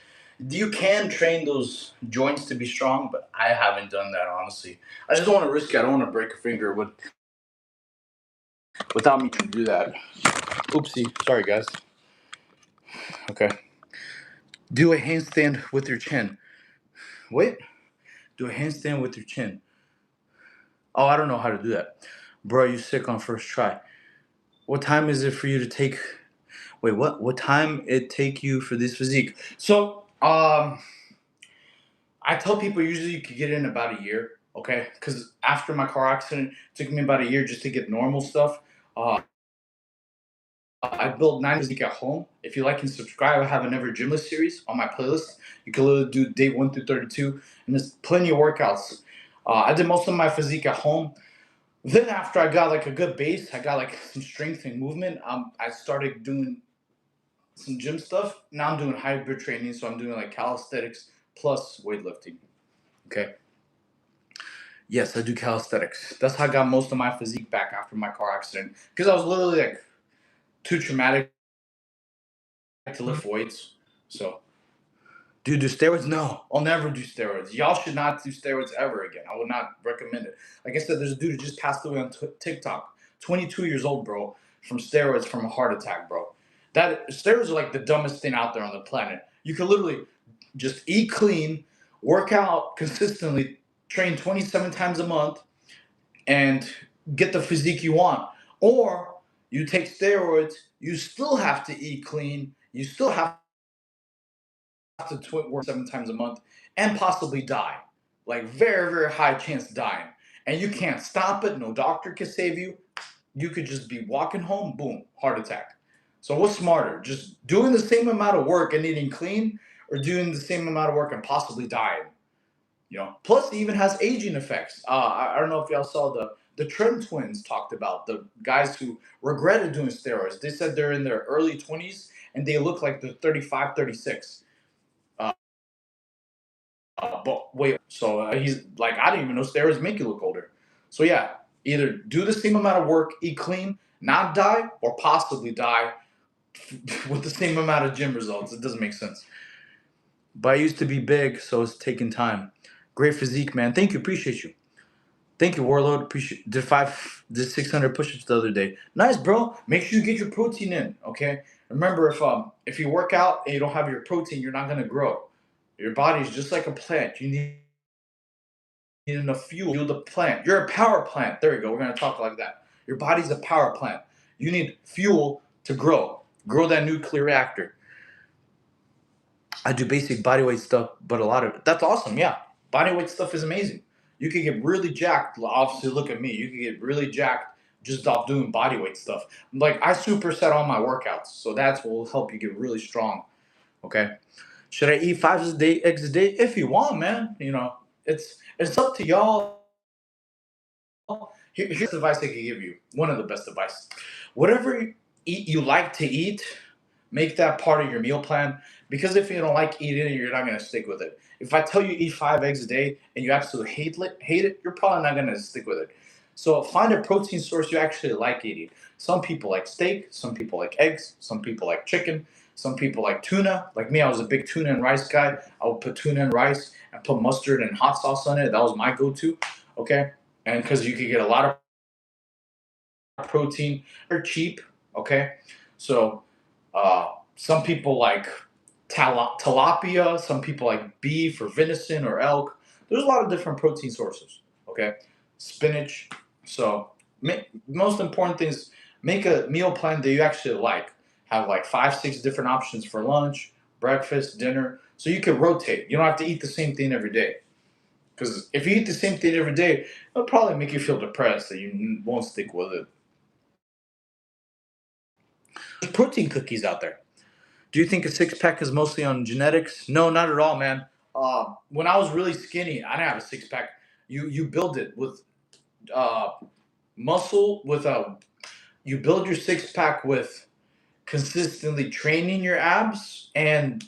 You can train those joints to be strong, but I haven't done that honestly. I just don't want to risk it. I don't want to break a finger without me to do that. Oopsie. Sorry, guys. Okay. Do a handstand with your chin. Wait. Do a handstand with your chin. Oh, I don't know how to do that. Bro, you sick on first try. What time is it for you to take? Wait, what? What time it take you for this physique? So, I tell people usually you could get it in about a year, okay? Because after my car accident, it took me about a year just to get normal stuff. Uh, I built 9 physique at home. If you like and subscribe, I have a Never Gymless series on my playlist. You can literally do day 1 through 32, and there's plenty of workouts. I did most of my physique at home. Then after I got like a good base, I got like some strength and movement. I started doing some gym stuff. Now I'm doing hybrid training, so I'm doing like calisthenics plus weightlifting. Okay. Yes, I do calisthenics. That's how I got most of my physique back after my car accident. Because I was literally like too traumatic to lift weights. So, do steroids? No, I'll never do steroids. Y'all should not do steroids ever again. I would not recommend it. Like I said, there's a dude who just passed away on TikTok, 22 years old, bro, from steroids from a heart attack, bro. That steroids are like the dumbest thing out there on the planet. You can literally just eat clean, work out consistently, train 27 times a month, and get the physique you want. Or you take steroids, you still have to eat clean, you still have to work 7 times a month, and possibly die. Like very, very high chance dying. And you can't stop it. No doctor can save you. you could just be walking home, boom, heart attack. So what's smarter? Just doing the same amount of work and eating clean, or doing the same amount of work and possibly dying? Plus it even has aging effects. I don't know if y'all saw the Trend twins talked about the guys who regretted doing steroids. They said they're in their early 20s and they look like they're 35, 36. Uh, but wait, so he's like, I didn't even know steroids make you look older. So yeah, either do the same amount of work, eat clean, not die, or possibly die with the same amount of gym results. It doesn't make sense. But I used to be big, so it's taking time. Great physique, man. Thank you. Appreciate you. Thank you, Warlord. Appreciate. Did 600 push-ups the other day. Nice, bro. Make sure you get your protein in. Okay. Remember, if you work out and you don't have your protein, you're not gonna grow. Your body's just like a plant. You need enough fuel to plant. You're a power plant. There we go. We're gonna talk like that. Your body's a power plant. You need fuel to grow. Grow that nuclear reactor. I do basic bodyweight stuff, but a lot of that's awesome. Yeah, bodyweight stuff is amazing. You can get really jacked. Obviously, look at me. You can get really jacked just off doing bodyweight stuff. Like I superset all my workouts, so that's what will help you get really strong. Okay. Should I eat eggs a day? If you want, man. It's up to y'all. Here's advice I can give you. One of the best advice. Whatever you like to eat, make that part of your meal plan. Because if you don't like eating it, you're not going to stick with it. If I tell you eat 5 eggs a day and you absolutely hate it, you're probably not going to stick with it. So find a protein source you actually like eating. Some people like steak, some people like eggs, some people like chicken, some people like tuna. Like me, I was a big tuna and rice guy. I would put tuna and rice and put mustard and hot sauce on it. That was my go-to. Okay, and because you could get a lot of protein, are cheap. Okay, so some people like tilapia. Some people like beef or venison or elk. There's a lot of different protein sources. Okay, spinach. So most important thing is make a meal plan that you actually like. Have like 5, 6 different options for lunch, breakfast, dinner, so you can rotate. You don't have to eat the same thing every day. Because if you eat the same thing every day, it'll probably make you feel depressed that you won't stick with it. There's protein cookies out there. Do you think a six pack is mostly on genetics? No, not at all, man. When I was really skinny, I didn't have a six pack. You build it with uh, muscle. You build your six pack with consistently training your abs and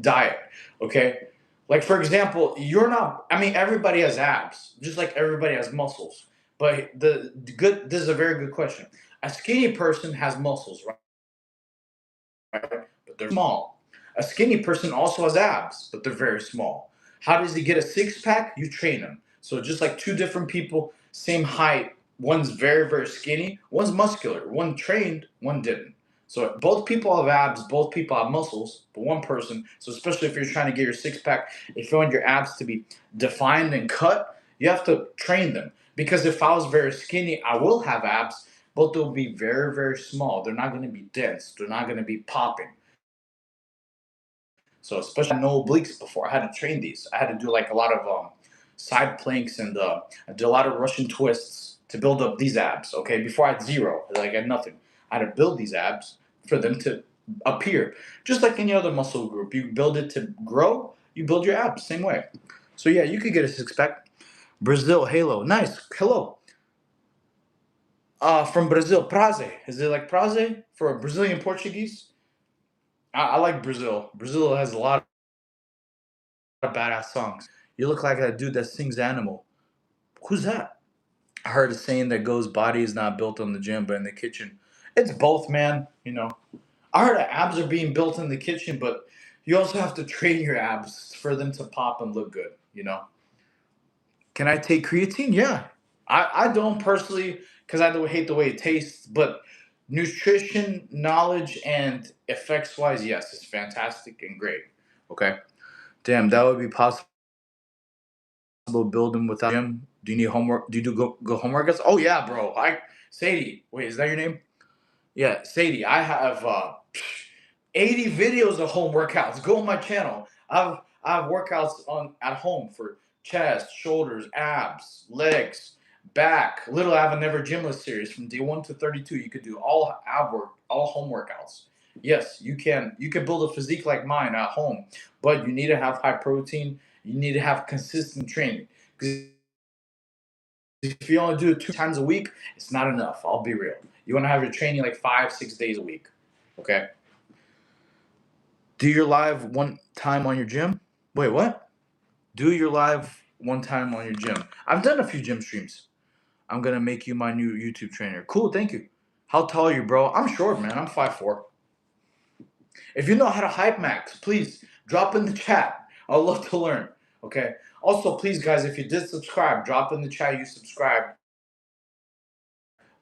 diet. Okay, like for example, you're not. I mean, everybody has abs, just like everybody has muscles. But the good. This is a very good question. A skinny person has muscles, right? But they're small. A skinny person also has abs, but they're very small. How does he get a six pack? You train him. So just like two different people, same height. One's very, very skinny. One's muscular. One trained, one didn't. So both people have abs, both people have muscles, but one person. So especially if you're trying to get your six pack, if you want your abs to be defined and cut, you have to train them. Because if I was very skinny, I will have abs, but they'll be very, very small. They're not going to be dense. They're not going to be popping. So especially I had no obliques before. I had to train these. I had to do like a lot of side planks and I did a lot of Russian twists to build up these abs. Okay, before I had zero, like I had nothing. I had to build these abs for them to appear, just like any other muscle group. You build it to grow. You build your abs same way. So yeah, you could get a six pack. Brazil Halo, nice. Hello. From Brazil, Praze. Is it like Praze for Brazilian Portuguese? I like Brazil. Brazil has a lot of badass songs. You look like that dude that sings Animal. Who's that? I heard a saying that goes, body is not built on the gym, but in the kitchen. It's both, man. I heard that abs are being built in the kitchen, but you also have to train your abs for them to pop and look good. Can I take creatine? Yeah. I don't personally because I don't hate the way it tastes, but nutrition, knowledge, and effects wise, yes, it's fantastic and great. Okay. Damn, that would be possible building without gym. Do you need homework? Do you do go home workouts? Oh yeah, bro. Sadie. Wait, is that your name? Yeah, Sadie. I have 80 videos of home workouts. Go on my channel. I have workouts on at home for chest, shoulders, abs, legs, back, little Ava Never Gymless series from day 1 to 32. You could do all ab work, all home workouts. Yes, you can. You can build a physique like mine at home, but you need to have high protein. You need to have consistent training. Because if you only do it 2 times a week, it's not enough. I'll be real. You want to have your training like 5, 6 days a week. Okay. Do your live one time on your gym. Wait, what? Do your live one time on your gym. I've done a few gym streams. I'm gonna make you my new YouTube trainer. Cool, thank you. How tall are you, bro? I'm short, man. I'm 5'4". If you know how to hype max, please drop in the chat. I'd love to learn. Okay. Also, please, guys, if you did subscribe, drop in the chat you subscribed.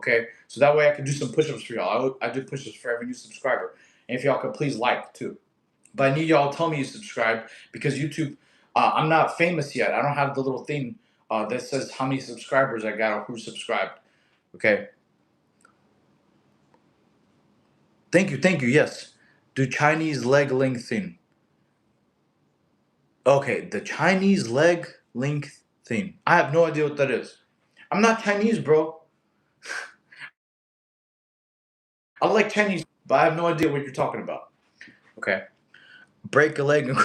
Okay. So that way I can do some push-ups for y'all. I do push-ups for every new subscriber. And if y'all could please like too. But I need y'all to tell me you subscribe because YouTube, I'm not famous yet. I don't have the little thing that says how many subscribers I got or who subscribed. Okay. Thank you. Thank you. Yes. Do Chinese leg lengthening. Okay. The Chinese leg length thing. I have no idea what that is. I'm not Chinese, bro. I like Chinese, but I have no idea what you're talking about. Okay. Break a leg and.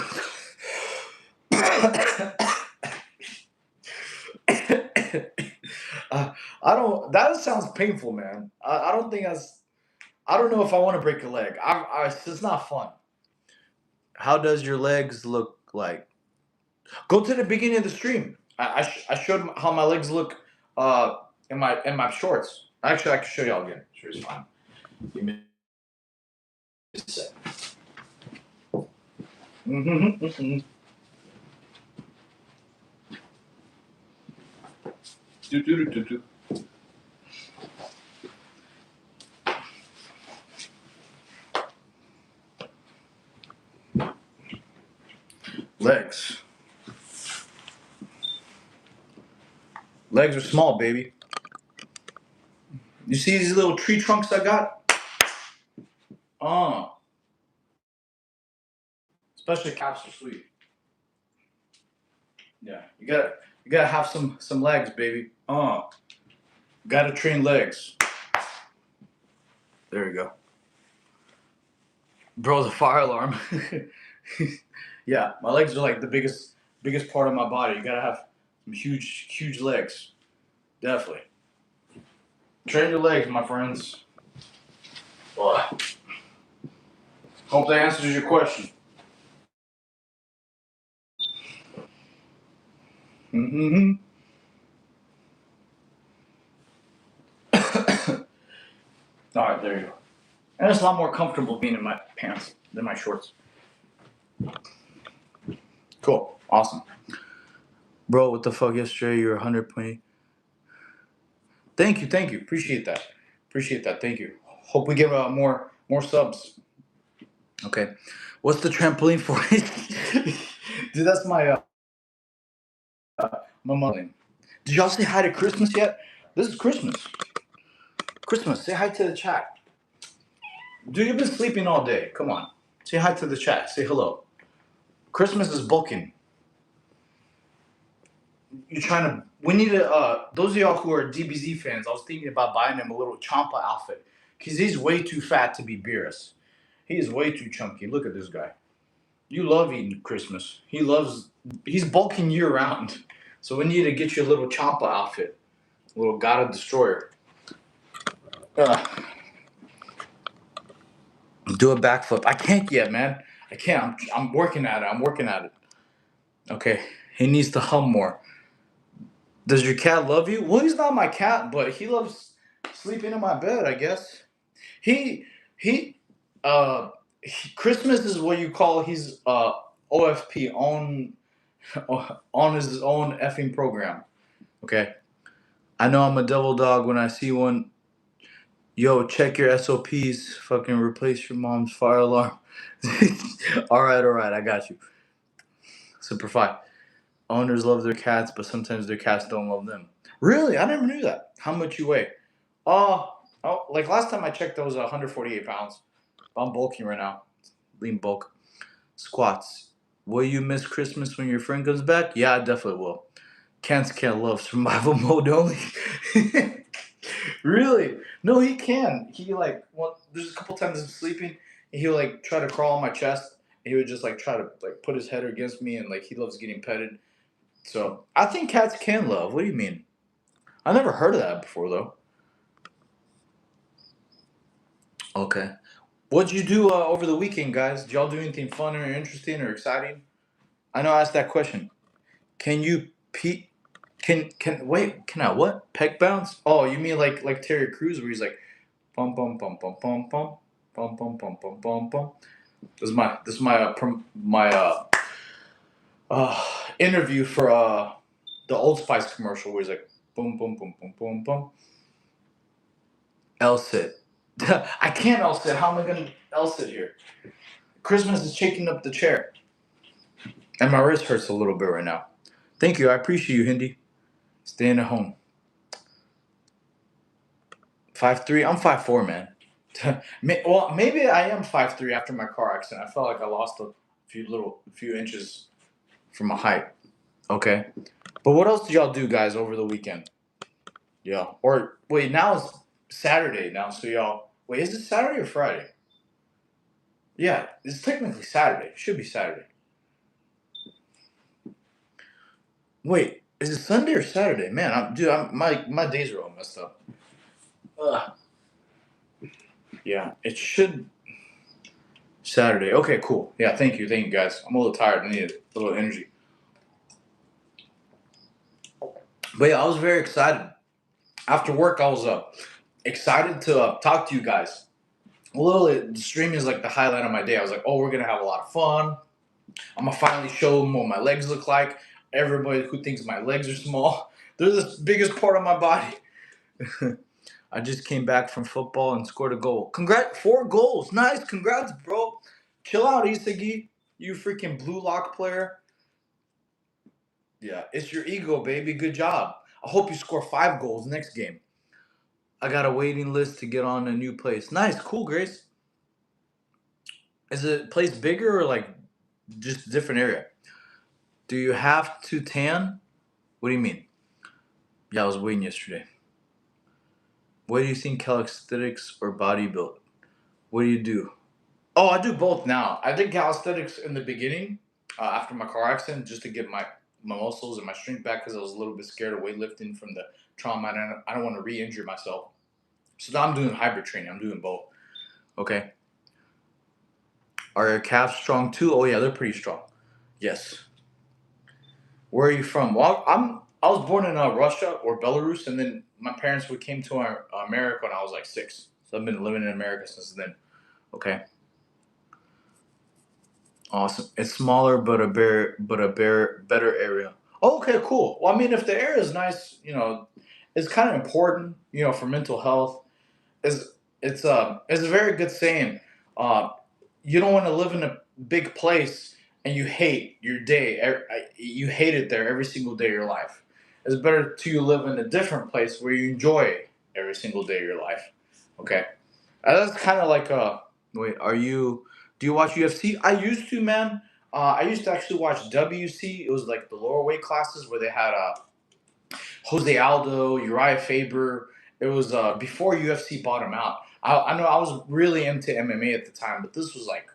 I don't. That sounds painful, man. I don't think that's. I don't know if I want to break a leg. It's not fun. How does your legs look like? Go to the beginning of the stream. I showed how my legs look in my shorts. Actually, I can show y'all again. Sure, it's fine. Give me a sec. Do. Legs. Legs are small, baby. You see these little tree trunks I got? Especially calves are sweet. Yeah, you gotta have some legs, baby. Gotta train legs. There you go. Bro, the fire alarm. Yeah, my legs are like the biggest part of my body. You gotta have some huge legs. Definitely. Train your legs, my friends. Hope that answers your question. All right, there you go. And it's a lot more comfortable being in my pants than my shorts. Cool. Awesome. Bro, what the fuck yesterday? You're 100 Thank you. Appreciate that. Thank you. Hope we get more subs. Okay. What's the trampoline for? Dude, that's my mom. Did y'all say hi to Christmas yet? This is Christmas. Say hi to the chat. Dude, you've been sleeping all day. Come on. Say hi to the chat. Say hello. Christmas is bulking. We need to, those of y'all who are DBZ fans, I was thinking about buying him a little Champa outfit. Because he's way too fat to be Beerus. He is way too chunky. Look at this guy. You love eating Christmas. He's bulking year round. So we need to get you a little Champa outfit. A little God of Destroyer. Do a backflip. I can't yet, man. I can't. I'm working at it. Okay. He needs to hum more. Does your cat love you? Well, he's not my cat, but he loves sleeping in my bed, I guess. Christmas is what you call he's OFP on his own effing program. Okay. I know I'm a devil dog when I see one. Yo, check your SOPs. Fucking replace your mom's fire alarm. All right. I got you. Simplify. Owners love their cats, but sometimes their cats don't love them. Really? I never knew that. How much you weigh? Like last time I checked, I was 148 pounds. I'm bulking right now. Lean bulk. Squats. Will you miss Christmas when your friend comes back? Yeah, I definitely will. Can't love survival mode only. Really? No, he can. He like there's a couple times I'm sleeping and he'll like try to crawl on my chest. And he would just like try to like put his head against me and like he loves getting petted. So I think cats can love. What do you mean? I never heard of that before though. Okay. What'd you do over the weekend, guys? Did y'all do anything fun or interesting or exciting? I know I asked that question. Can you pe- can wait? Can I what? Peck bounce? Oh, you mean like Terry Crews where he's like bum bum bum bum bum bum bum bum bum bum bum bum. This is my uh interview for the Old Spice commercial where he's like boom boom boom boom boom boom. L sit. I can't L sit. How am I gonna L sit here? Christmas is shaking up the chair, and my wrist hurts a little bit right now. Thank you. I appreciate you, Hindi. Staying at home. 5'3". I'm 5'4", man. Well, maybe I am 5'3" after my car accident. I felt like I lost a few inches from my height. Okay. But what else did y'all do, guys, over the weekend? Yeah. Or wait, now it's Saturday now, so y'all wait, is it Saturday or Friday? Yeah, it's technically Saturday. It should be Saturday. Wait, is it Sunday or Saturday? Man, my days are all messed up. Ugh. Yeah, it should Saturday. Okay, cool. Yeah, thank you, guys. I'm a little tired. I need a little energy. But yeah, I was very excited. After work, I was excited to talk to you guys. The streaming is like the highlight of my day. I was like, oh, we're gonna have a lot of fun. I'm gonna finally show them what my legs look like. Everybody who thinks my legs are small, they're the biggest part of my body. I just came back from football and scored a goal. Congrats, 4 goals. Nice, congrats, bro. Chill out, Isagi. You freaking blue lock player. Yeah, it's your ego, baby. Good job. I hope you score 5 goals next game. I got a waiting list to get on a new place. Nice, cool, Grace. Is the place bigger or like just a different area? Do you have to tan? What do you mean? Yeah, I was waiting yesterday. What do you think, calisthenics or bodybuilding? What do you do? Oh, I do both now. I did calisthenics in the beginning after my car accident just to get my muscles and my strength back because I was a little bit scared of weightlifting from the trauma. I don't want to re-injure myself. So now I'm doing hybrid training. I'm doing both. Okay. Are your calves strong too? Oh yeah, they're pretty strong. Yes. Where are you from? Well, I was born in Russia or Belarus, and then my parents came to America when I was like 6. So I've been living in America since then. Okay. Awesome. It's smaller, but better area. Okay, cool. Well, I mean, if the area is nice, it's kind of important, for mental health. It's it's a very good saying. Uh, you don't want to live in a big place and you hate your day. You hate it there every single day of your life. It's better to live in a different place where you enjoy every single day of your life. Okay, that's kind of like Wait, do you watch UFC? I used to, man. I used to actually watch WC. It was like the lower weight classes where they had Jose Aldo, Uriah Faber. It was before UFC bought him out. I know I was really into MMA at the time, but this was like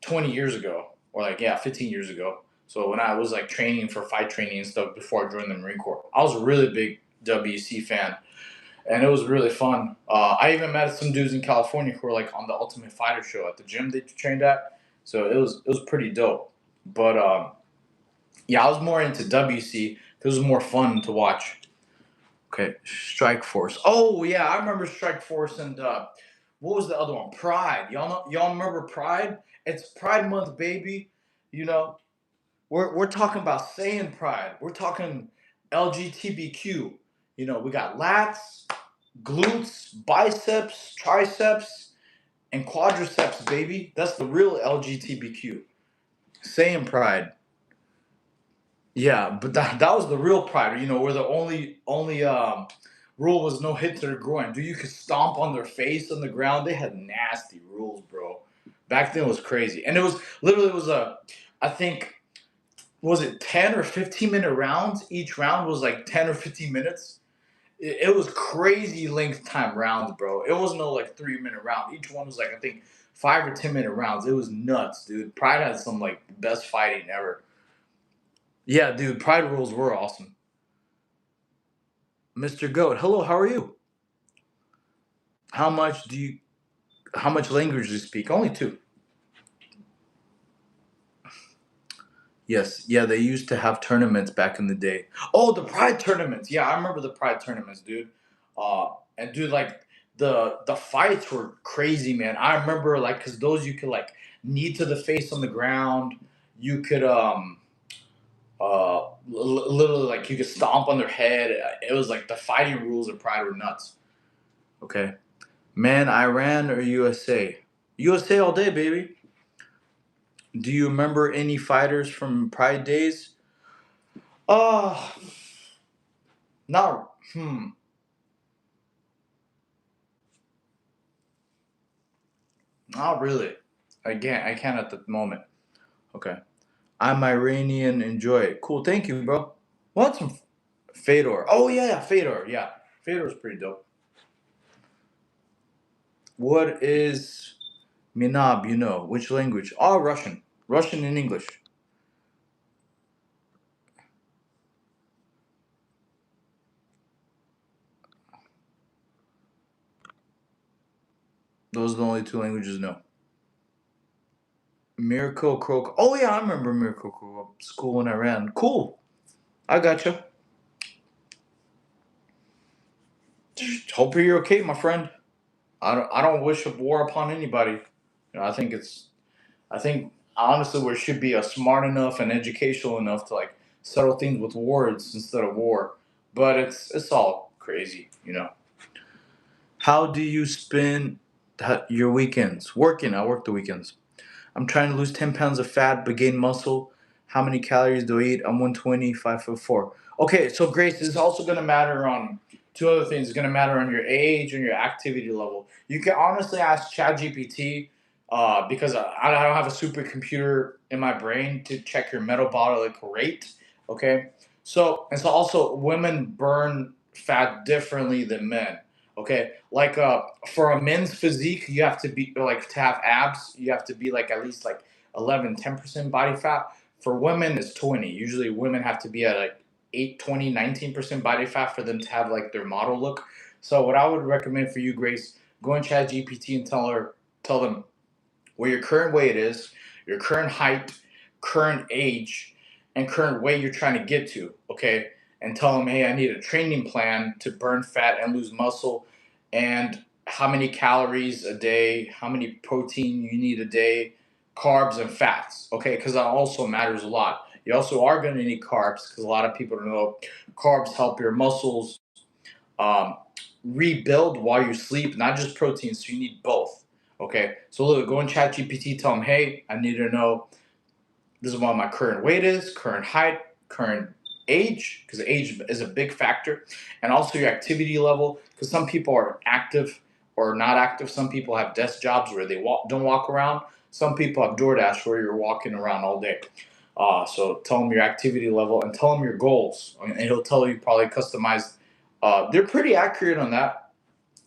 20 years ago, or like, yeah, 15 years ago. So when I was like training for fight training and stuff before I joined the Marine Corps, I was a really big WC fan, and it was really fun. I even met some dudes in California who were like on the Ultimate Fighter show at the gym they trained at. So it was pretty dope. But yeah, I was more into WC because it was more fun to watch. Okay, Strike Force. Oh yeah, I remember Strike Force and what was the other one? Pride. Y'all remember Pride? It's Pride Month, baby. You know, we're talking about saying Pride. We're talking LGBTQ. We got lats, glutes, biceps, triceps, and quadriceps, baby. That's the real LGBTQ. Saying Pride. Yeah, but that was the real Pride. Where the only rule was no hit to the groin. Dude, you could stomp on their face on the ground. They had nasty rules, bro. Back then it was crazy, and it was literally I think was it 10 or 15-minute rounds? Each round was like 10 or 15 minutes. It was crazy length time rounds, bro. It was no like 3-minute round. Each one was like, I think, 5 or 10-minute rounds. It was nuts, dude. Pride had some like best fighting ever. Yeah, dude, Pride rules were awesome. Mr. Goat, hello, how are you? How much do you how much language do you speak? Only two. Yes, yeah, they used to have tournaments back in the day. Oh, the Pride tournaments. Yeah, I remember the Pride tournaments, dude. And dude, like the fights were crazy, man. I remember like because those you could like knee to the face on the ground. You could literally like you could stomp on their head. It was like the fighting rules of Pride were nuts. Okay, man, Iran or USA? USA all day, baby. Do you remember any fighters from Pride days? Uh not not really. I can't at the moment. Okay. I'm Iranian, enjoy it. Cool, thank you, bro. What's some Fedor? Oh yeah, Fedor. Yeah. Fedor's pretty dope. What is Minab, you know? Which language? Oh, Russian. Russian and English. Those are the only two languages I know. Miracle Croak. Oh yeah, I remember Miracle Croak. School when I ran. Cool. I gotcha. Hope you're okay, my friend. I don't wish a war upon anybody. I think I think honestly we should be smart enough and educational enough to like settle things with words instead of war. But it's all crazy. How do you spend your weekends? Working. I work the weekends. I'm trying to lose 10 pounds of fat but gain muscle. How many calories do I eat? I'm 120, 5'4". Okay, so Grace, this is also going to matter on two other things. It's going to matter on your age and your activity level. You can honestly ask ChatGPT because I don't have a supercomputer in my brain to check your metabolic rate. Okay, so also women burn fat differently than men. Okay, like for a men's physique, you have to be like to have abs, you have to be like at least like 11, 10% body fat. For women, it's 20. Usually, women have to be at like 8, 20, 19% body fat for them to have like their model look. So, what I would recommend for you, Grace, go and chat GPT and tell them where your current weight is, your current height, current age, and current weight you're trying to get to, okay? And tell them, hey, I need a training plan to burn fat and lose muscle, and how many calories a day, how many protein you need a day, carbs and fats, okay? Because that also matters a lot. You also are going to need carbs because a lot of people don't know carbs help your muscles um, rebuild while you sleep, not just protein. So you need both. Okay. So look, go in Chat GPT, tell them, hey, I need to know this is what my current weight is, current height, current age, because age is a big factor, and also your activity level, because some people are active or not active. Some people have desk jobs where they don't walk around. Some people have DoorDash where you're walking around all day. So tell them your activity level and tell them your goals, and he'll tell you probably customized. They're pretty accurate on that.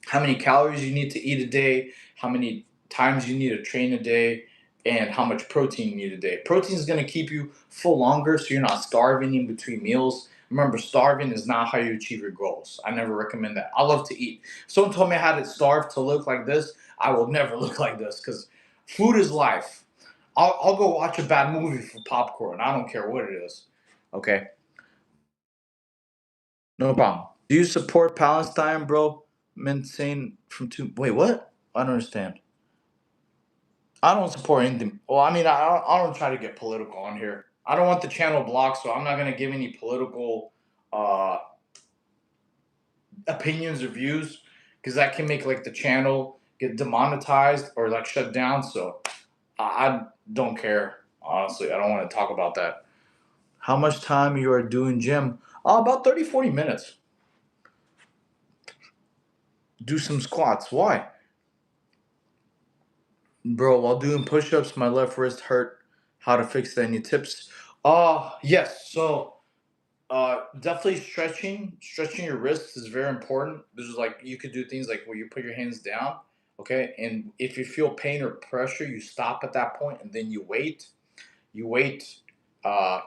How many calories you need to eat a day, how many times you need to train a day, and how much protein you need a day. Protein is going to keep you full longer so you're not starving in between meals. Remember, starving is not how you achieve your goals. I never recommend that. I love to eat. If someone told me how to starve to look like this, I will never look like this because food is life. I'll go watch a bad movie for popcorn. I don't care what it is. Okay, no problem. Do you support Palestine, bro? Men saying from two. Wait, what? I don't understand. I don't support anything. Well, I mean, I don't try to get political on here. I don't want the channel blocked, so I'm not gonna give any political uh, opinions or views because that can make like the channel get demonetized or like shut down. So I don't care. Honestly, I don't want to talk about that. How much time you are doing gym? About 30, 40 minutes. Do some squats. Why? Bro, while doing push-ups, my left wrist hurt. How to fix that? Any tips? Yes. So, definitely stretching your wrists is very important. There's like you could do things like where you put your hands down, okay, and if you feel pain or pressure, you stop at that point, and then you wait. You wait uh,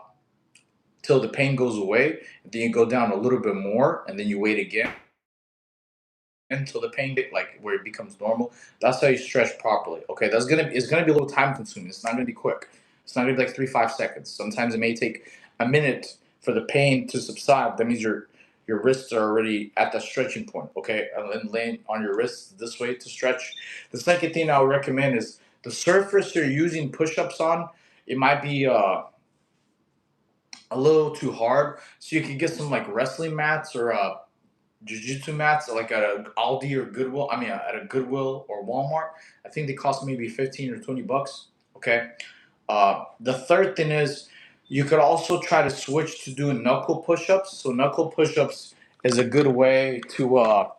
till the pain goes away, and then you go down a little bit more, and then you wait again until the pain like where it becomes normal. That's how you stretch properly. Okay, it's gonna be a little time consuming. It's not gonna be quick. It's not gonna be like 3 5 seconds. Sometimes it may take a minute for the pain to subside. That means your wrists are already at the stretching point. Okay, and then laying on your wrists this way to stretch. The second thing I would recommend is the surface you're using push-ups on. It might be a little too hard, so you can get some like wrestling mats or jujitsu mats like at a Aldi or Goodwill. I mean, at a Goodwill or Walmart. I think they cost maybe 15 or 20 bucks. Okay. The third thing is you could also try to switch to doing knuckle push-ups. So knuckle push-ups is a good way to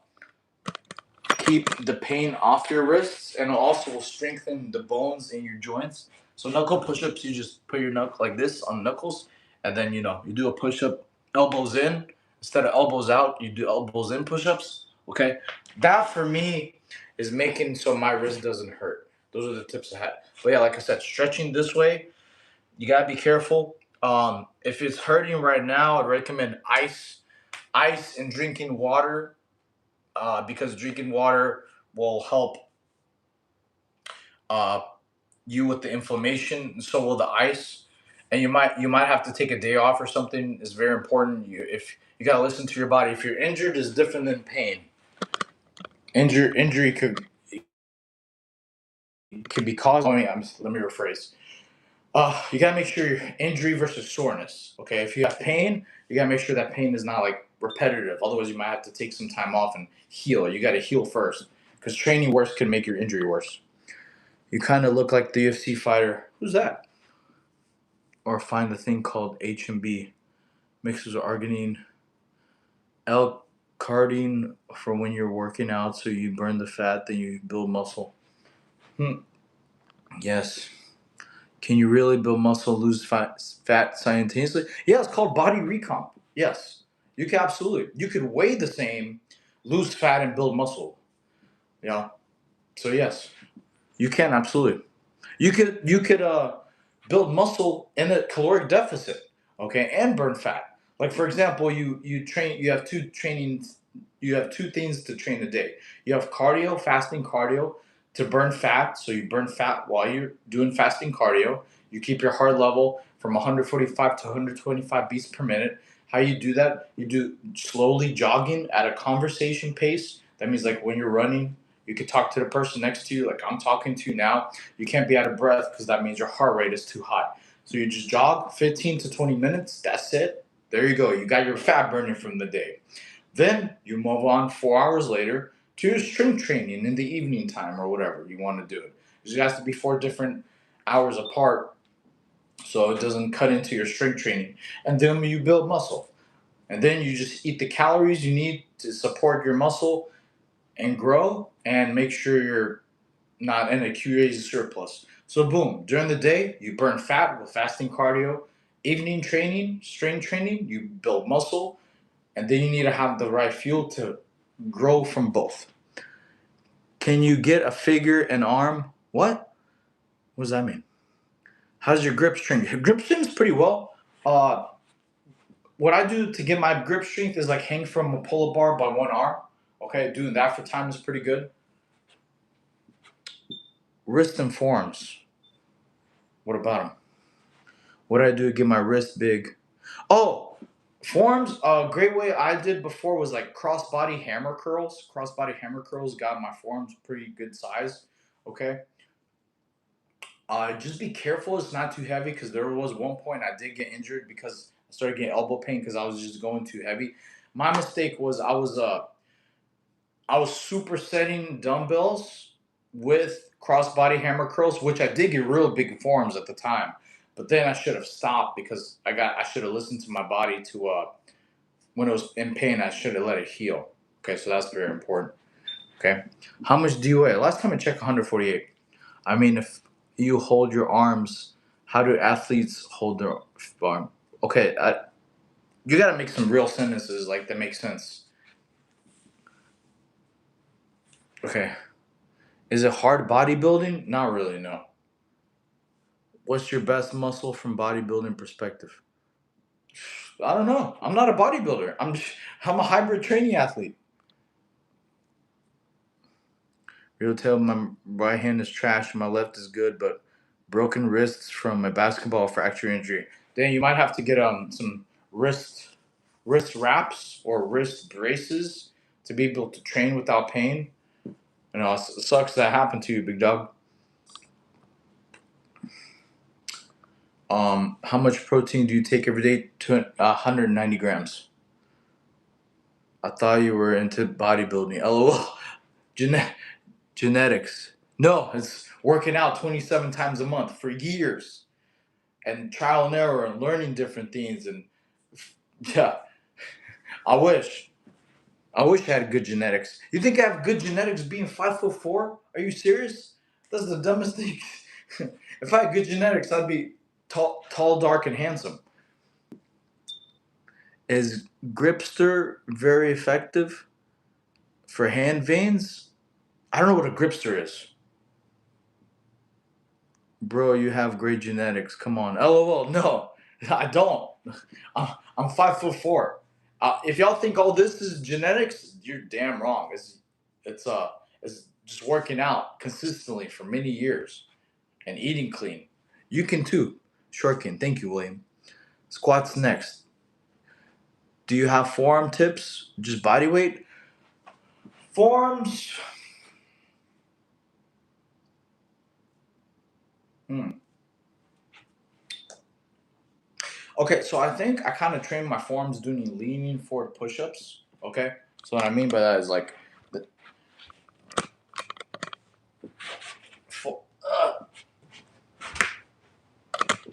keep the pain off your wrists, and it also will strengthen the bones in your joints. So knuckle push-ups, you just put your knuckle like this on knuckles, and then you do a push-up elbows in instead of elbows out. You do elbows in push-ups. Okay, that for me is making so my wrist doesn't hurt. Those are the tips I had. But yeah, like I said, stretching this way, you gotta be careful. If it's hurting right now, I'd recommend ice and drinking water, because drinking water will help uh, you with the inflammation, and so will the ice. And you might have to take a day off or something. It's very important. If you gotta listen to your body. If you're injured, is different than pain. Injury could be caused. Let me rephrase. You gotta make sure your injury versus soreness. Okay, if you have pain, you gotta make sure that pain is not like repetitive. Otherwise, you might have to take some time off and heal. You gotta heal first, because training worse can make your injury worse. You kind of look like the UFC fighter. Who's that? Or find a thing called HMB, mixes with arginine, L-carnitine for when you're working out, so you burn the fat, then you build muscle. Hmm. Yes. Can you really build muscle, lose fat simultaneously? Yeah, it's called body recomp. Yes, you can absolutely. You could weigh the same, lose fat, and build muscle. You know, so yes, you can absolutely. You could build muscle in a caloric deficit, okay, and burn fat. Like for example, you train. You have two things to train a day. You have cardio, fasting cardio, to burn fat. So you burn fat while you're doing fasting cardio. You keep your heart level from 145 to 125 beats per minute. How you do that? You do slowly jogging at a conversation pace. That means like when you're running, you could talk to the person next to you, like I'm talking to you now. You can't be out of breath because that means your heart rate is too high. So you just jog 15 to 20 minutes. That's it. There you go. You got your fat burning from the day. Then you move on 4 hours later to your strength training in the evening time or whatever you want to do it. It has to be 4 different hours apart so it doesn't cut into your strength training. And then you build muscle. And then you just eat the calories you need to support your muscle and grow, and make sure you're not in a QA surplus. So boom, during the day, you burn fat with fasting cardio. Evening training, strength training, you build muscle, and then you need to have the right fuel to grow from both. Can you get a figure and arm? What does that mean? How's your grip strength? Your grip strength is pretty well. Uh, what I do to get my grip strength is like hang from a pull-up bar by one arm. Okay, doing that for time is pretty good. Wrist and forearms. What about them? What did I do to get my wrist big? Oh, forms. A great way I did before was like cross body hammer curls. Cross body hammer curls got my forearms pretty good size. Okay. Just be careful. It's not too heavy, because there was one point I did get injured because I started getting elbow pain because I was just going too heavy. My mistake was I was supersetting dumbbells with crossbody hammer curls, which I did get real big forms at the time. But then I should have stopped because I should have listened to my body to when it was in pain, I should have let it heal. Okay, so that's very important. Okay. How much do you weigh? Last time I checked, 148. I mean, if you hold your arms How do athletes hold their arm? Okay, you gotta make some real sentences like that make sense. Okay. Is it hard bodybuilding? Not really, no. What's your best muscle from bodybuilding perspective? I don't know. I'm not a bodybuilder. I'm a hybrid training athlete. Real tell my right hand is trash, my left is good, but broken wrists from a basketball fracture injury. Then you might have to get some wrist wraps or wrist braces to be able to train without pain. You know, it sucks that happened to you, big dog. How much protein do you take every day? 190 grams. I thought you were into bodybuilding. LOL. Gene- genetics. No, it's working out 27 times a month for years and trial and error and learning different things. And yeah, I wish. I wish I had good genetics. You think I have good genetics being 5'4"? Are you serious? That's the dumbest thing. If I had good genetics, I'd be tall, dark, and handsome. Is Gripster very effective for hand veins? I don't know what a Gripster is. Bro, you have great genetics. Come on. LOL. No, I don't. I'm 5'4". If y'all think all this is genetics, you're damn wrong. It's just working out consistently for many years and eating clean. You can too. Shortkin. Thank you, William. Squats next. Do you have forearm tips? Just body weight? Forearms. Hmm. Okay, so I think I kind of train my forearms doing leaning forward push-ups. Okay, so what I mean by that is like, the, fo- uh,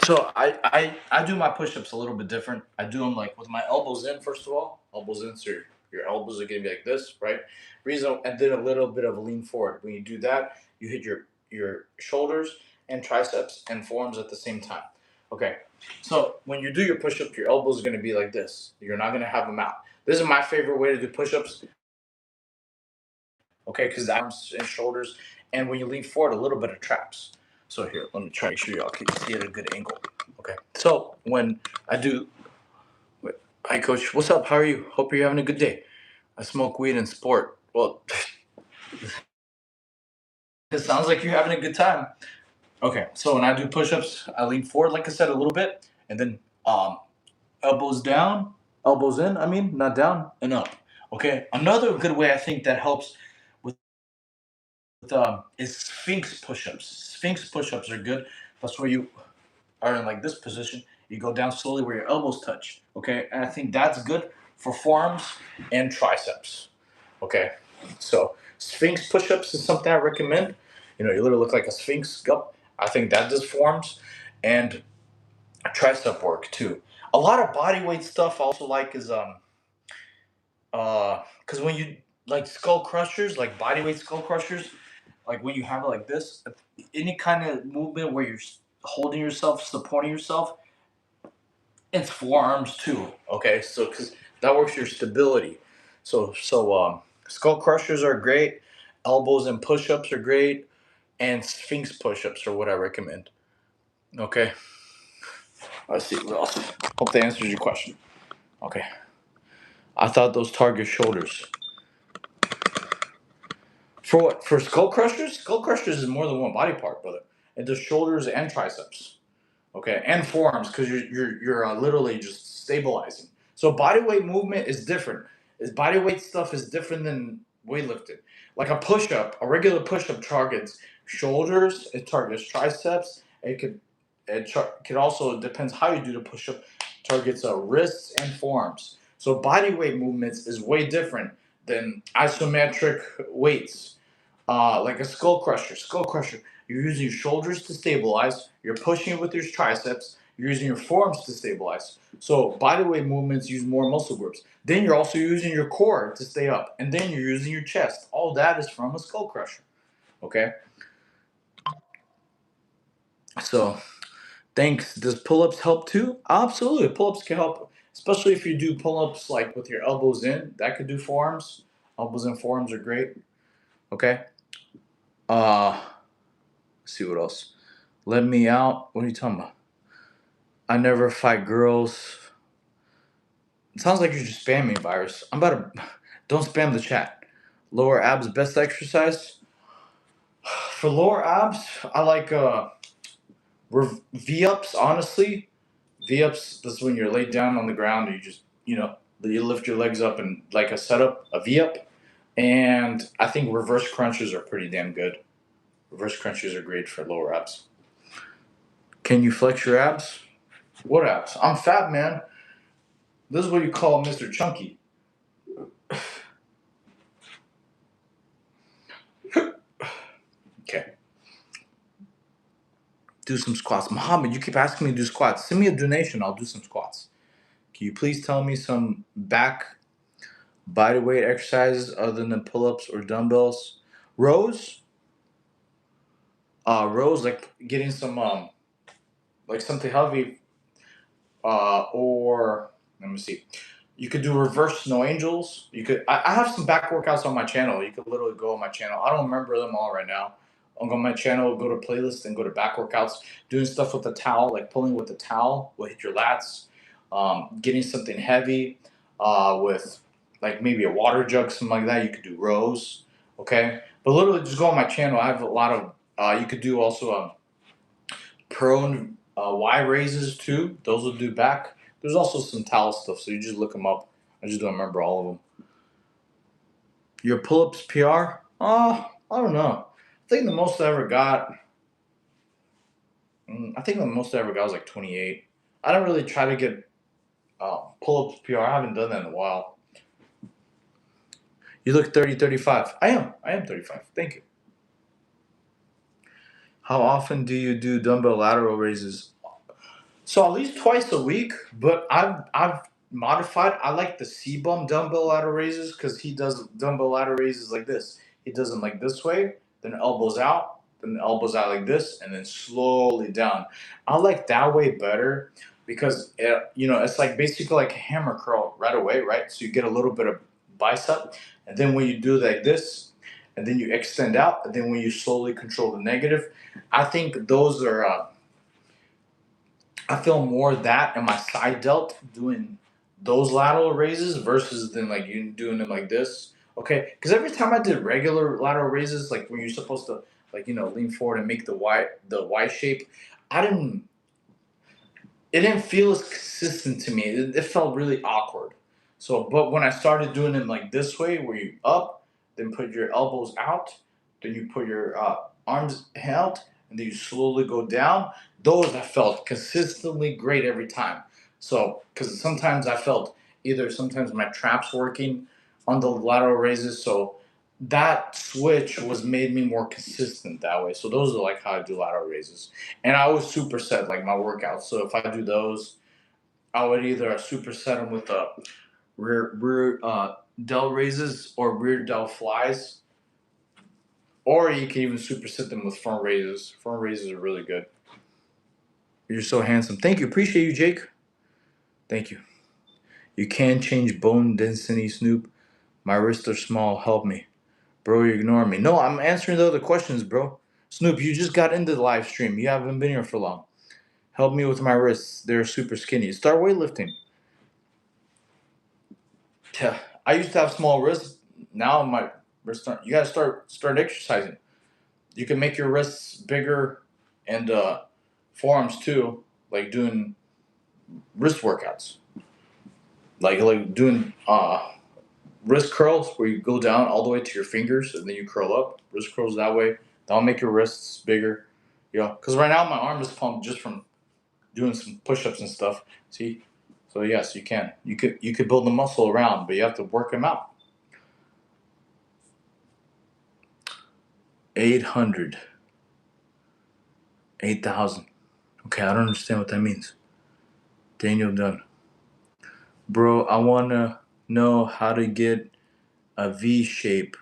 so I do my push-ups a little bit different. I do them like with my elbows in first of all, elbows in, so your elbows are gonna be like this, right? Reason and then a little bit of a lean forward. When you do that, you hit your shoulders and triceps and forearms at the same time. Okay, so when you do your push-up, your elbows are gonna be like this. You're not gonna have them out. This is my favorite way to do push-ups. Okay, because arms and shoulders, and when you lean forward, a little bit of traps. So here, let me try to make sure y'all can see it at a good angle. Okay, so when I do, hi coach, what's up? How are you? Hope you're having a good day. I smoke weed in sport. Well, it sounds like you're having a good time. Okay, so when I do push-ups, I lean forward, like I said, a little bit, and then elbows down, elbows in. I mean, not down and up. Okay, another good way I think that helps with is Sphinx push-ups. Sphinx push-ups are good. That's where you are in like this position. You go down slowly where your elbows touch. Okay, and I think that's good for forearms and triceps. Okay, so Sphinx push-ups is something I recommend. You know, you literally look like a Sphinx. Yup. I think that does forearms and tricep work too. A lot of body weight stuff I also like is because when you like skull crushers, like body weight skull crushers, like when you have it like this, any kind of movement where you're holding yourself, supporting yourself, it's forearms too. Okay, so because that works your stability. So skull crushers are great, elbows and push-ups are great, and Sphinx push-ups are what I recommend. Okay, let's see what else. Hope that answers your question. Okay, I thought those target shoulders. For what? For skull crushers? Skull crushers is more than one body part, brother. It does shoulders and triceps. Okay, and forearms because you're literally just stabilizing. So body weight movement is different. Is body weight stuff is different than weightlifting. Like a push up, a regular push up targets shoulders. It targets triceps. Could also, it depends how you do the push up. Targets wrists and forearms. So body weight movements is way different than isometric weights. Like a skull crusher. Skull crusher. You're using your shoulders to stabilize. You're pushing with your triceps. You're using your forearms to stabilize. So body weight movements use more muscle groups. Then you're also using your core to stay up. And then you're using your chest. All that is from a skull crusher. Okay? So Thanks. Does pull-ups help too? Absolutely. Pull-ups can help, especially if you do pull-ups like with your elbows in. That could do forearms. Elbows and forearms are great. Okay. Let's see what else. Let me out. What are you talking about? I never fight girls. It sounds like you're just spamming, Virus. I'm about to. Don't spam the chat. Lower abs, best exercise. For lower abs, I like V-ups, honestly. V-ups, this is when you're laid down on the ground and you just, you lift your legs up and like a setup, a V-up. And I think reverse crunches are pretty damn good. Reverse crunches are great for lower abs. Can you flex your abs? What abs? I'm fat, man. This is what you call Mr. Chunky. Okay. Do some squats. Muhammad, you keep asking me to do squats. Send me a donation. I'll do some squats. Can you please tell me some back body weight exercises other than pull-ups or dumbbells? Rows? Rows, like getting some, like something heavy, or let me see. You could do reverse snow angels. I have some back workouts on my channel. You could literally go on my channel. I don't remember them all right now. I'll go on my channel, go to playlist, and go to back workouts. Doing stuff with the towel, like pulling with the towel will hit your lats. Getting something heavy, with like maybe a water jug, something like that. You could do rows, okay? But literally, just go on my channel. I have a lot of. You could do also prone Y raises too. Those will do back. There's also some towel stuff, so you just look them up. I just don't remember all of them. Your pull-ups PR? I don't know. I think the most I ever got. Was like 28. I don't really try to get pull-ups PR. I haven't done that in a while. You look 30, 35. I am 35. Thank you. How often do you do dumbbell lateral raises? So at least twice a week, but I've modified. I like the C-bum dumbbell lateral raises because he does dumbbell lateral raises like this. He does them like this way, then elbows out, then elbows out like this, and then slowly down. I like that way better because it's like basically like a hammer curl right away, right? So you get a little bit of bicep, and then when you do like this, and then you extend out, and then when you slowly control the negative, I think those are. I feel more that in my side delt doing those lateral raises versus than like you doing them like this. Okay, because every time I did regular lateral raises, like when you're supposed to lean forward and make the Y shape, I didn't. It didn't feel as consistent to me. It felt really awkward. So, but when I started doing it like this way, where you up, then put your elbows out, then you put your arms out, and then you slowly go down. Those I felt consistently great every time. So, because sometimes I felt either sometimes my traps working on the lateral raises, so that switch was made me more consistent that way. So those are like how I do lateral raises, and I always superset like my workouts. So if I do those, I would either superset them with a rear delt raises or rear delt flies, or you can even superset them with front raises. Front raises are really good. You're so handsome. Thank you. Appreciate you, Jake. Thank you. You can change bone density, Snoop. My wrists are small. Help me. Bro, you're ignoring me. No, I'm answering the other questions, bro. Snoop, you just got into the live stream. You haven't been here for long. Help me with my wrists. They're super skinny. Start weightlifting. Yeah, I used to have small wrists. Now my wrists aren't. You gotta start exercising. You can make your wrists bigger and forearms too, like doing wrist workouts. Like doing wrist curls where you go down all the way to your fingers and then you curl up. Wrist curls that way. That'll make your wrists bigger. Because right now my arm is pumped just from doing some push-ups and stuff. See? So yes, you can. You could build the muscle around, but you have to work them out. 800. 8,000. Okay, I don't understand what that means. Daniel Dunn. Bro, I want to know how to get a V-shape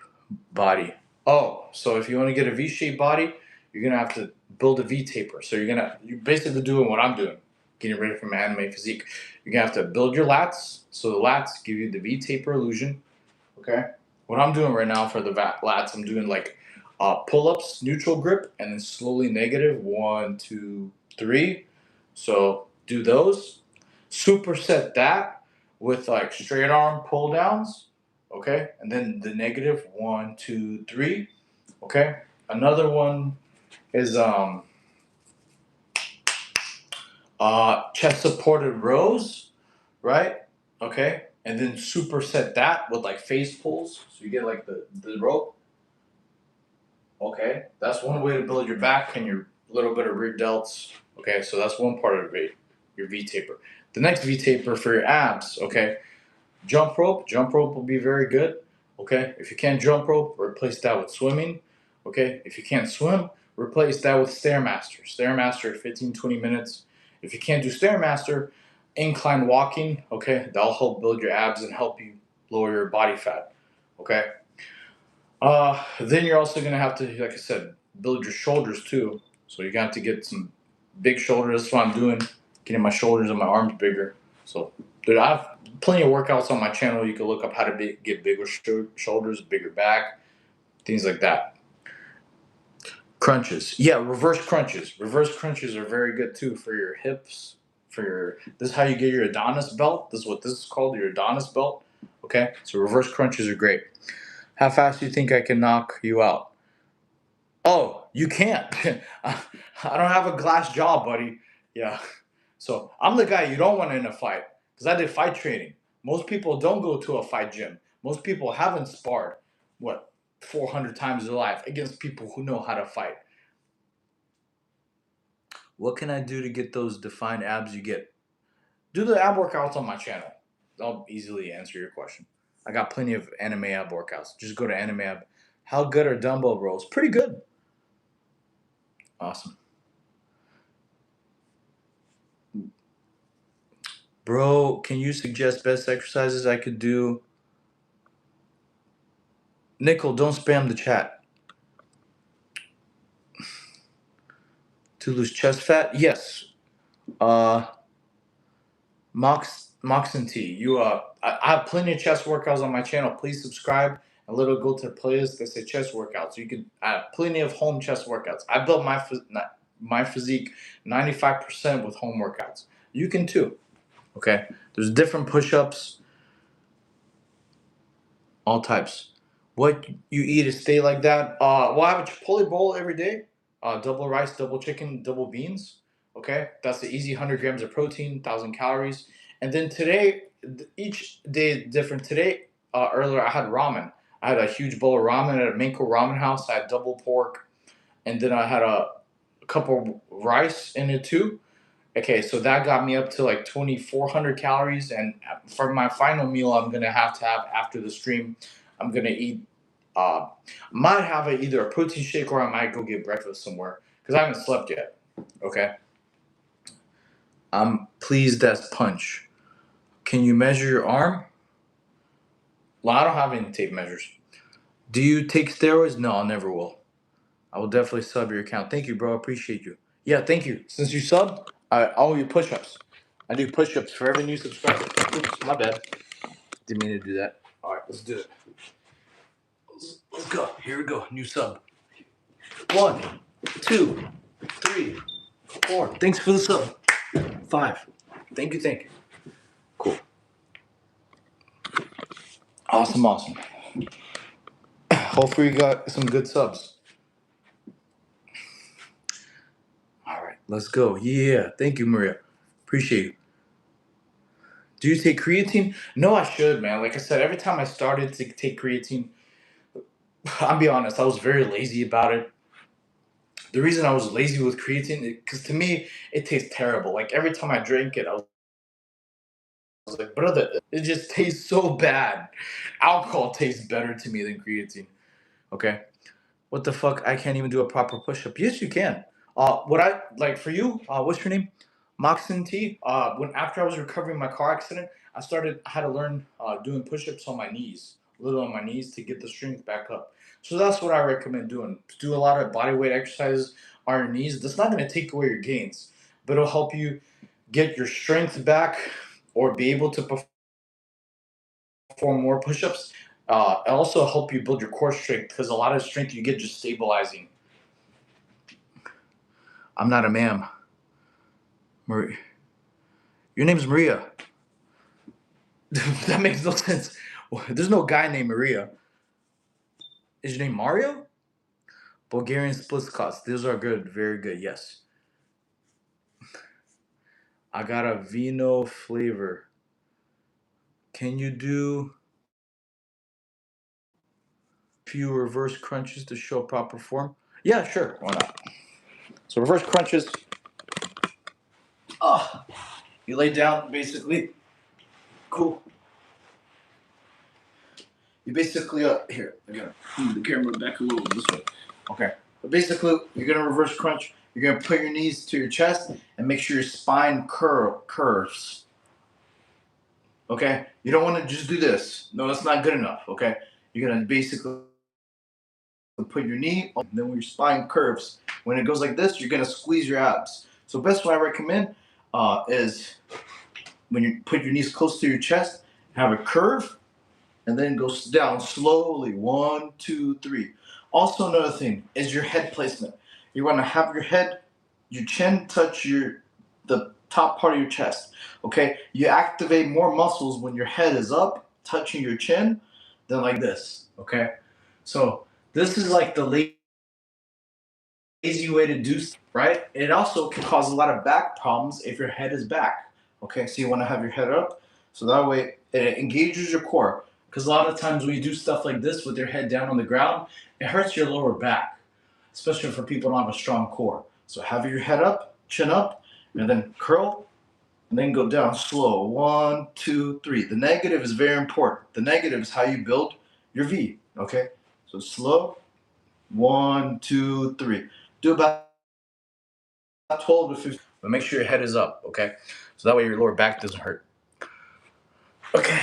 body. Oh, so if you want to get a V-shaped body, you're going to have to build a V taper. So you're basically doing what I'm doing, getting ready for my anime physique. You're gonna have to build your lats. So the lats give you the V taper illusion. Okay. What I'm doing right now for the lats, I'm doing like pull-ups, neutral grip, and then slowly negative. 1, 2, 3. So do those. Superset that with like straight arm pull downs. Okay. And then the negative 1, 2, 3. Okay. Another one is chest supported rows, right? Okay, and then superset that with like face pulls, so you get like the rope. Okay, that's one way to build your back and your little bit of rear delts. Okay, so that's one part of your V taper. The next V taper for your abs. Okay, jump rope. Jump rope will be very good. Okay, if you can't jump rope, replace that with swimming. Okay, if you can't swim, replace that with Stairmaster. Stairmaster, 15, 20 minutes. If you can't do Stairmaster, incline walking. Okay, that'll help build your abs and help you lower your body fat. Okay. Then you're also gonna have to, like I said, build your shoulders too. So you're gonna have to get some big shoulders. That's what I'm doing, getting my shoulders and my arms bigger. So, dude, I have plenty of workouts on my channel. You can look up how to get bigger shoulders, bigger back, things like that. Crunches, yeah, reverse crunches. Reverse crunches are very good too for your hips. This is how you get your Adonis belt. This is what this is called, your Adonis belt. Okay, so reverse crunches are great. How fast do you think I can knock you out? Oh, you can't. I don't have a glass jaw, buddy. Yeah. So I'm the guy you don't want in a fight because I did fight training. Most people don't go to a fight gym. Most people haven't sparred, 400 times in their life against people who know how to fight. What can I do to get those defined abs you get? Do the ab workouts on my channel. I'll easily answer your question. I got plenty of anime ab workouts. Just go to anime ab. How good are dumbbell rows? Pretty good. Awesome. Bro, can you suggest best exercises I could do? Nickel, don't spam the chat. To lose chest fat? Yes. Moxon T, I have plenty of chest workouts on my channel. Please subscribe and let it go to the playlist that say chest workouts. I have plenty of home chest workouts. I built my physique 95% with home workouts. You can too. Okay. There's different push-ups, all types. What you eat to stay like that? Well, I have a Chipotle bowl every day. Double rice, double chicken, double beans. Okay, that's the easy 100 grams of protein, 1,000 calories. And then today, each day is different. Today, earlier I had ramen. I had a huge bowl of ramen at a Minko Ramen House. I had double pork, and then I had a couple of rice in it too. Okay, so that got me up to like 2,400 calories. And for my final meal, I'm gonna have to have after the stream, I'm gonna eat. Might have either a protein shake or I might go get breakfast somewhere because I haven't slept yet. Okay. I'm pleased as punch. Can you measure your arm? Well, I don't have any tape measures. Do you take steroids? No, I never will. I will definitely sub your account. Thank you, bro. I appreciate you. Yeah, thank you. Since you subbed, I owe you push-ups. I do push-ups for every new subscriber. Oops, my bad. Didn't mean to do that. All right, let's do it. Let's go. Here we go. New sub. 1, 2, 3, 4. Thanks for the sub. 5. Thank you. Cool. Awesome. Hopefully you got some good subs. All right, let's go. Yeah, thank you, Maria. Appreciate you. Do you take creatine? No, I should, man. Like I said, every time I started to take creatine, I'll be honest, I was very lazy about it. The reason I was lazy with creatine, because to me, it tastes terrible. Like every time I drank it, I was like, brother, it just tastes so bad. Alcohol tastes better to me than creatine. Okay. What the fuck? I can't even do a proper push-up. Yes, you can. What I like for you? What's your name? Moxon T. When after I was recovering my car accident, I had to learn doing push-ups on my knees. a little on my knees to get the strength back up. So that's what I recommend doing. Do a lot of body weight exercises on your knees. That's not going to take away your gains, but it'll help you get your strength back or be able to perform more push-ups. It'll also help you build your core strength because a lot of strength you get just stabilizing. I'm not a ma'am. Marie. Your name's Maria. That makes no sense. There's no guy named Maria. Is your name Mario? Bulgarian split cuts. Those are good. Very good. Yes. I got a vino flavor. Can you do a few reverse crunches to show proper form? Yeah, sure. Why not? So reverse crunches. You lay down basically. Cool. You basically here. I gotta move the camera back a little this way. Okay. But basically, you're gonna reverse crunch. You're gonna put your knees to your chest and make sure your spine curves. Okay. You don't want to just do this. No, that's not good enough. Okay. You're gonna basically put your knee, and then when your spine curves, when it goes like this, you're gonna squeeze your abs. So best way I recommend is when you put your knees close to your chest, have a curve, and then go down slowly. 1, 2, 3. Also, another thing is your head placement. You want to have your chin touch the top part of your chest. Okay, you activate more muscles when your head is up, touching your chin, than like this. Okay, so this is like the lazy way to do stuff, right? It also can cause a lot of back problems if your head is back. Okay, so you want to have your head up, so that way it engages your core. Because a lot of times when you do stuff like this with your head down on the ground, it hurts your lower back, especially for people who don't have a strong core. So have your head up, chin up, and then curl, and then go down slow. 1, 2, 3. The negative is very important. The negative is how you build your V. Okay, so slow. 1, 2, 3. Do about 12 to 15, but make sure your head is up, okay? So that way your lower back doesn't hurt. Okay.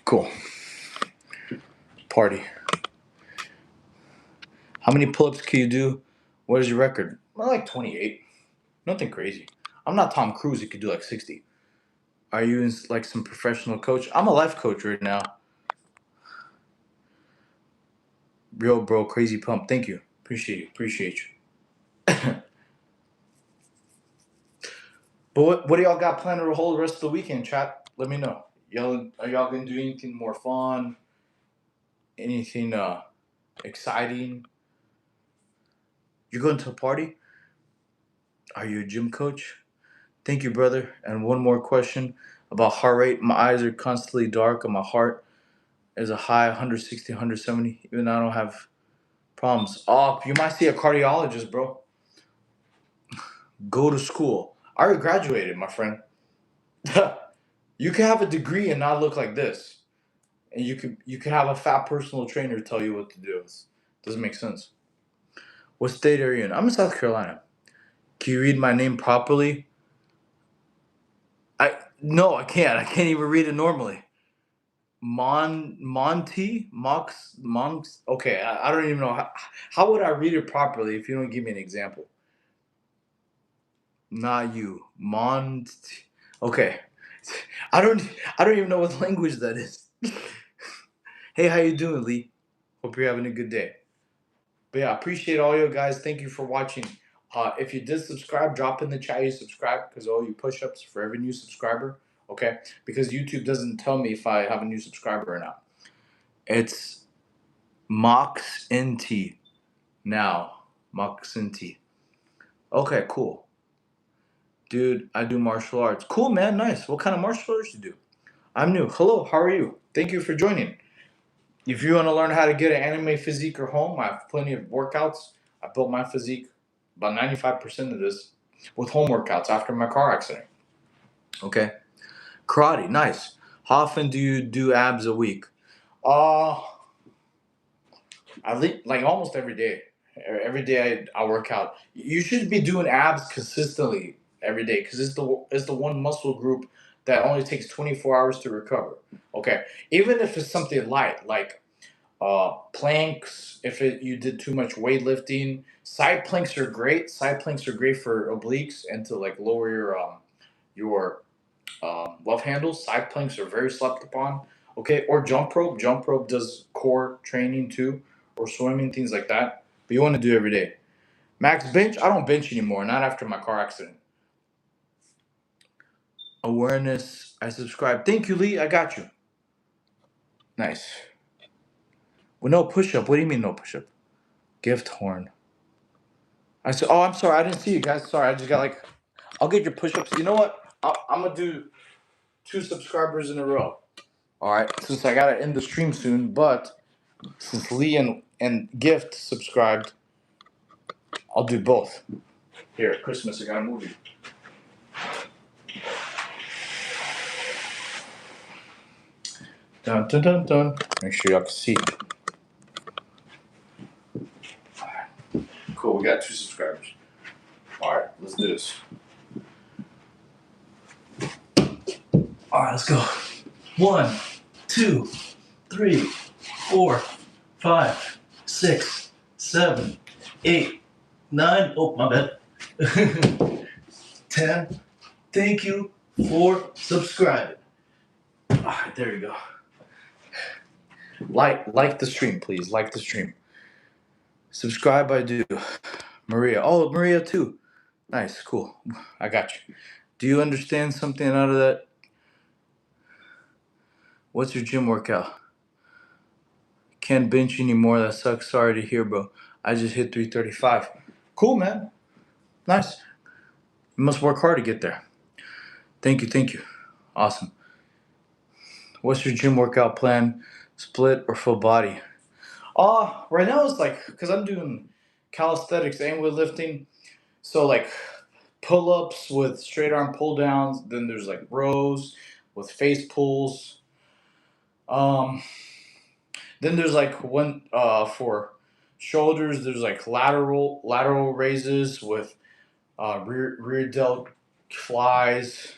Cool. Party. How many pull-ups can you do? What is your record? I like 28. Nothing crazy. I'm not Tom Cruise. You could do like 60. Are you in like some professional coach? I'm a life coach right now. Real bro, crazy pump. Thank you. Appreciate you. But what do y'all got planned to hold the rest of the weekend, chat? Let me know. Are y'all gonna do anything more fun? Anything exciting? You're going to a party? Are you a gym coach? Thank you, brother. And one more question about heart rate. My eyes are constantly dark and my heart is a high 160, 170, even though I don't have problems. Oh, you might see a cardiologist, bro. Go to school. I already graduated, my friend. You can have a degree and not look like this. And you could have a fat personal trainer tell you what to do. It doesn't make sense. What state are you in? I'm in South Carolina. Can you read my name properly? No, I can't. I can't even read it normally. Monty Monks. Okay, I don't even know how would I read it properly if you don't give me an example. Not you, Mont. Okay, I don't even know what language that is. Hey, how you doing, Lee? Hope you're having a good day. But yeah, appreciate all you guys. Thank you for watching. If you did subscribe, drop in the chat you subscribe because all you push-ups for every new subscriber. Okay, because YouTube doesn't tell me if I have a new subscriber or not. It's MoxNT now. MoxNT. Okay, cool. Dude, I do martial arts. Cool, man. Nice. What kind of martial arts you do? I'm new. Hello, how are you? Thank you for joining. If you want to learn how to get an anime physique or home, I have plenty of workouts. I built my physique, about 95% of this, with home workouts after my car accident. Okay. Karate, nice. How often do you do abs a week? I like almost every day. Every day I work out. You should be doing abs consistently every day because it's the one muscle group that only takes 24 hours to recover. Okay, even if it's something light like planks, if you did too much weightlifting, side planks are great. Side planks are great for obliques and to like lower your love handles. Side planks are very slept upon. Okay, or jump rope. Jump rope does core training too, or swimming, things like that. But you want to do every day. Max bench. I don't bench anymore. Not after my car accident. Awareness. I subscribe. Thank you, Lee. I got you. Nice. Well, no push up. What do you mean no push up? Gift horn. I said, oh, I'm sorry. I didn't see you guys. Sorry. I just got like, I'll get your push ups. You know what? I'm going to do 2 subscribers in a row. All right. Since I got to end the stream soon. But since Lee and Gift subscribed, I'll do both. Here, Christmas, I got a movie. Dun, dun, dun, dun. Make sure y'all can see. Cool. We got 2 subscribers. All right. Let's do this. All right, let's go. 1, 2, 3, 4, 5, 6, 7, 8, 9. Oh, my bad. 10. Thank you for subscribing. All right, there you go. Like the stream, please. Like the stream. Subscribe, I do. Maria. Oh, Maria too. Nice, cool. I got you. Do you understand something out of that? What's your gym workout? Can't bench anymore. That sucks. Sorry to hear, bro. I just hit 335. Cool, man. Nice. You must work hard to get there. Thank you. Thank you. Awesome. What's your gym workout plan? Split or full body? Right now it's like, because I'm doing calisthenics and weightlifting. So like pull-ups with straight arm pull downs. Then there's like rows with face pulls. Um, then there's like one for shoulders. There's like lateral raises with rear delt flies.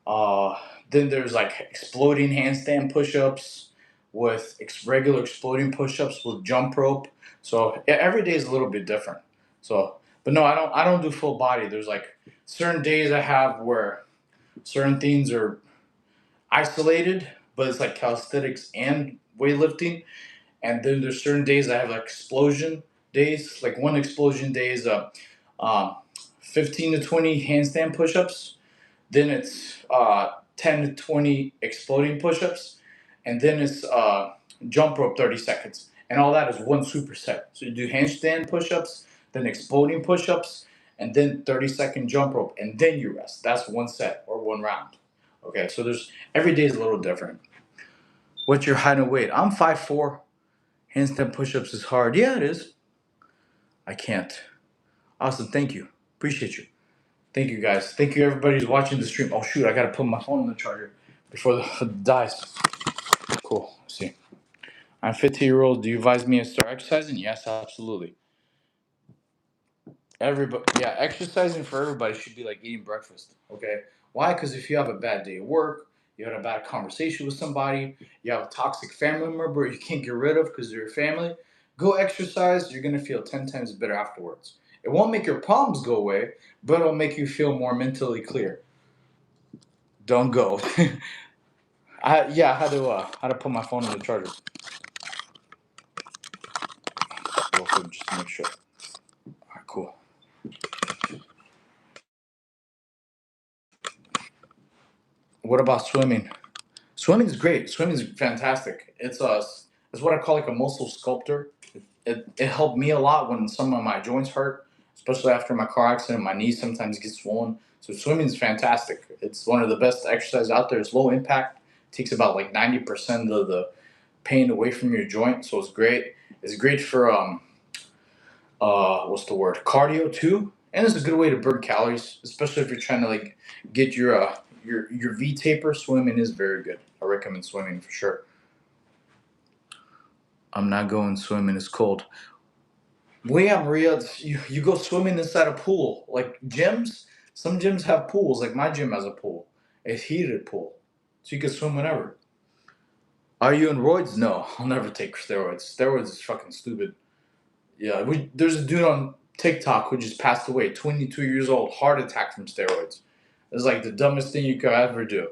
Uh, then there's like exploding handstand push-ups with regular exploding push-ups with jump rope. So yeah, every day is a little bit different. So, but no, I don't do full body. There's like certain days I have where certain things are isolated, but it's like calisthenics and weightlifting. And then there's certain days I have like explosion days. Like one explosion day is um, 15 to 20 handstand push-ups. Then it's 10 to 20 exploding push-ups, and then it's jump rope 30 seconds. And all that is one superset. So you do handstand push-ups, then exploding push-ups, and then 30-second jump rope, and then you rest. That's one set or one round. Okay, so there's every day is a little different. What's your height and weight? I'm 5'4". Handstand push-ups is hard. Yeah, it is. I can't. Awesome. Thank you. Appreciate you. Thank you, guys. Thank you, everybody who's watching the stream. Oh, shoot. I got to put my phone in the charger before it dies. Cool. Let's see. I'm 15-year-old. Do you advise me to start exercising? Yes, absolutely. Everybody, yeah, exercising for everybody should be like eating breakfast. Okay. Why? Because if you have a bad day at work, you had a bad conversation with somebody, you have a toxic family member you can't get rid of because they're your family, go exercise. You're going to feel 10 times better afterwards. It won't make your problems go away, but it'll make you feel more mentally clear. Don't go. I had to put my phone in the charger. Real quick, just to make sure. All right, cool. What about swimming? Swimming is great. Swimming is fantastic. It's what I call like a muscle sculptor. It helped me a lot when some of my joints hurt, especially after my car accident. My knees sometimes get swollen. So swimming is fantastic. It's one of the best exercises out there. It's low impact. It takes about like 90% of the pain away from your joint. So it's great. It's great for what's the word? Cardio too. And it's a good way to burn calories, especially if you're trying to like get your V taper. Swimming is very good. I recommend swimming for sure. I'm not going swimming. It's cold. Well, yeah, Maria, you go swimming inside a pool. Like gyms, some gyms have pools. Like my gym has a pool, a heated pool, so you can swim whenever. Are you in roids? No, I'll never take steroids. Steroids is fucking stupid. Yeah, there's a dude on TikTok who just passed away, 22 years old, heart attack from steroids. It's like the dumbest thing you could ever do.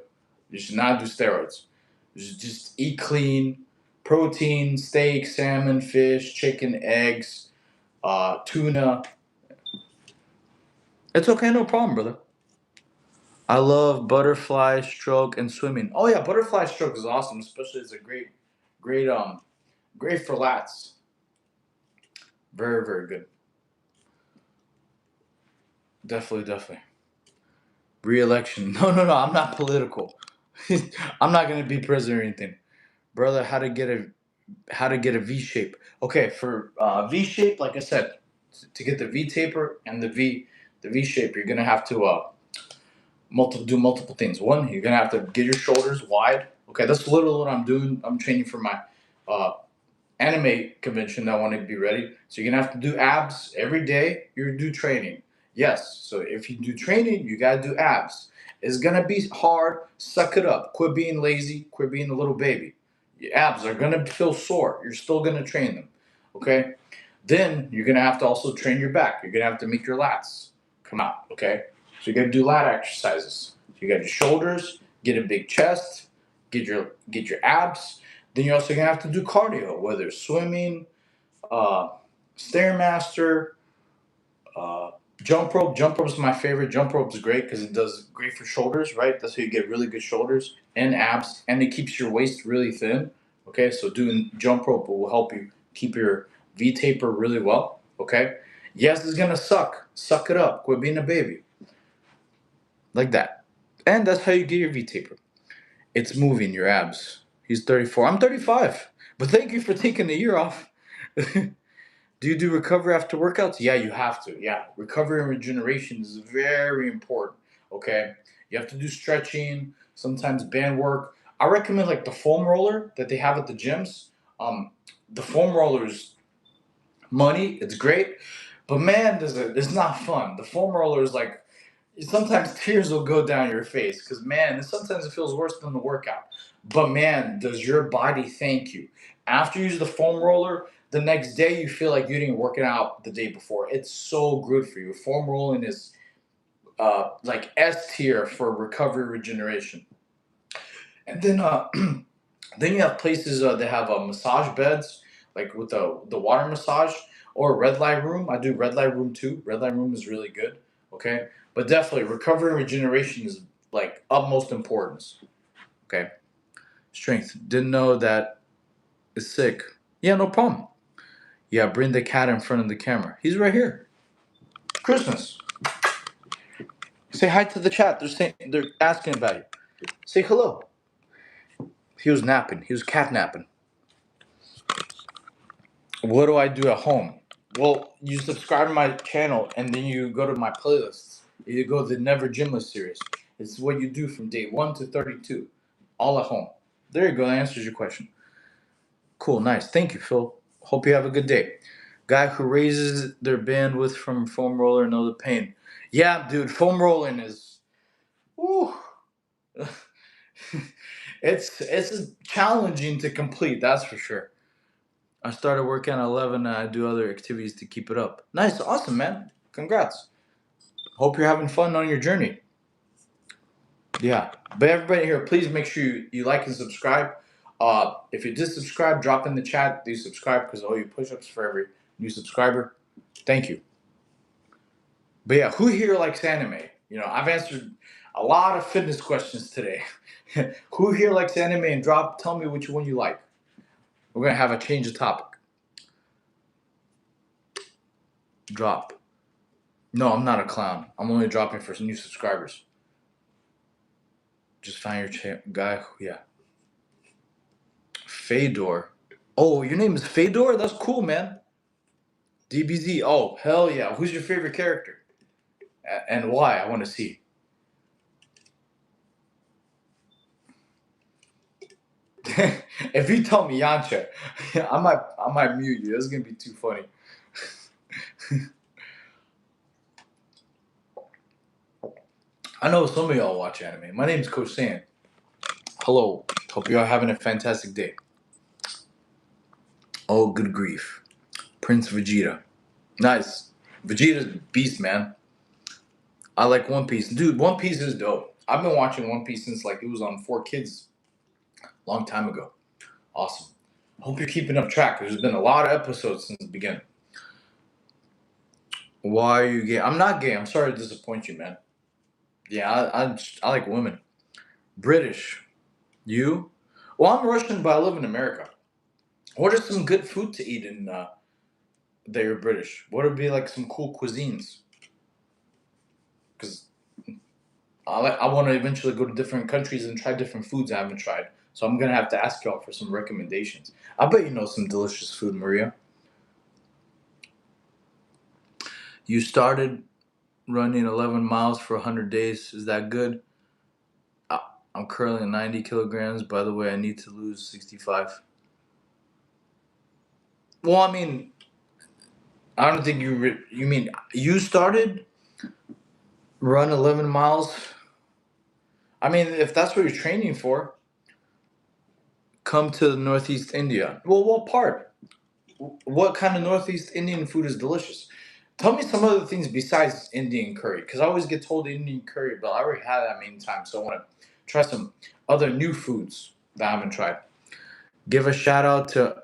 You should not do steroids. You should just eat clean, protein, steak, salmon, fish, chicken, eggs, tuna. It's okay, no problem, brother. I love butterfly stroke and swimming. Oh yeah, butterfly stroke is awesome, especially it's a great for lats. Very, very good. Definitely, definitely. Re-election. No, no, no. I'm not political. I'm not gonna be president or anything, brother. How to get a V shape? Okay, for V shape, like I said, to get the V taper and the V shape, you're gonna have to do multiple things. One, you're gonna have to get your shoulders wide. Okay, that's literally what I'm doing. I'm training for my uh, anime convention that I want to be ready. So you're gonna have to do abs every day. You do training. Yes. So if you do training, you gotta do abs. It's gonna be hard. Suck it up. Quit being lazy. Quit being a little baby. Your abs are gonna feel sore. You're still gonna train them. Okay. Then you're gonna have to also train your back. You're gonna have to make your lats come out. Okay. So you gotta do lat exercises. So you got your shoulders. Get a big chest. Get your abs. Then you're also gonna have to do cardio, whether it's swimming, uh, stairmaster, uh, jump rope. Jump rope is my favorite. Jump rope is great because it does great for shoulders, right? That's how you get really good shoulders and abs, and it keeps your waist really thin. Okay, so doing jump rope will help you keep your V taper really well. Okay, yes, it's gonna suck. Suck it up. Quit being a baby, like that, and that's how you get your V taper. It's moving your abs. He's 34. I'm 35. But thank you for taking the year off. Do you do recovery after workouts? Yeah, you have to. Yeah, recovery and regeneration is very important. Okay, you have to do stretching, sometimes band work. I recommend like the foam roller that they have at the gyms. Um, the foam roller is money. It's great, but man, it's not fun. The foam roller is like sometimes tears will go down your face because man, sometimes it feels worse than the workout. But man, does your body thank you? After you use the foam roller, the next day you feel like you didn't work it out the day before. It's so good for you. Foam rolling is like S tier for recovery regeneration. And then then you have places that have massage beds, like with the water massage or red light room. I do red light room too. Red light room is really good. Okay, but definitely recovery and regeneration is like utmost importance. Okay, strength. Didn't know that is sick. Yeah, no problem. Yeah, bring the cat in front of the camera. He's right here. Christmas. Say hi to the chat. They're asking about you. Say hello. He was napping. He was cat napping. What do I do at home? Well, you subscribe to my channel and then you go to my playlists. You go to the Never Gymless series. It's what you do from day 1 to 32, all at home. There you go. That answers your question. Cool, nice. Thank you, Phil. Hope you have a good day. Guy who raises their bandwidth from foam roller, know the pain. Yeah, dude, foam rolling is, woo. it's challenging to complete. That's for sure. I started working at 11 and I do other activities to keep it up. Nice, awesome, man. Congrats. Hope you're having fun on your journey. Yeah. But everybody here, please make sure you like and subscribe. If you did subscribe, drop in the chat. Do subscribe because I owe you push-ups for every new subscriber. Thank you. But yeah, who here likes anime? I've answered a lot of fitness questions today. Who here likes anime and tell me which one you like. We're going to have a change of topic. Drop. No, I'm not a clown. I'm only dropping for some new subscribers. Just find your guy. Yeah. Fedor. Oh, your name is Fedor? That's cool, man. DBZ. Oh, hell yeah. Who's your favorite character? And why? I want to see. If you tell me Yancha, I might mute you. That's gonna be too funny. I know some of y'all watch anime. My name's Coach Sand. Hello. Hope you are having a fantastic day. Oh, good grief. Prince Vegeta. Nice. Vegeta's beast, man. I like One Piece. Dude, One Piece is dope. I've been watching One Piece since like it was on 4Kids a long time ago. Awesome. Hope you're keeping up track. There's been a lot of episodes since the beginning. Why are you gay? I'm not gay. I'm sorry to disappoint you, man. Yeah, I like women. British. You? Well, I'm Russian, but I live in America. What are some good food to eat in that you're British? What would be like some cool cuisines? Because I want to eventually go to different countries and try different foods I haven't tried. So I'm gonna have to ask y'all for some recommendations. I bet you know some delicious food, Maria. You started running 11 miles for 100 days. Is that good? I'm currently 90 kilograms. By the way, I need to lose 65. Well, I mean, I don't think you mean you started run 11 miles. I mean, if that's what you're training for, come to Northeast India. Well, what part? What kind of Northeast Indian food is delicious? Tell me some other things besides Indian curry, because I always get told Indian curry, but I already had that many times, so I want to try some other new foods that I haven't tried. Give a shout out to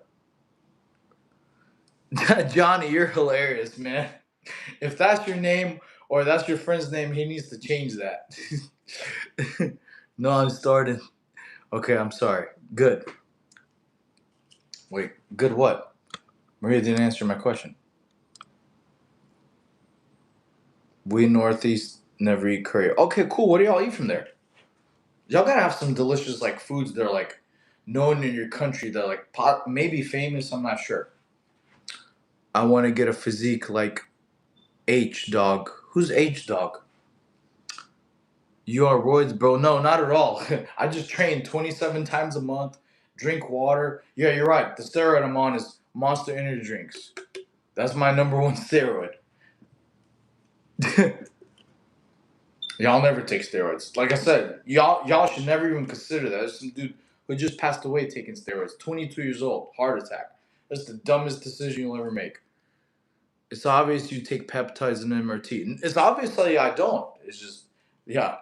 Johnny. You're hilarious, man. If that's your name or that's your friend's name, he needs to change that. No, I'm starting. Okay, I'm sorry. Good. Wait, good what? Maria didn't answer my question. We Northeast never eat curry. Okay, cool. What do y'all eat from there? Y'all gotta have some delicious like foods that are like known in your country that are like maybe famous. I'm not sure. I want to get a physique like H dog. Who's H dog? You are roids, bro. No, not at all. I just train 27 times a month, drink water. Yeah, you're right. The steroid I'm on is Monster Energy drinks. That's my number one steroid. Y'all never take steroids. Like I said, y'all should never even consider that. There's some dude who just passed away taking steroids. 22 years old, heart attack. That's the dumbest decision you'll ever make. It's obvious you take peptides and MRT. It's obviously I don't. It's just yeah.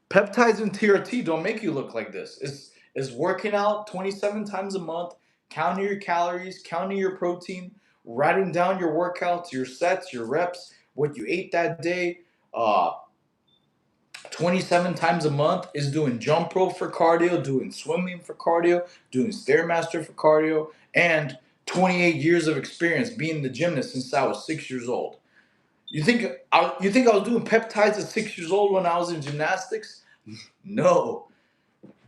Peptides and TRT don't make you look like this. It's working out 27 times a month, counting your calories, counting your protein, writing down your workouts, your sets, your reps, what you ate that day. 27 times a month is doing jump rope for cardio, doing swimming for cardio, doing stairmaster for cardio, and 28 years of experience being the gymnast since I was 6 years old. You think I was doing peptides at 6 years old when I was in gymnastics? No.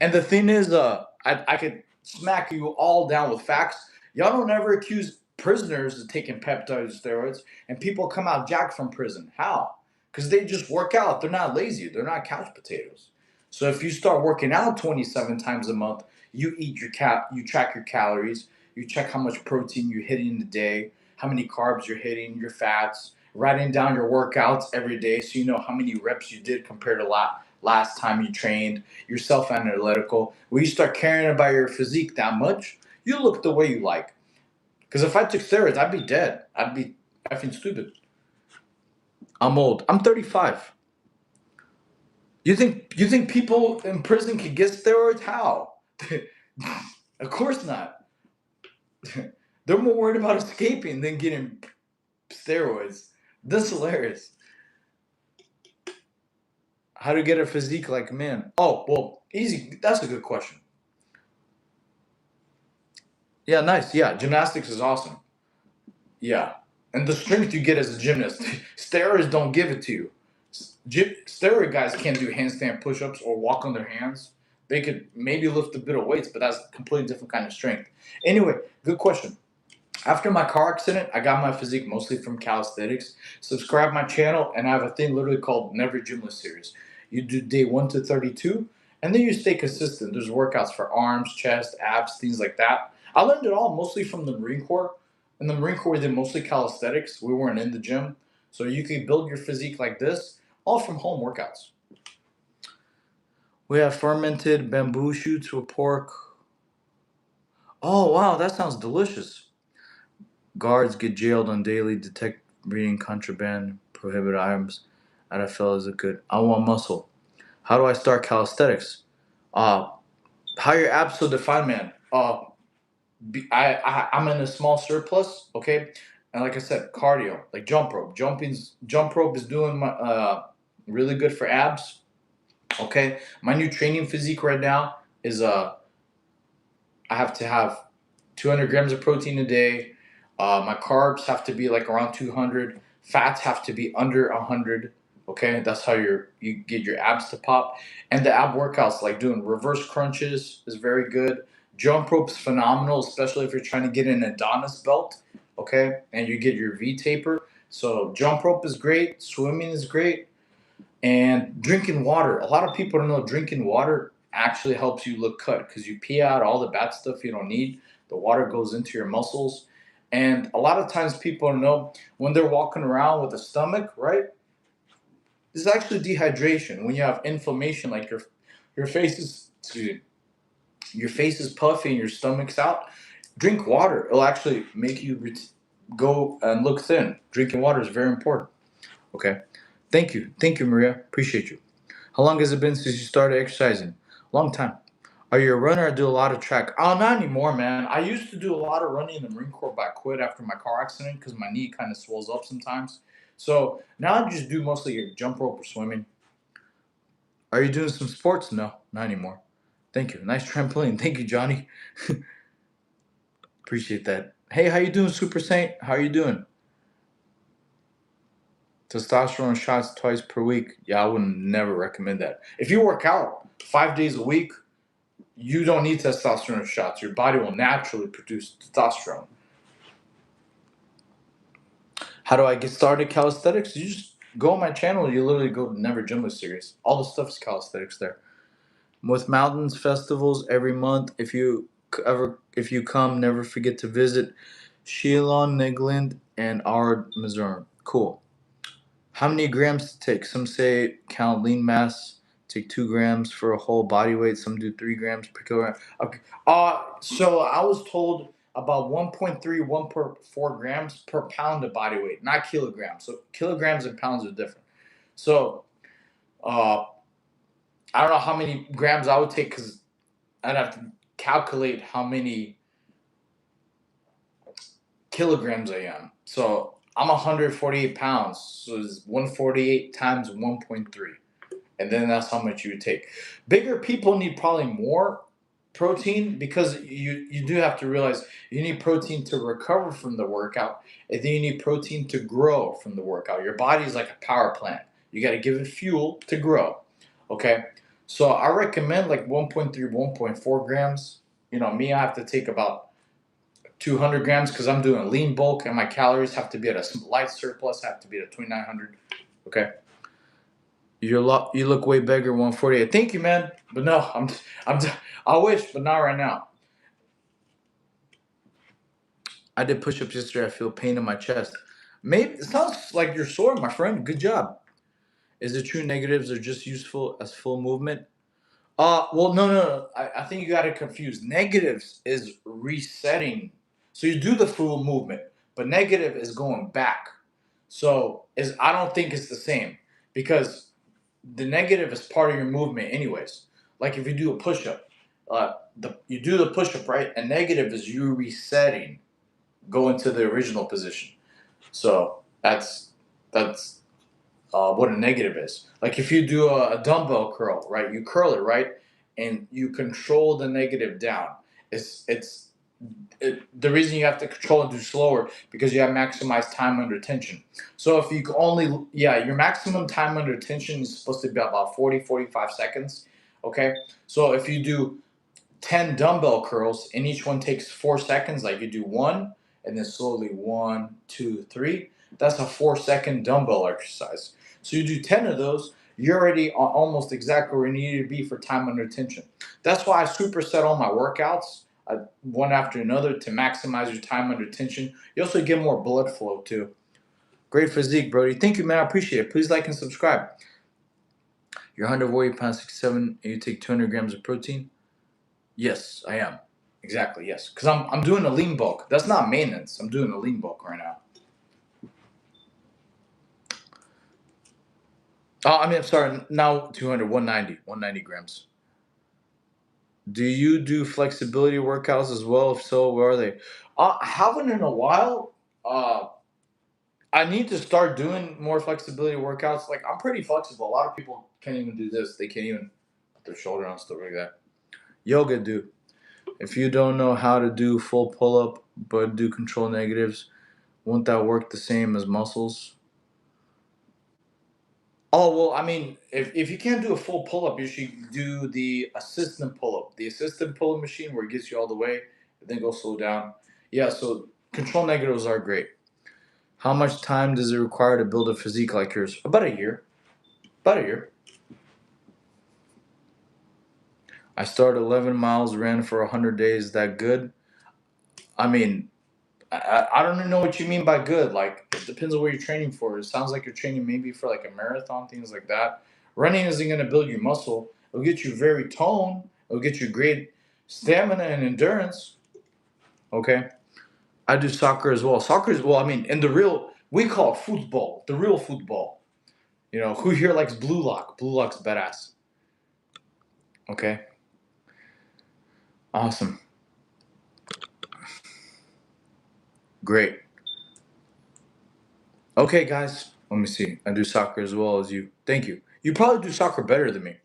And the thing is, I could smack you all down with facts. Y'all don't ever accuse prisoners of taking peptide steroids, and people come out jacked from prison. How? Because they just work out. They're not lazy. They're not couch potatoes. So if you start working out 27 times a month, you eat you track your calories, you check how much protein you're hitting in the day, how many carbs you're hitting, your fats, writing down your workouts every day so you know how many reps you did compared to last time you trained. You're self-analytical. When you start caring about your physique that much, you look the way you like. Because if I took steroids, I'd be dead. I'd be effing stupid. I'm old. I'm 35. You think people in prison can get steroids? How? Of course not. They're more worried about escaping than getting steroids. That's hilarious. How to get a physique like a man? Oh, well, easy. That's a good question. Yeah, nice. Yeah, gymnastics is awesome. Yeah, and the strength you get as a gymnast, steroids don't give it to you. Steroid guys can't do handstand push-ups or walk on their hands. They could maybe lift a bit of weights, but that's a completely different kind of strength. Anyway, good question. After my car accident, I got my physique mostly from calisthenics. Subscribe my channel, and I have a thing literally called Never Gymless Series. You do day 1 to 32, and then you stay consistent. There's workouts for arms, chest, abs, things like that. I learned it all mostly from the Marine Corps. In the Marine Corps, we did mostly calisthenics. We weren't in the gym. So you could build your physique like this, all from home workouts. We have fermented bamboo shoots with pork. Oh wow, that sounds delicious. Guards get jailed on daily, detect breeding contraband, prohibit items. NFL is a good. I want muscle. How do I start calisthenics? Uh, how your abs so defined, man? I'm in a small surplus, okay, and like I said, cardio, like jump rope. Jump rope is doing my really good for abs. Okay, my new training physique right now is I have to have 200 grams of protein a day. My carbs have to be like around 200. Fats have to be under 100. Okay, that's how you get your abs to pop. And the ab workouts, like doing reverse crunches, is very good. Jump rope is phenomenal, especially if you're trying to get an Adonis belt. Okay, and you get your V taper. So jump rope is great. Swimming is great. And drinking water. A lot of people don't know drinking water actually helps you look cut because you pee out all the bad stuff you don't need. The water goes into your muscles. And a lot of times people don't know when they're walking around with a stomach, right? It's actually dehydration. When you have inflammation, like your face is excuse me, your face is puffy and your stomach's out, drink water. It'll actually make you go and look thin. Drinking water is very important. Okay. Thank you, Maria. Appreciate you. How long has it been since you started exercising? Long time. Are you a runner or do a lot of track? Oh, not anymore, man. I used to do a lot of running in the Marine Corps, but I quit after my car accident because my knee kind of swells up sometimes. So now I just do mostly jump rope or swimming. Are you doing some sports? No, not anymore. Thank you. Nice trampoline. Thank you, Johnny. Appreciate that. Hey, how you doing, Super Saint? How are you doing? Testosterone shots twice per week. Yeah, I would never recommend that. If you work out 5 days a week, you don't need testosterone shots. Your body will naturally produce testosterone. How do I get started calisthenics? You just go on my channel. You literally go to Never Gym series. All the stuff is calisthenics there. With mountains festivals every month. If you come, never forget to visit Shillong, Nigland, and Ard, Missouri. Cool. How many grams to take? Some say count lean mass, take 2 grams for a whole body weight. Some do 3 grams per kilogram. Okay. So I was told about 1.3, 1.4 grams per pound of body weight, not kilograms. So kilograms and pounds are different. So uh, I don't know how many grams I would take because I'd have to calculate how many kilograms I am. So I'm 148 pounds. So it's 148 times 1.3. And then that's how much you would take. Bigger people need probably more protein because you do have to realize you need protein to recover from the workout, and then you need protein to grow from the workout. Your body is like a power plant. You got to give it fuel to grow. Okay, so I recommend like 1.3, 1.4 grams. You know, me, I have to take about 200 grams because I'm doing a lean bulk, and my calories have to be at a light surplus. Have to be at 2,900. Okay. You look way bigger, 148. Thank you, man. But no, I'm I wish, but not right now. I did push-ups yesterday. I feel pain in my chest. Maybe it sounds like you're sore, my friend. Good job. Is it true negatives are just useful as full movement? Well, no. I think you got it confused. Negatives is resetting. So you do the full movement, but negative is going back. So is I don't think it's the same because the negative is part of your movement anyways. Like if you do a push-up, you do the push-up, right? And negative is you resetting, go into the original position. So that's what a negative is. Like if you do a dumbbell curl, right? You curl it, right? And you control the negative down. It's the reason you have to control and do slower because you have maximized time under tension. So if you only, yeah, your maximum time under tension is supposed to be about 40, 45 seconds. Okay. So if you do 10 dumbbell curls and each one takes 4 seconds, like you do one and then slowly 1, 2, 3, that's a 4 second dumbbell exercise. So you do 10 of those, you're already almost exactly where you need to be for time under tension. That's why I superset all my workouts one after another to maximize your time under tension. You also get more blood flow too. Great physique, Brody. Thank you, man. I appreciate it. Please like and subscribe. You're 140 pounds, 67, and you take 200 grams of protein? Yes, I am. Exactly, yes. Because I'm doing a lean bulk. That's not maintenance. I'm doing a lean bulk right now. I'm sorry, now 200, 190 grams. Do you do flexibility workouts as well? If so, where are they? I haven't in a while. I need to start doing more flexibility workouts. Like, I'm pretty flexible. A lot of people can't even do this. They can't even put their shoulder on stuff like that. Yoga, dude. If you don't know how to do full pull up but do control negatives, won't that work the same as muscles? Oh, well, I mean, if you can't do a full pull up, you should do the assistant pull up. The assistant pull up machine where it gets you all the way, and then go slow down. Yeah, so control negatives are great. How much time does it require to build a physique like yours? About a year. About a year. I started 11 miles, ran for 100 days. Is that good? I mean, I don't even know what you mean by good. Like, it depends on what you're training for. It sounds like you're training maybe for like a marathon, things like that. Running isn't going to build your muscle. It'll get you very toned. It'll get you great stamina and endurance. Okay. I do soccer as well. Soccer is, well, I mean, in the real, we call it football, the real football. You know, who here likes blue lock? Blue lock's badass. Okay. Awesome. Great. Okay, guys. Let me see. I do soccer as well as you. Thank you. You probably do soccer better than me.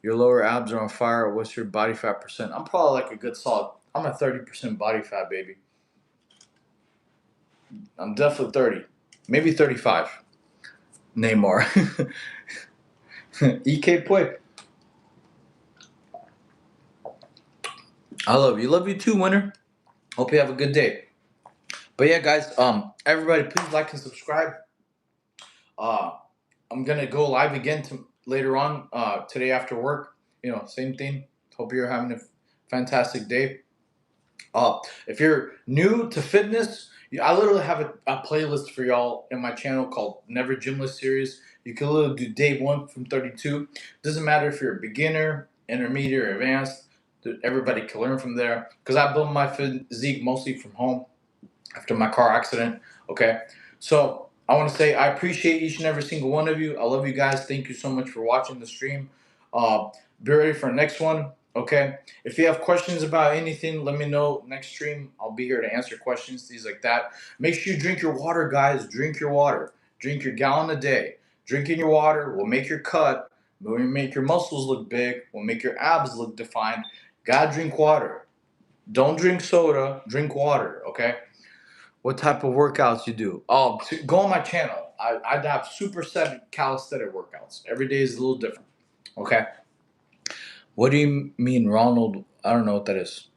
Your lower abs are on fire. What's your body fat percent? I'm probably like a good solid. I'm at 30% body fat, baby. I'm definitely 30. Maybe 35. Neymar. EK Pui. I love you. Love you too, winner. Hope you have a good day. But yeah, guys, everybody please like and subscribe. Uh I'm gonna go live again later on today after work. You know, same thing. Hope you're having a fantastic day. If you're new to fitness, I literally have a playlist for y'all in my channel called Never Gymless Series. You can literally do day 1 from 32. Doesn't matter if you're a beginner, intermediate, or advanced. Everybody can learn from there. Because I built my physique mostly from home after my car accident. Okay, so I want to say I appreciate each and every single one of you. I love you guys. Thank you so much for watching the stream. Be ready for the next one. Okay, if you have questions about anything, let me know next stream. I'll be here to answer questions, things like that. Make sure you drink your water, guys. Drink your water. Drink your gallon a day. Drinking your water will make your cut, will make your muscles look big, will make your abs look defined. Gotta drink water. Don't drink soda. Drink water. Okay. What type of workouts you do? Oh, go on my channel. I have superset calisthenic workouts. Every day is a little different. Okay. What do you mean, Ronald? I don't know what that is.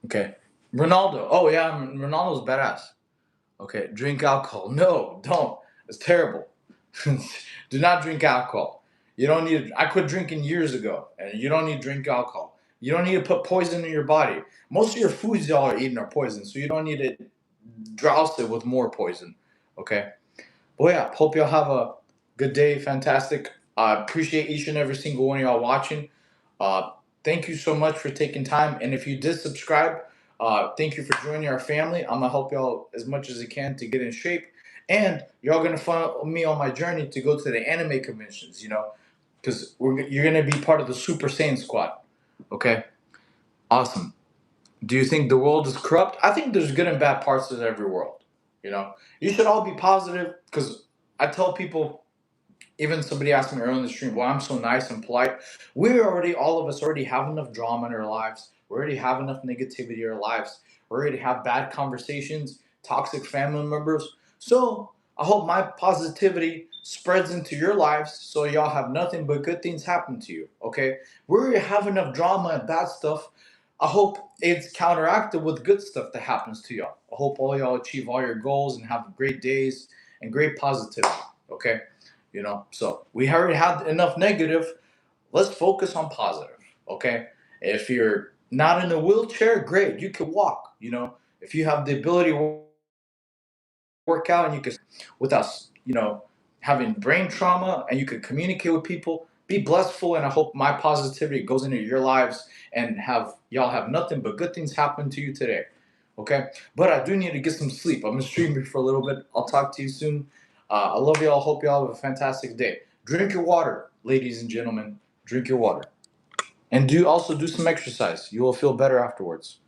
Okay. Ronaldo. Oh yeah, Ronaldo's badass. Okay. Drink alcohol. No, don't. It's terrible. Do not drink alcohol. You don't need. I quit drinking years ago, and you don't need to drink alcohol. You don't need to put poison in your body. Most of your foods y'all are eating are poison, so you don't need to douse it with more poison. Okay. Well, yeah. Hope y'all have a good day. Fantastic. I appreciate each and every single one of y'all watching. Uh, Thank you so much for taking time. And if you did subscribe, thank you for joining our family. I'm gonna help y'all as much as I can to get in shape. And y'all gonna follow me on my journey to go to the anime conventions. You know, because you're gonna be part of the Super Saiyan squad. Okay. Awesome. Do you think the world is corrupt? I think there's good and bad parts of every world. You know, you should all be positive because I tell people, even somebody asked me earlier in the stream, well, I'm so nice and polite. All of us already have enough drama in our lives. We already have enough negativity in our lives. We already have bad conversations, toxic family members. So I hope my positivity spreads into your lives so y'all have nothing but good things happen to you. Okay? We already have enough drama and bad stuff. I hope it's counteracted with good stuff that happens to y'all. I hope all y'all achieve all your goals and have great days and great positivity. Okay? You know, so we already had enough negative. Let's focus on positive. Okay. If you're not in a wheelchair, great. You can walk. You know, if you have the ability to work out and you can, without, you know, having brain trauma and you could communicate with people, be blessful. And I hope my positivity goes into your lives and have y'all have nothing but good things happen to you today. Okay, but I do need to get some sleep. I'm gonna stream for a little bit. I'll talk to you soon. I love y'all. Hope y'all have a fantastic day. Drink your water, ladies and gentlemen. Drink your water, and do some exercise. You will feel better afterwards.